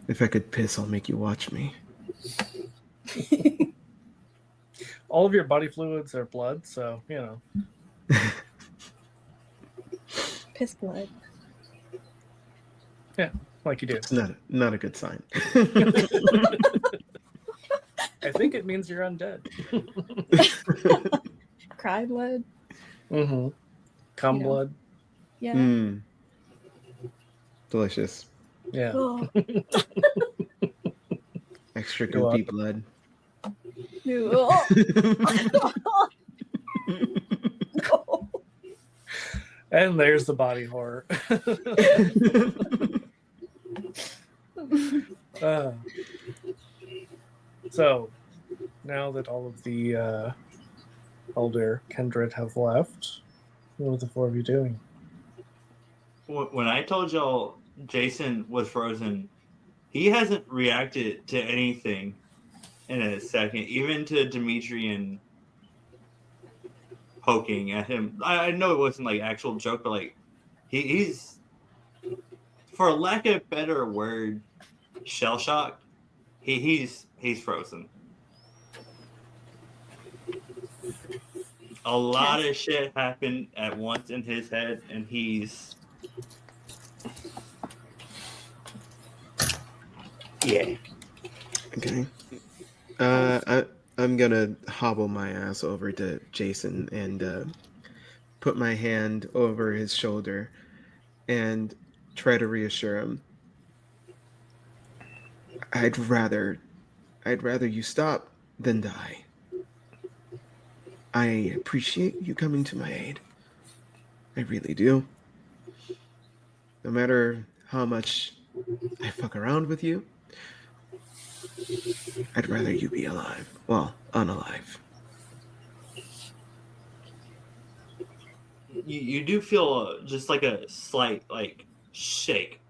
If I could piss, I'll make you watch me. All of your body fluids are blood, so, you know. Piss blood. Like you do. It's not a good sign. I think it means you're undead. Cry blood. Mm-hmm. Cum You know. blood. Yeah. Mm. Delicious. Yeah. Oh. Extra Go goopy on. blood. No. And there's the body horror. Uh, so, now that all of the elder kindred have left, what are the four of you doing? When I told y'all Jason was frozen, he hasn't reacted to anything in a second, even to Demetrian poking at him. I know it wasn't like actual joke, but like he's, for lack of a better word, shell shocked. He's frozen. A lot of shit happened at once in his head, and he's yeah. Okay. I'm gonna hobble my ass over to Jason and put my hand over his shoulder and try to reassure him. I'd rather you stop than die. I appreciate you coming to my aid. I really do. No matter how much I fuck around with you, I'd rather you be alive. Well, unalive. You do feel just like a slight like shake.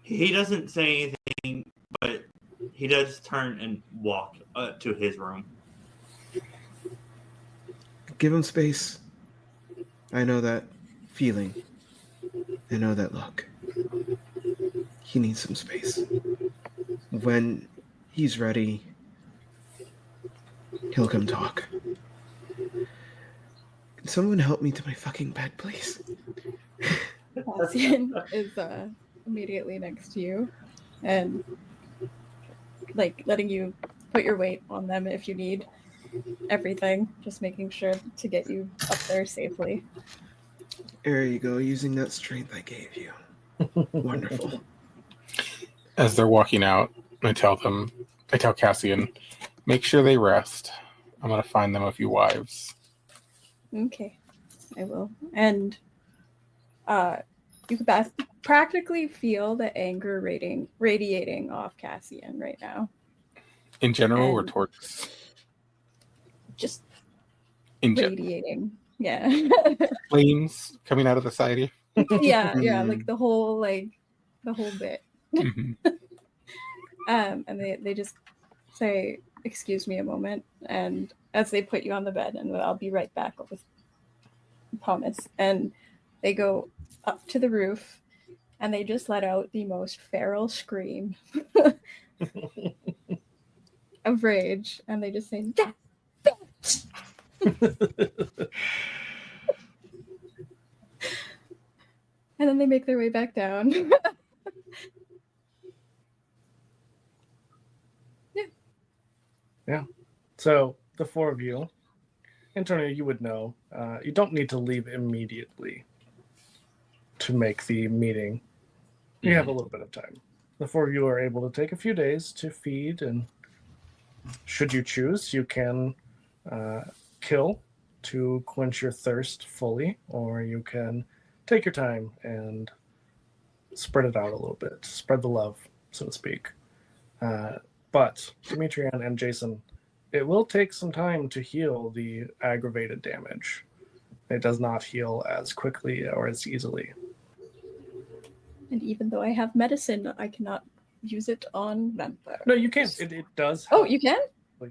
He doesn't say anything, but he does turn and walk to his room. Give him space. I know that feeling. I know that look. He needs some space. When he's ready, he'll come talk. Can someone help me to my fucking bed, please? Cassian is immediately next to you and like letting you put your weight on them if you need everything, just making sure to get you up there safely. There you go, using that strength I gave you. Wonderful. As they're walking out, I tell Cassian, make sure they rest. I'm going to find them a few wives. Okay, I will. And you can practically feel the anger radiating off Cassian right now. In general or And- towards? just In radiating. Yeah. flames coming out of the side. yeah, Mm. like the whole bit. Mhm. And they just say, "Excuse me a moment," and as they put you on the bed, and I'll be right back with promise. And they go up to the roof, and they just let out the most feral scream of rage, and they just say, "That bitch!" And then they make their way back down. So the four of you, internally, you would know you don't need to leave immediately to make the meeting. You have a little bit of time. The four of you are able to take a few days to feed, and should you choose, you can kill to quench your thirst fully, or you can take your time and spread it out a little bit, spread the love, so to speak. But Demetrian and Jason, it will take some time to heal the aggravated damage. It does not heal as quickly or as easily. And even though I have medicine, I cannot use it on vampires. No, you can. It does help. Oh, you can?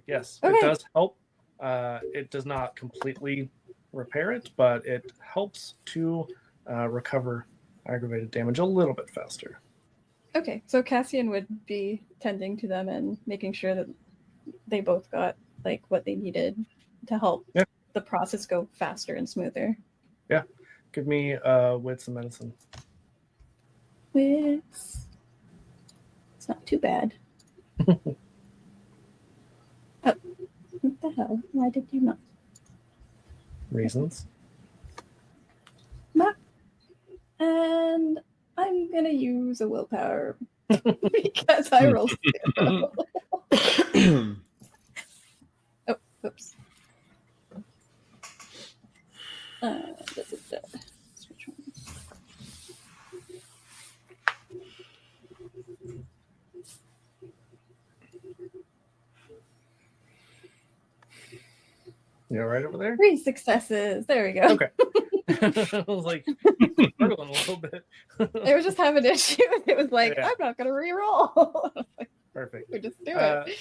Yes, Okay. it does help. It does not completely repair it, but it helps to recover aggravated damage a little bit faster. Okay, so Cassian would be tending to them and making sure that they both got like what they needed to help the process go faster and smoother. Yeah. Give me wits and medicine. Wits. It's not too bad. Oh, what the hell? Why did you not? Reasons. And I'm gonna use a willpower because I rolled 0. Oh, oops. Switch ones. You all right over there? 3 successes. There we go. Okay. I was like struggling a little bit. It was just having issues. It was like, Yeah. I'm not gonna re-roll. Perfect. We just do it.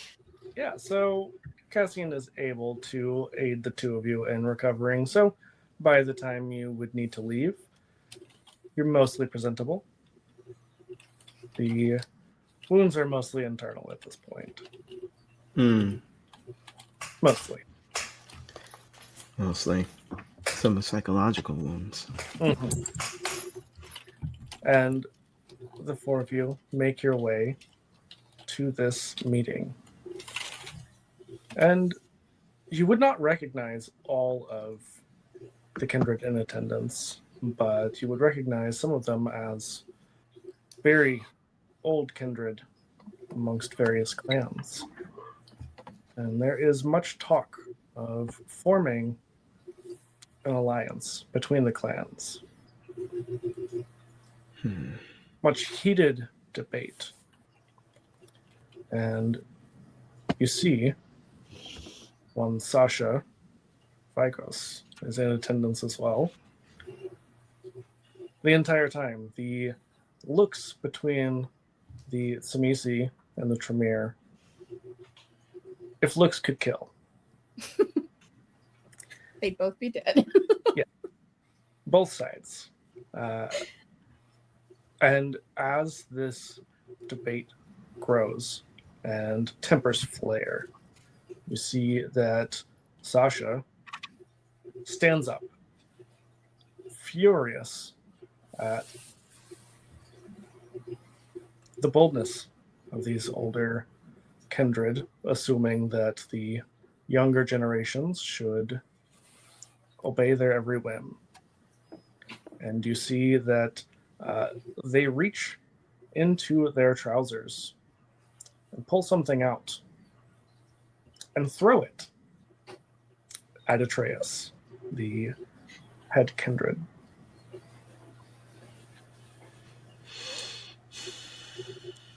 Yeah, so Cassian is able to aid the two of you in recovering. So by the time you would need to leave, you're mostly presentable. The wounds are mostly internal at this point. Mostly. Mostly. Some of psychological wounds. Mm-hmm. And the four of you make your way to this meeting. And you would not recognize all of the kindred in attendance, but you would recognize some of them as very old kindred amongst various clans. And there is much talk of forming an alliance between the clans. Much heated debate. And you see one Sasha Vigos is in attendance as well. The entire time, the looks between the Samisi and the Tremere, if looks could kill. They'd both be dead. Both sides. And as this debate grows and tempers flare, you see that Sasha stands up, furious at the boldness of these older kindred, assuming that the younger generations should obey their every whim. And you see that they reach into their trousers and pull something out and throw it at Atreus, the head kindred.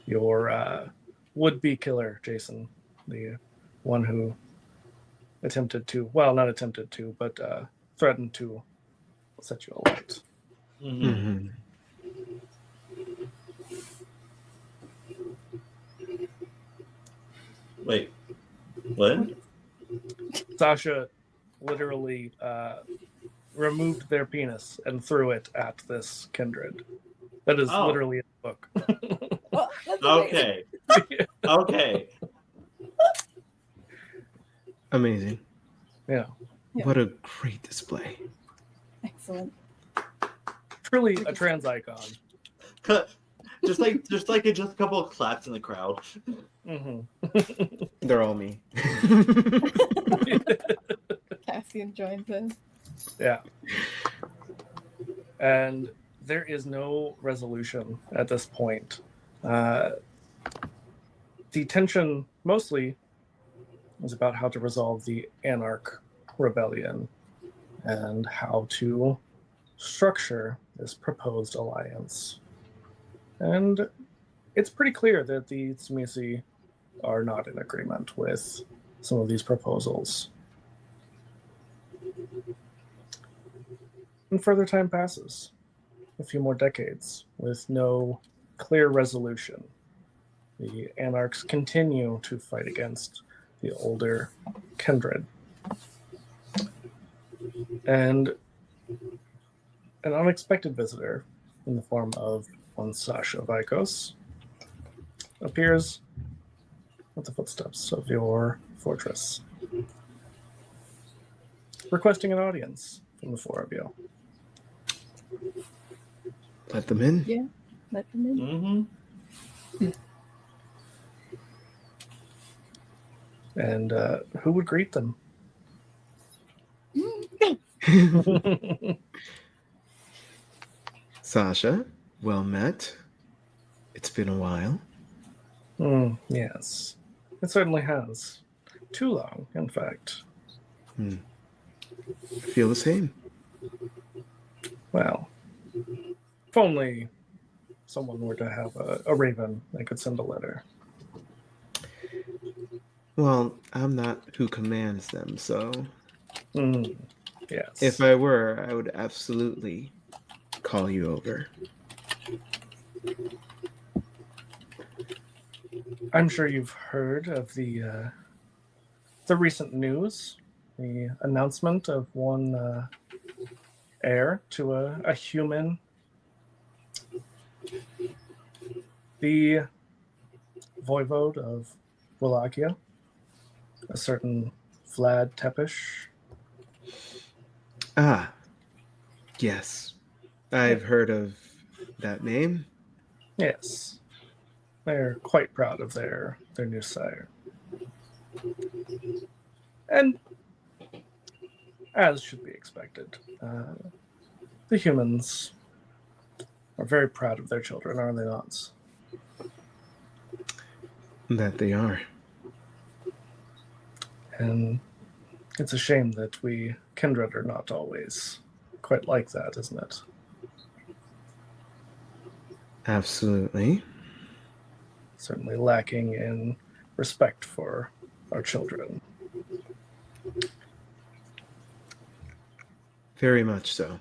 Your would-be killer, Jason, the one who attempted to, well, not attempted to, but threatened to set you alight. Mm-hmm. Wait, what? Sasha literally removed their penis and threw it at this kindred. That is Oh. literally a book. Oh, that's amazing. Okay. Okay. Amazing. Yeah. Yeah. What a great display. Excellent. Truly a trans icon. just like just a couple of claps in the crowd. Mm-hmm. They're all me. Cassian joins in. Yeah. And there is no resolution at this point. The tension mostly is about how to resolve the Anarch rebellion and how to structure this proposed alliance. And it's pretty clear that the Tsimisi are not in agreement with some of these proposals. And further time passes, a few more decades, with no clear resolution. The Anarchs continue to fight against the older kindred. And an unexpected visitor, in the form of one Sasha Vikos, appears at the footsteps of your fortress, requesting an audience from the four of you. Let them in. Yeah. Let them in. Mm-hmm. And who would greet them? Sasha, well met. It's been a while. Yes, it certainly has. Too long, in fact. I feel the same. Well, if only someone were to have a raven, they could send a letter. Well, I'm not who commands them, so Yes. if I were, I would absolutely call you over. I'm sure you've heard of the recent news, the announcement of one heir to a human. The voivode of Wallachia, a certain Vlad Tepish. Ah, yes. I've heard of that name. Yes, they're quite proud of their new sire. And as should be expected, the humans are very proud of their children, are they not? That they are. And it's a shame that we kindred are not always quite like that, isn't it? Absolutely. Certainly lacking in respect for our children. Very much so.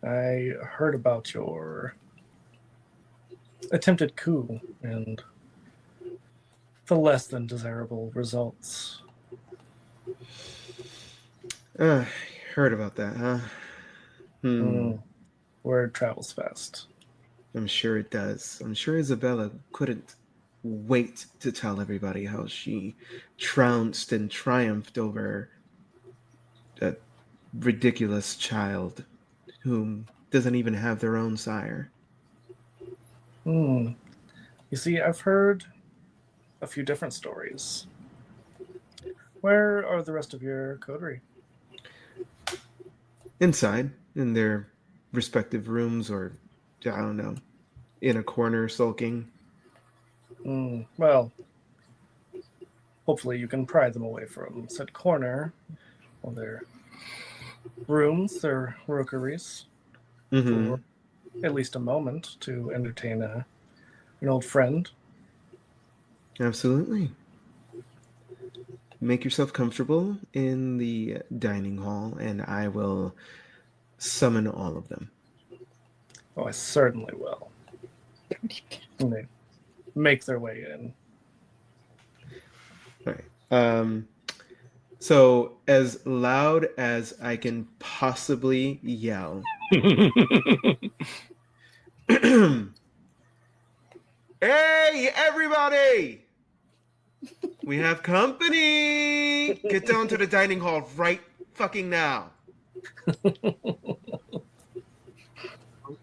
I heard about your attempted coup and the less than desirable results. Heard about that, huh? Word travels fast. I'm sure it does. I'm sure Isabella couldn't wait to tell everybody how she trounced and triumphed over a ridiculous child whom doesn't even have their own sire. You see, I've heard a few different stories. Where are the rest of your coterie? Inside, in their respective rooms, or I don't know, in a corner sulking. Well, hopefully you can pry them away from said corner, or their rooms, their rookeries, for at least a moment to entertain an old friend. Absolutely. make yourself comfortable in the dining hall, and I will summon all of them. Oh, I certainly will. And they make their way in. All right. So as loud as I can possibly yell. Hey, everybody! We have company! Get down to the dining hall right fucking now.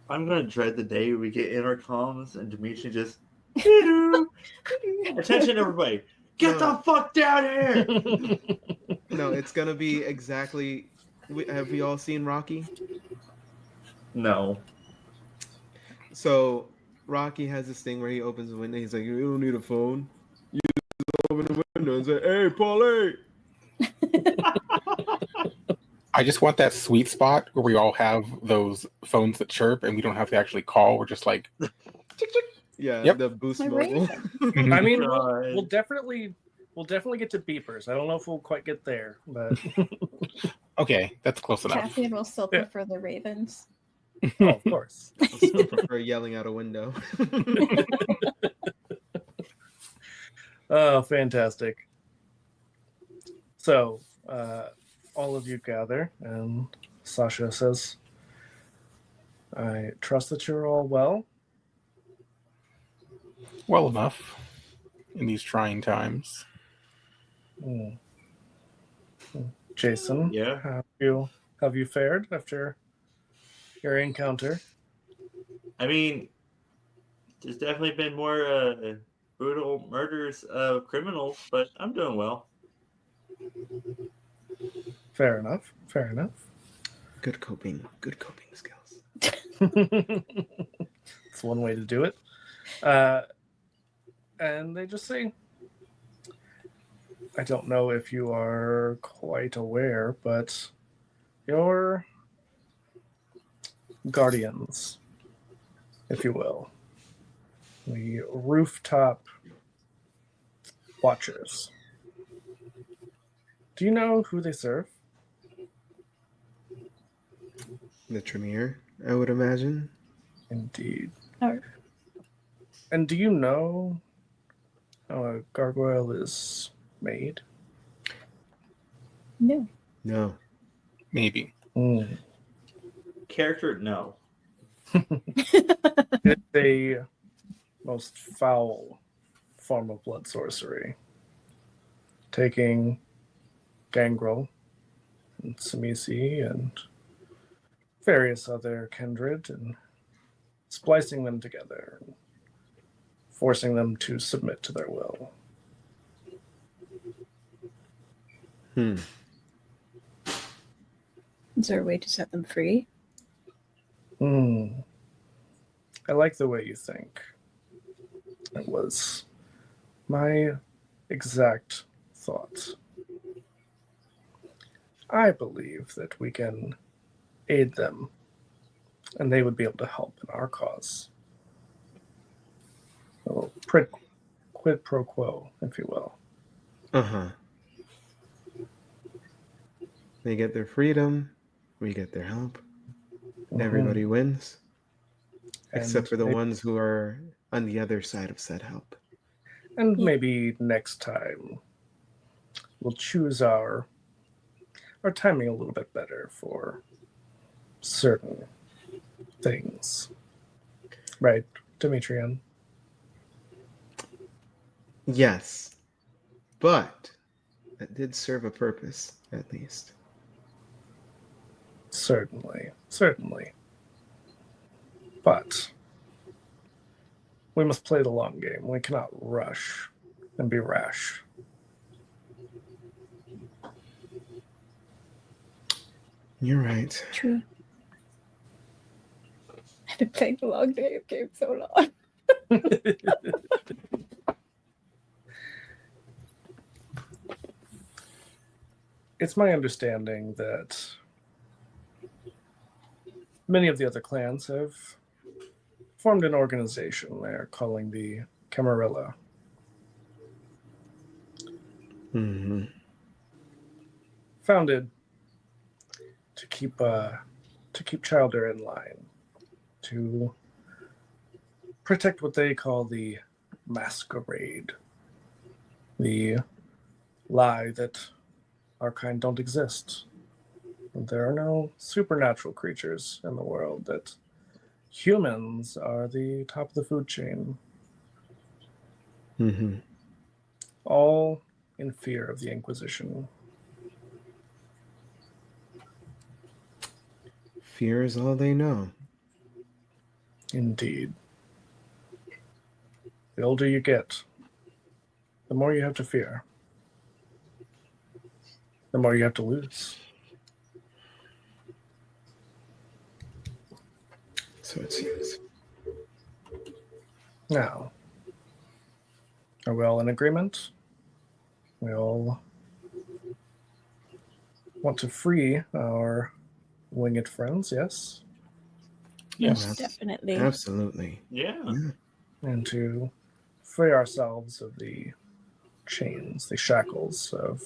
I'm gonna dread the day we get intercoms and Dimitri just "Doo-doo, doo-doo." Attention everybody. Get the fuck down here! No, it's gonna be exactly. Have we all seen Rocky? No. So Rocky has this thing where he opens the window. He's like, "You don't need a phone. You just open the window and say, hey, Paulie." I just want that sweet spot where we all have those phones that chirp and we don't have to actually call. We're just like, tick, tick. Yeah, Yep. the Boost My Mobile. I mean, God. we'll definitely get to beepers. I don't know if we'll quite get there, but Okay, that's close enough. Cassian will still Yeah. prefer the Ravens. oh, of course. I still prefer yelling out a window. Oh, fantastic. So, all of you gather, and Sasha says, I trust that you're all well. Well enough in these trying times. Hmm. Jason, Yeah. have you fared after your encounter? I mean, there's definitely been more brutal murders of criminals, but I'm doing well. Fair enough. Fair enough. Good coping skills. It's one way to do it. And they just say, I don't know if you are quite aware, but your guardians, if you will, the rooftop watchers. Do you know who they serve? The Tremere, I would imagine. Indeed. Oh. And do you know how a gargoyle is made? No. No. Maybe. Mm. Character, no. It's a most foul form of blood sorcery. Taking Gangrel and Samisi and various other kindred and splicing them together and forcing them to submit to their will. Hmm. Is there a way to set them free? I like the way you think. It was my exact thought. I believe that we can aid them, and they would be able to help in our cause. A little quid pro quo, if you will. Uh-huh. They get their freedom. We get their help. Everybody wins. Except for the maybe, ones who are on the other side of said help. And maybe next time we'll choose our timing a little bit better for certain things. Right, Demetrian? Yes. But that did serve a purpose, at least. Certainly. But we must play the long game. We cannot rush and be rash. You're right. True. I've been playing the long game so long. It's my understanding that many of the other clans have formed an organization they're calling the Camarilla. Mm-hmm. founded to keep Childer in line, to protect what they call the masquerade, the lie that our kind don't exist. There are no supernatural creatures in the world, that humans are the top of the food chain, Mm-hmm. all in fear of the Inquisition. Fear is all they know. Indeed. The older you get, the more you have to fear, the more you have to lose. So it seems. Now, are we all in agreement? We all want to free our winged friends, yes? Yes. Definitely. Absolutely. Yeah. And to free ourselves of the chains, the shackles of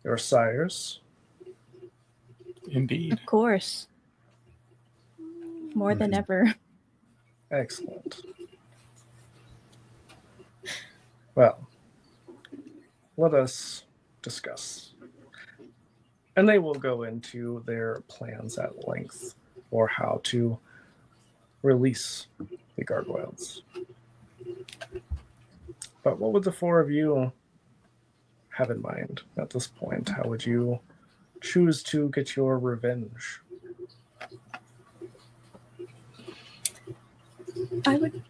your sires. Indeed. Of course. More than ever. Excellent. Well, let us discuss. And they will go into their plans at length for how to release the gargoyles. But what would the four of you have in mind at this point? How would you choose to get your revenge? I would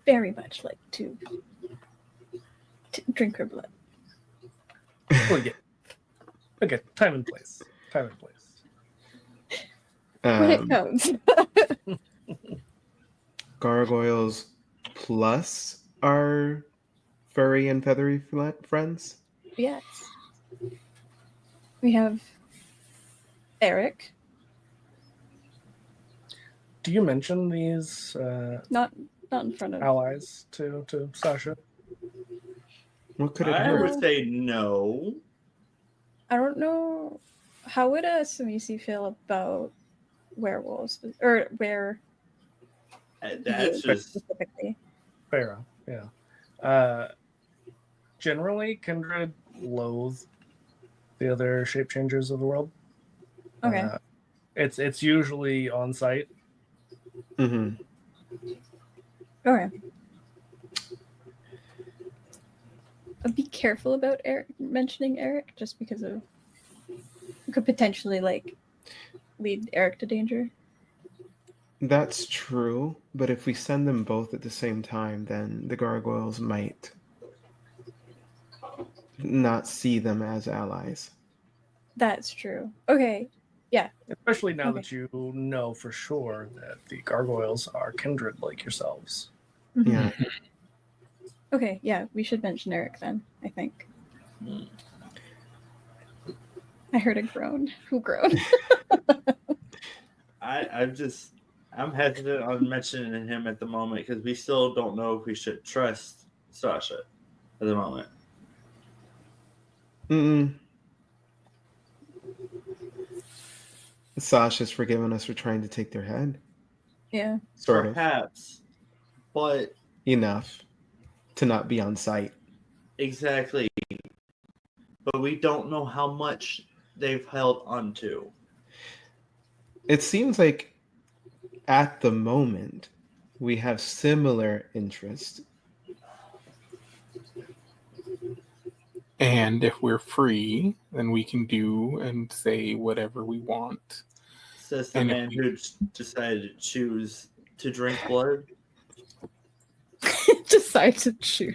very much like to drink her blood. Well, yeah. Okay, time and place. Time and place. When it comes. Gargoyles plus our furry and feathery friends? Yes. We have Eric. Do you mention these Not in front of allies to Sasha? What could it I hurt? would say no. I don't know. How would a Samisi feel about werewolves or That's just specifically? Fair, yeah. Generally, Kindred loathe the other shape changers of the world. Okay. It's usually on site. Mm-hmm. Okay. Be careful about mentioning Eric, just because of it could potentially lead Eric to danger. That's true, but if we send them both at the same time, then the gargoyles might not see them as allies. That's true. Okay. Yeah. Especially now Okay. that you know for sure that the gargoyles are kindred like yourselves. Mhm. Yeah. Okay. Yeah. We should mention Eric then, I think. I heard a groan. Who groaned? I'm hesitant on mentioning him at the moment because we still don't know if we should trust Sasha at the moment. Mm-mm. Sasha's forgiven us for trying to take their head. Yeah. Sort of. Perhaps, but Enough to not be on site. exactly. But we don't know how much they've held onto. It seems like at the moment we have similar interest. And if we're free, then we can do and say whatever we want. Says the And man who decided to choose to drink blood. Decide to choose.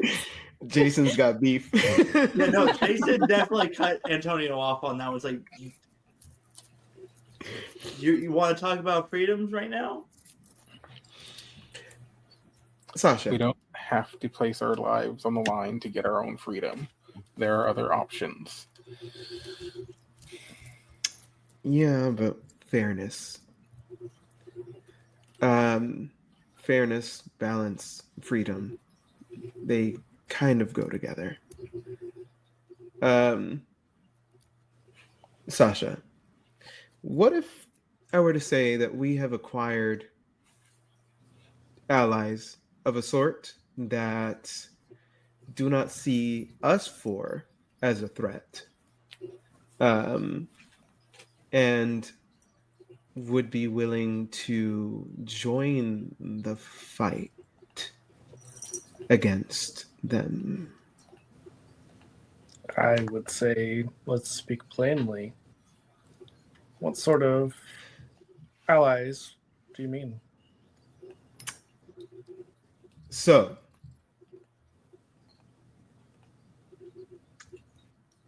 Jason's got beef. Yeah, no, Jason definitely cut Antonio off on that. Was like, you want to talk about freedoms right now? Sasha. We don't have to place our lives on the line to get our own freedom. There are other options. Yeah, but fairness. Fairness, balance, freedom. They kind of go together. Sasha, what if I were to say that we have acquired allies of a sort that do not see us for as a threat, um, and would be willing to join the fight against them? I would say, let's speak plainly. What sort of allies do you mean? So,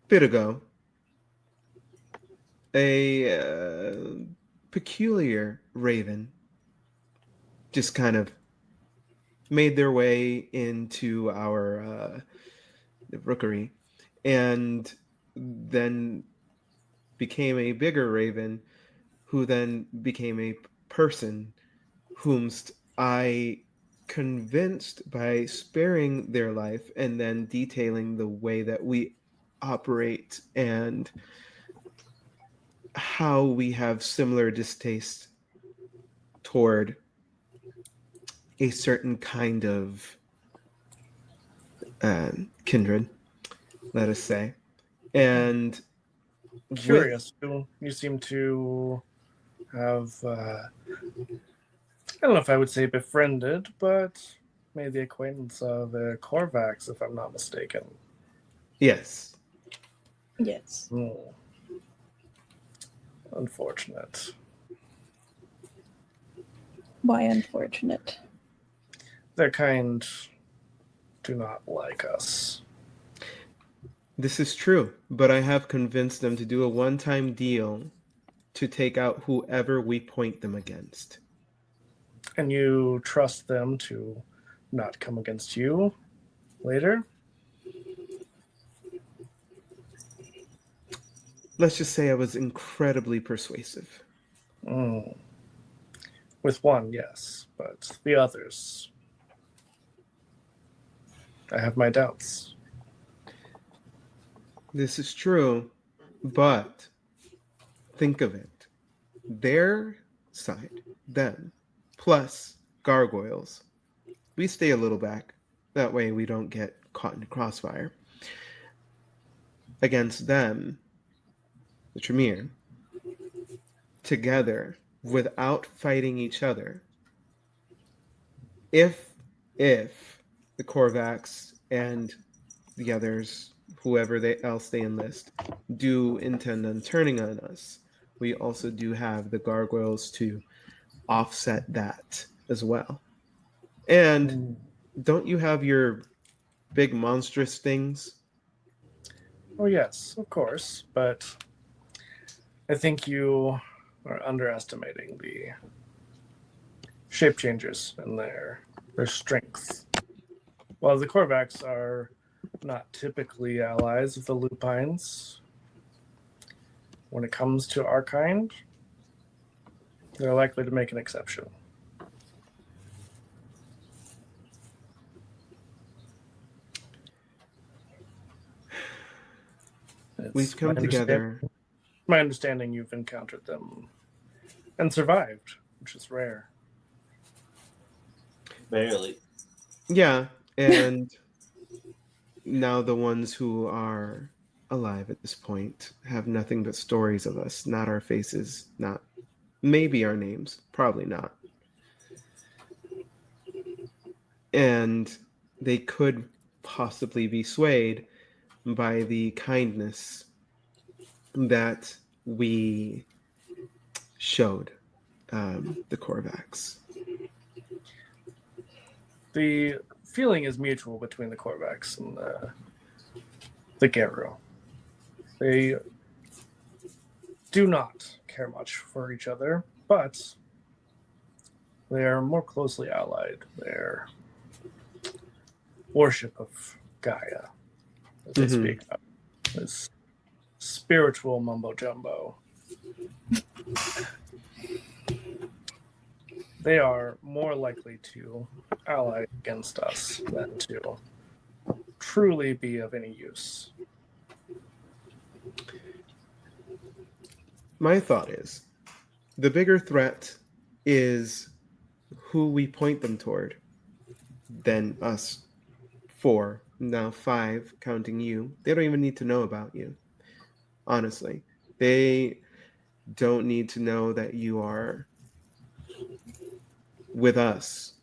bit ago, a peculiar raven just kind of made their way into our rookery, and then became a bigger raven, who then became a person whomst I convinced by sparing their life and then detailing the way that we operate and how we have similar distaste toward a certain kind of kindred, let us say. And with Curious. You seem to have, I don't know if I would say befriended, but made the acquaintance of a Korvax, if I'm not mistaken. yes, Yes. Hmm. Unfortunate. Why unfortunate? Their kind do not like us. this is true, but I have convinced them to do a one-time deal to take out whoever we point them against. And you trust them to not come against you later? Let's just say I was incredibly persuasive. Hmm. With one, yes, but the others, I have my doubts. This is true, but think of it. Their side, them, plus gargoyles. We stay a little back. That way we don't get caught in the crossfire. Against them, the Tremere, together, without fighting each other. If the Korvax and the others, whoever else they enlist, do intend on turning on us, we also do have the gargoyles to offset that as well. And Hmm. don't you have your big monstrous things? Oh, yes, of course, but I think you are underestimating the shape changers and their strength. While the Korvax are not typically allies of the Lupines, when it comes to our kind, they're likely to make an exception. We've It's come together. my understanding you've encountered them and survived, which is rare. Barely. Yeah, and now the ones who are alive at this point have nothing but stories of us, not our faces, not maybe our names, probably not. And they could possibly be swayed by the kindness that we showed the Korvax. The feeling is mutual between the Korvax and the Gero. They do not care much for each other, but they are more closely allied. Their worship of Gaia, that they speak of, is spiritual mumbo jumbo. They are more likely to ally against us than to truly be of any use. My thought is the bigger threat is who we point them toward than us four, now five, counting you. They don't even need to know about you. Honestly, they don't need to know that you are with us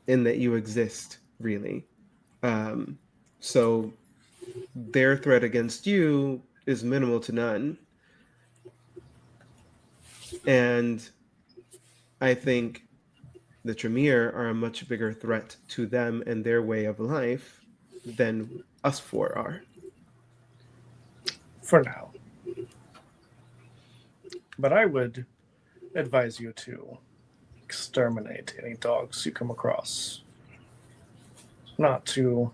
and that you exist, really. So their threat against you is minimal to none. And I think the Tremere are a much bigger threat to them and their way of life than us four are. For now. But I would advise you to exterminate any dogs you come across. Not to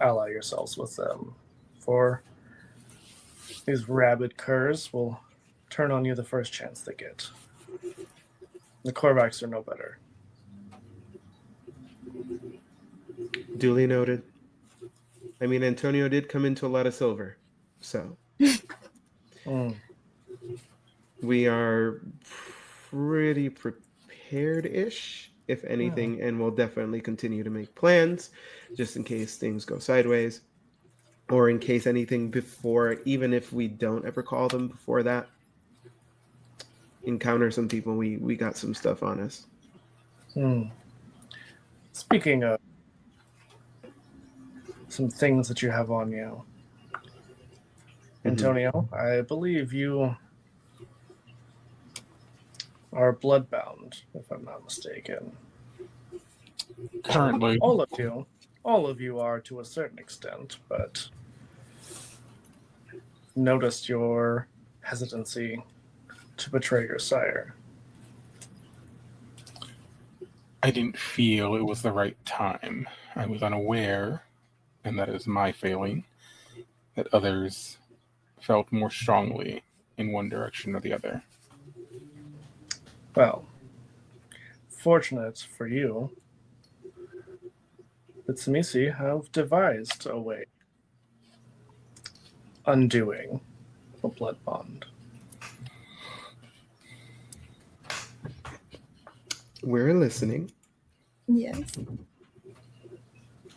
ally yourselves with them, for these rabid curs will turn on you the first chance they get. The Korvax are no better. Duly noted. I mean, Antonio did come into a lot of silver, so we are pretty prepared-ish, if anything, and we'll definitely continue to make plans just in case things go sideways, or in case anything before, even if we don't ever call them before that, encounter some people, we got some stuff on us. Speaking of some things that you have on you, Antonio, I believe you are bloodbound, if I'm not mistaken. Currently, All of you are to a certain extent, but noticed your hesitancy to betray your sire. I didn't feel it was the right time. I was unaware, and that is my failing, that others felt more strongly in one direction or the other. Well, fortunate for you, the Tsimisi have devised a way undoing a blood bond. We're listening. Yes.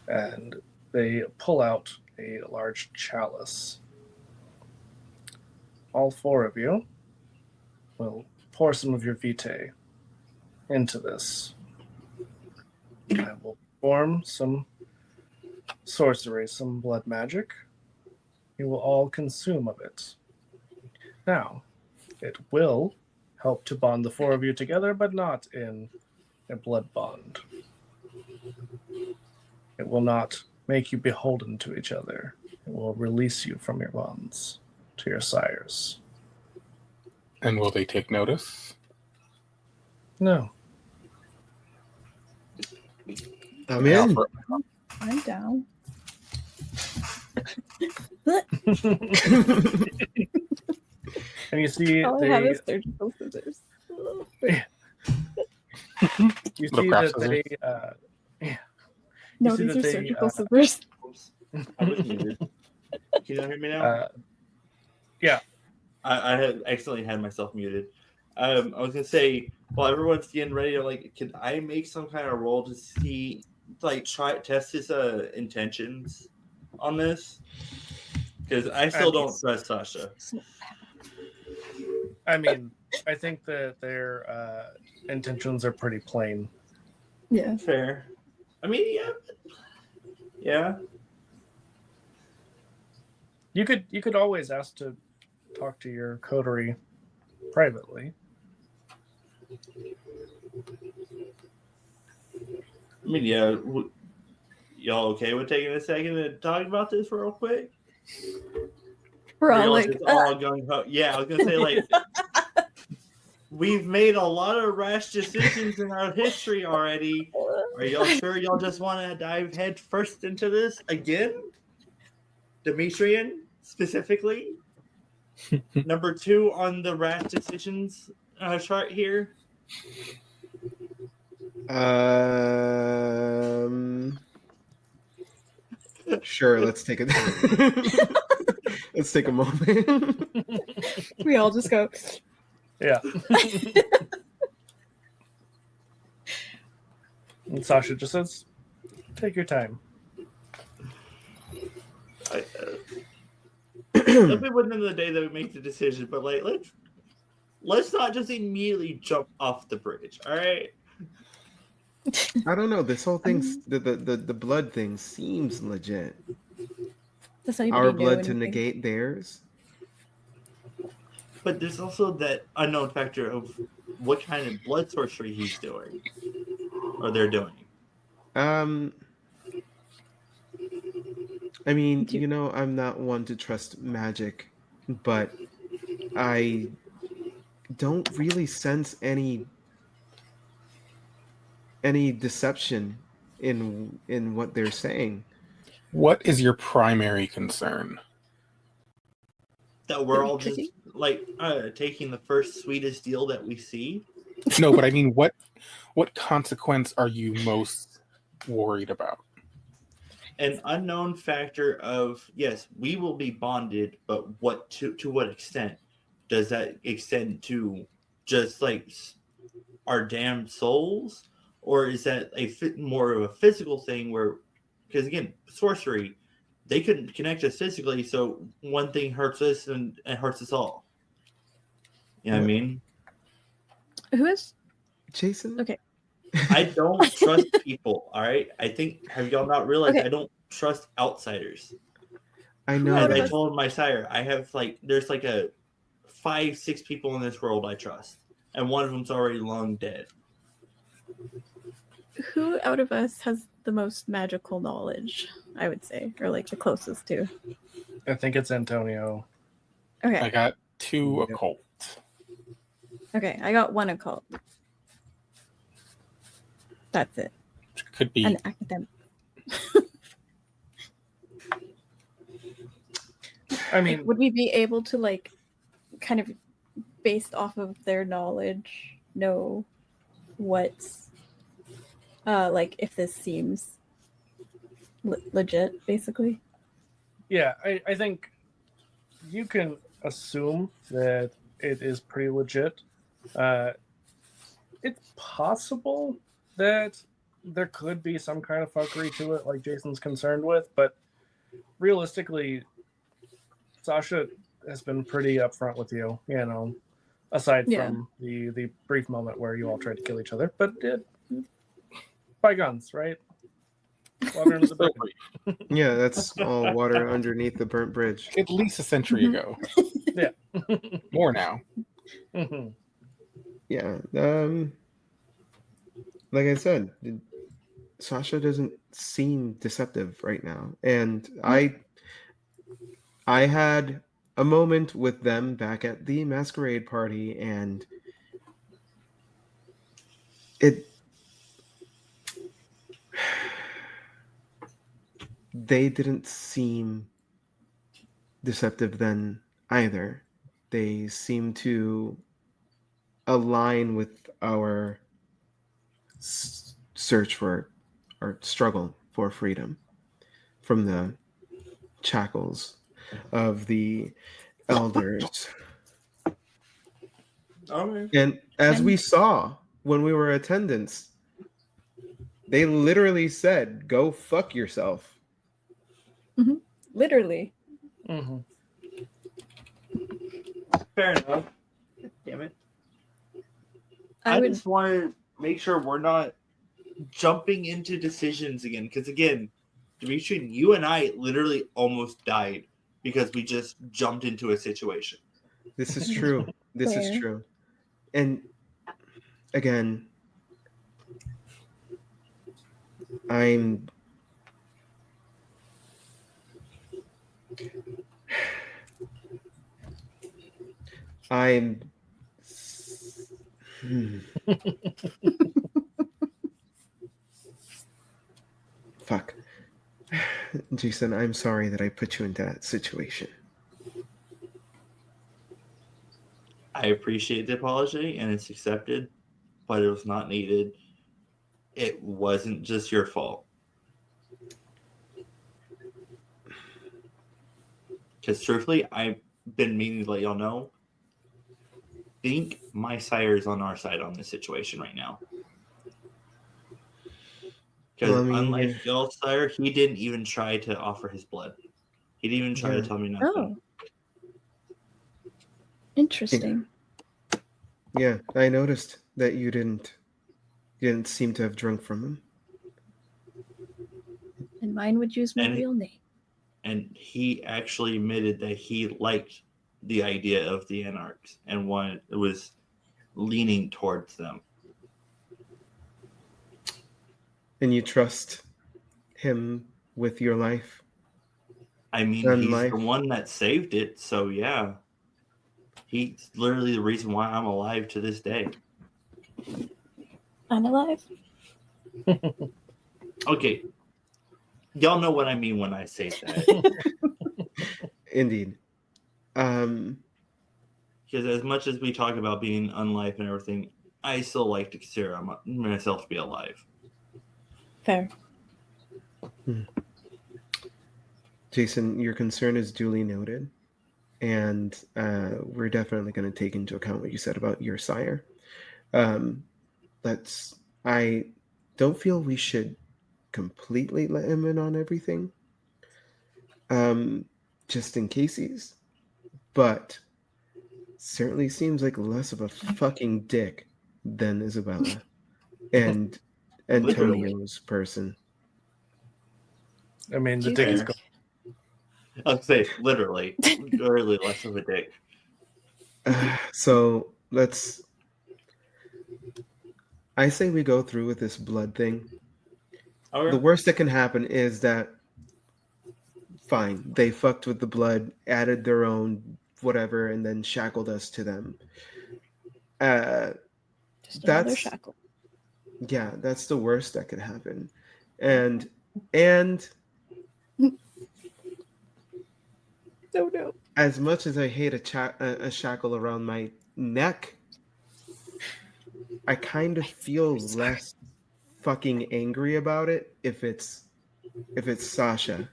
And they pull out a large chalice. All four of you will pour some of your vitae into this. I will perform some sorcery, some blood magic. You will all consume of it. Now, it will help to bond the four of you together, but not in a blood bond. It will not make you beholden to each other. It will release you from your bonds to your sires. And will they take notice? No. I'm in. I'm down. And you see All I have is surgical scissors. you see that they No, you see these that are they, surgical scissors. Oops. I was muted. Can you hear me now? Yeah. I had accidentally had myself muted. I was gonna say, while everyone's getting ready to can I make some kind of roll to see, test his intentions on this? Because I still don't trust Sasha. I mean, I think that their intentions are pretty plain. Yeah. Fair. I mean, yeah. You could always ask to talk to your coterie privately. I mean, yeah. Y'all okay with taking a second to talk about this real quick? We're all like, all gung-ho. Yeah, I was gonna say we've made a lot of rash decisions in our history already. Are y'all sure y'all just want to dive head first into this again? Demetrian, specifically. Number 2 on the rash decisions chart here. Sure, let's take it. Let's take a moment. We all just go. Yeah. And Sasha just says, "Take your time." It'll be within the day that we make the decision, but like let's not just immediately jump off the bridge. All right. I don't know. This whole thing, the blood thing seems legit. Does anybody Our know blood to anything? negate theirs. But there's also that unknown factor of what kind of blood sorcery he's doing, or they're doing. I mean, I'm not one to trust magic, but I don't really sense any deception in what they're saying. What is your primary concern? That we're all just like taking the first sweetest deal that we see. No, but I mean, what consequence are you most worried about? An unknown factor of, yes, we will be bonded, but what to what extent? Does that extend to just like our damned souls, or is that more of a physical thing where, because again, sorcery, they couldn't connect us physically, so one thing hurts us and hurts us all. You know what I mean? Who is Jason? Okay. I don't trust people. All right, have y'all not realized Okay. I don't trust outsiders? I know. As I that. told my sire, I have there's like a 5-6 people in this world I trust, and one of them's already long dead. Who out of us has the most magical knowledge, I would say, or like the closest to? I think it's Antonio. Okay. I got 2 occult. Okay, I got 1 occult. That's it. Could be An academic. I mean, Would we be able to like kind of based off of their knowledge know what's like if this seems legit, basically? yeah, I think you can assume that it is pretty legit. It's possible that there could be some kind of fuckery to it, like Jason's concerned with, but realistically, Sasha has been pretty upfront with you, aside from the brief moment where you all tried to kill each other. But bygones, right? Water under the bridge. Yeah, that's all water underneath the burnt bridge. at least a century ago. Yeah. More now. Mhm. Yeah. Like I said, Sasha doesn't seem deceptive right now, and I had a moment with them back at the masquerade party, and they didn't seem deceptive then either. They seem to align with our search for our struggle for freedom from the shackles of the elders. Okay. And as we saw when we were attendants, they literally said, "Go fuck yourself." Literally. Mhm. Fair enough. Damn it. I would just want to make sure we're not jumping into decisions again. Because again, Dimitri, you and I literally almost died because we just jumped into a situation. This is true. This is Fair. true. And again, I'm fuck. Jason, I'm sorry that I put you into that situation. I appreciate the apology and it's accepted, but it was not needed. It wasn't just your fault. Because truthfully, I've been meaning to let y'all know. Think my sire is on our side on this situation right now. Because Well, I mean, unlike y'all's sire, he didn't even try to offer his blood. He didn't even try to tell me nothing. Oh. Interesting. Yeah, I noticed that you didn't seem to have drunk from him. And mine would use my And- real name. And he actually admitted that he liked the idea of the Anarchs and was leaning towards them. And you trust him with your life? I mean, And he's life? the one that saved it, so yeah. He's literally the reason why I'm alive to this day. I'm alive. Okay. Y'all know what I mean when I say that. Indeed. Because as much as we talk about being unlife and everything, I still like to consider myself to be alive. Fair. Jason, your concern is duly noted. And we're definitely going to take into account what you said about your sire. I don't feel we should completely let him in on everything. Just in cases. But certainly seems like less of a fucking dick than Isabella and Antonio's person. I mean, the Jesus. dick is going. I'll say literally less of a dick. So I say we go through with this blood thing. Okay. The worst that can happen is that, fine, they fucked with the blood, added their own whatever, and then shackled us to them. Just another That's shackle. yeah, that's the worst that could happen. And Oh no. as much as I hate a shackle around my neck, I kind of feel less fucking angry about it if it's Sasha.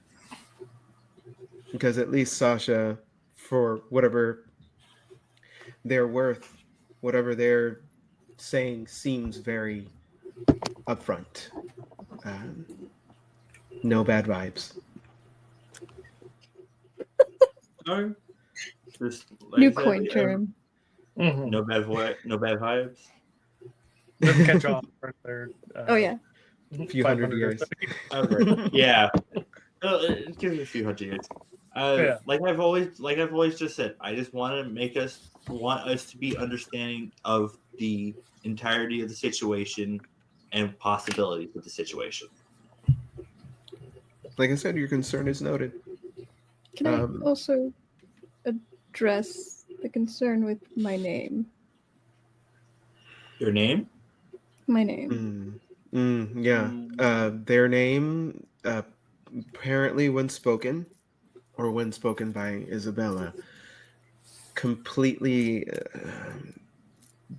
Because at least Sasha, for whatever they're worth, whatever they're saying seems very upfront. No bad vibes. Okay. Just like New I said, coin term. Mhm. No bad vibes. They'll catch on for their. Oh yeah. A few hundred 500 or years. so. Okay. Yeah. It gives me a few hundred years. Yeah. Like I've always just said, I just want us to be understanding of the entirety of the situation and possibilities of the situation. Like I said, your concern is noted. Can I also address the concern with my name? Your name? My name. Yeah. Their name, apparently when spoken by Isabella, completely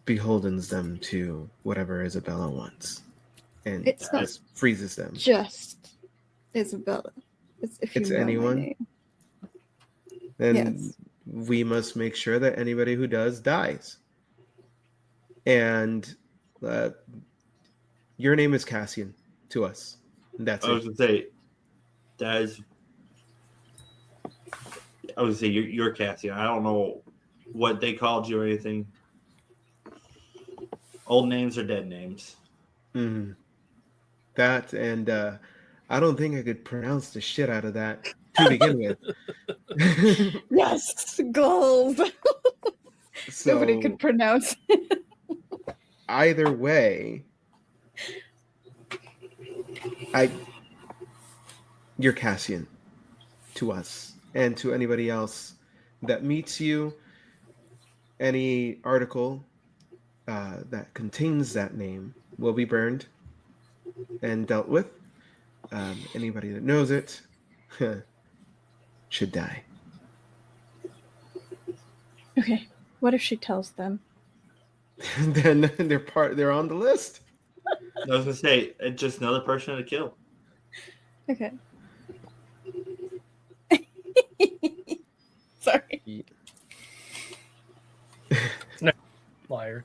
beholdens them to whatever Isabella wants. And It's not just freezes them. just Isabella. It's if you It's know anyone? my name. And Yes. we must make sure that anybody who does dies. And your name is Cassian to us. That's I was it. gonna say that is. I was gonna say you're Cassie. I don't know what they called you or anything. Old names or dead names. Mm. That and I don't think I could pronounce the shit out of that to begin with. Yes, gold. So Nobody could pronounce. either way, you're Cassian to us and to anybody else that meets you. Any article that contains that name will be burned and dealt with. Anybody that knows it should die. Okay. What if she tells them? Then they're on the list. I was gonna say just another person to kill. Okay. Sorry. Liar.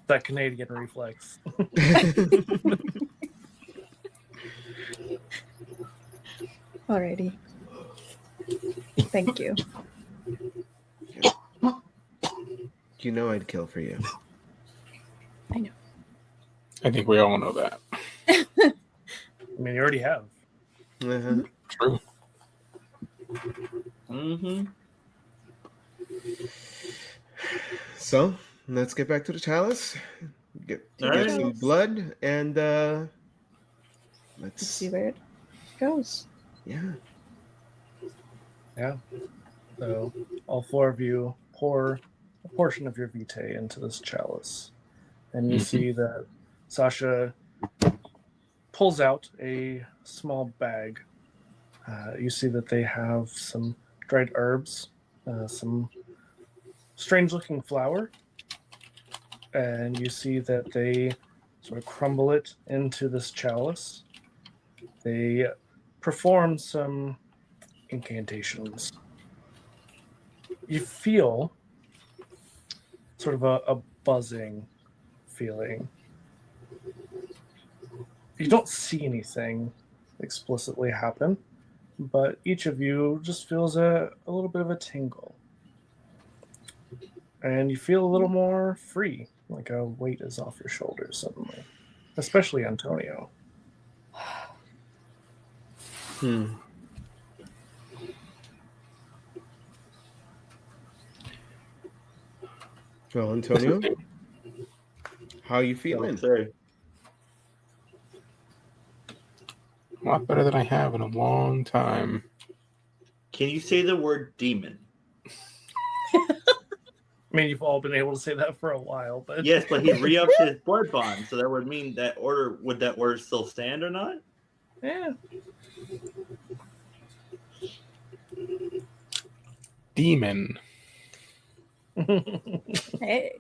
That Canadian reflex. Alrighty. Thank you. You know I'd kill for you. I know. I think we all know that. I mean, you already have. Uh-huh. True. Mm-hmm. So let's get back to the chalice. Get Alright. some blood and Let's let's see where it goes. yeah. Yeah. So all four of you pour a portion of your vitae into this chalice. And you see that Sasha pulls out a small bag. You see that they have some dried herbs, some strange-looking flour, and you see that they sort of crumble it into this chalice. They perform some incantations. You feel sort of a buzzing feeling. You don't see anything explicitly happen, but each of you just feels a little bit of a tingle. And you feel a little more free, like a weight is off your shoulders suddenly. Especially Antonio. Well, Antonio, how you feeling? Sorry. A lot better than I have in a long time. Can you say the word demon? I mean, you've all been able to say that for a while, but Yes, but he re-upped his blood bond, so that would mean that order. Would that order still stand or not? yeah. Demon. Hey.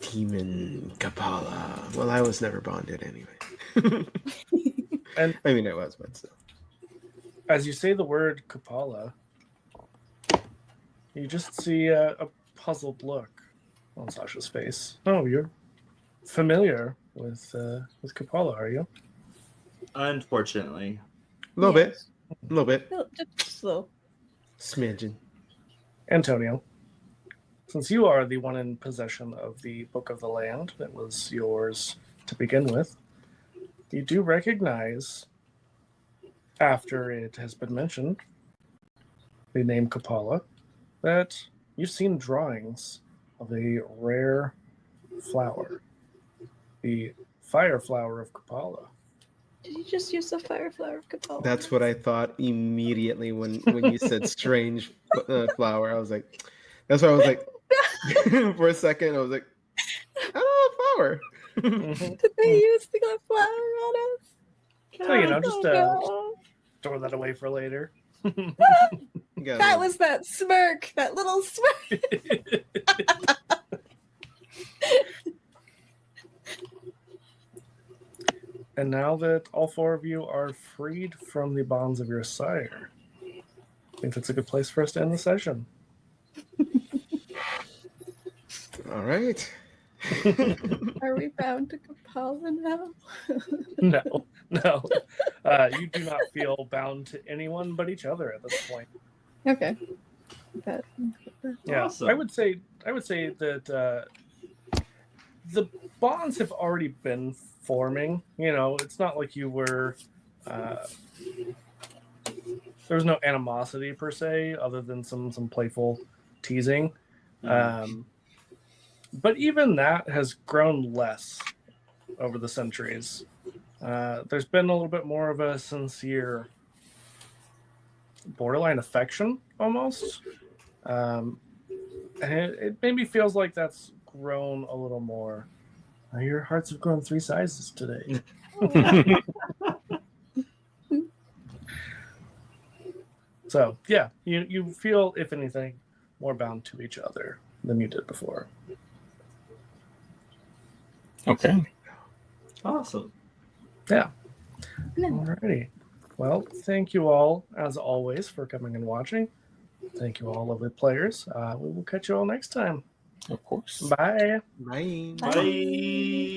Demon Kapala. Well, I was never bonded anyway. And I mean, I was, but still. as you say the word Kapala, you just see a puzzled look on Sasha's face. Oh, you're familiar with Kapala, are you? Unfortunately. A little bit. A little bit. Just slow. Smidgen. Antonio, since you are the one in possession of the Book of the Land that was yours to begin with, you do recognize, after it has been mentioned, the name Kapala, that you've seen drawings of a rare flower, the fire flower of Kapala. Did you just use the fire flower of Capella? That's what I thought immediately when you said strange flower. I was like, that's why I was like, for a second, I was like, oh, flower. Mm-hmm. Did they use the flower on us? So, you know, just no. throw that away for later. That was that smirk, that little smirk. And now that all four of you are freed from the bonds of your sire, I think that's a good place for us to end the session. All right. Are we bound to Kapala now? No. You do not feel bound to anyone but each other at this point. Okay. But, Yeah, Awesome. I would say that the bonds have already been forming. You know, it's not like you were. There was no animosity per se, other than some playful teasing. But even that has grown less over the centuries. There's been a little bit more of a sincere, borderline affection, almost. And it maybe feels like that's grown a little more. Your hearts have grown 3 sizes today. So, yeah, you feel, if anything, more bound to each other than you did before. Okay. Awesome. Yeah. Alrighty. Well, thank you all, as always, for coming and watching. Thank you all, lovely players. We will catch you all next time. Of course. Bye. Bye. Bye.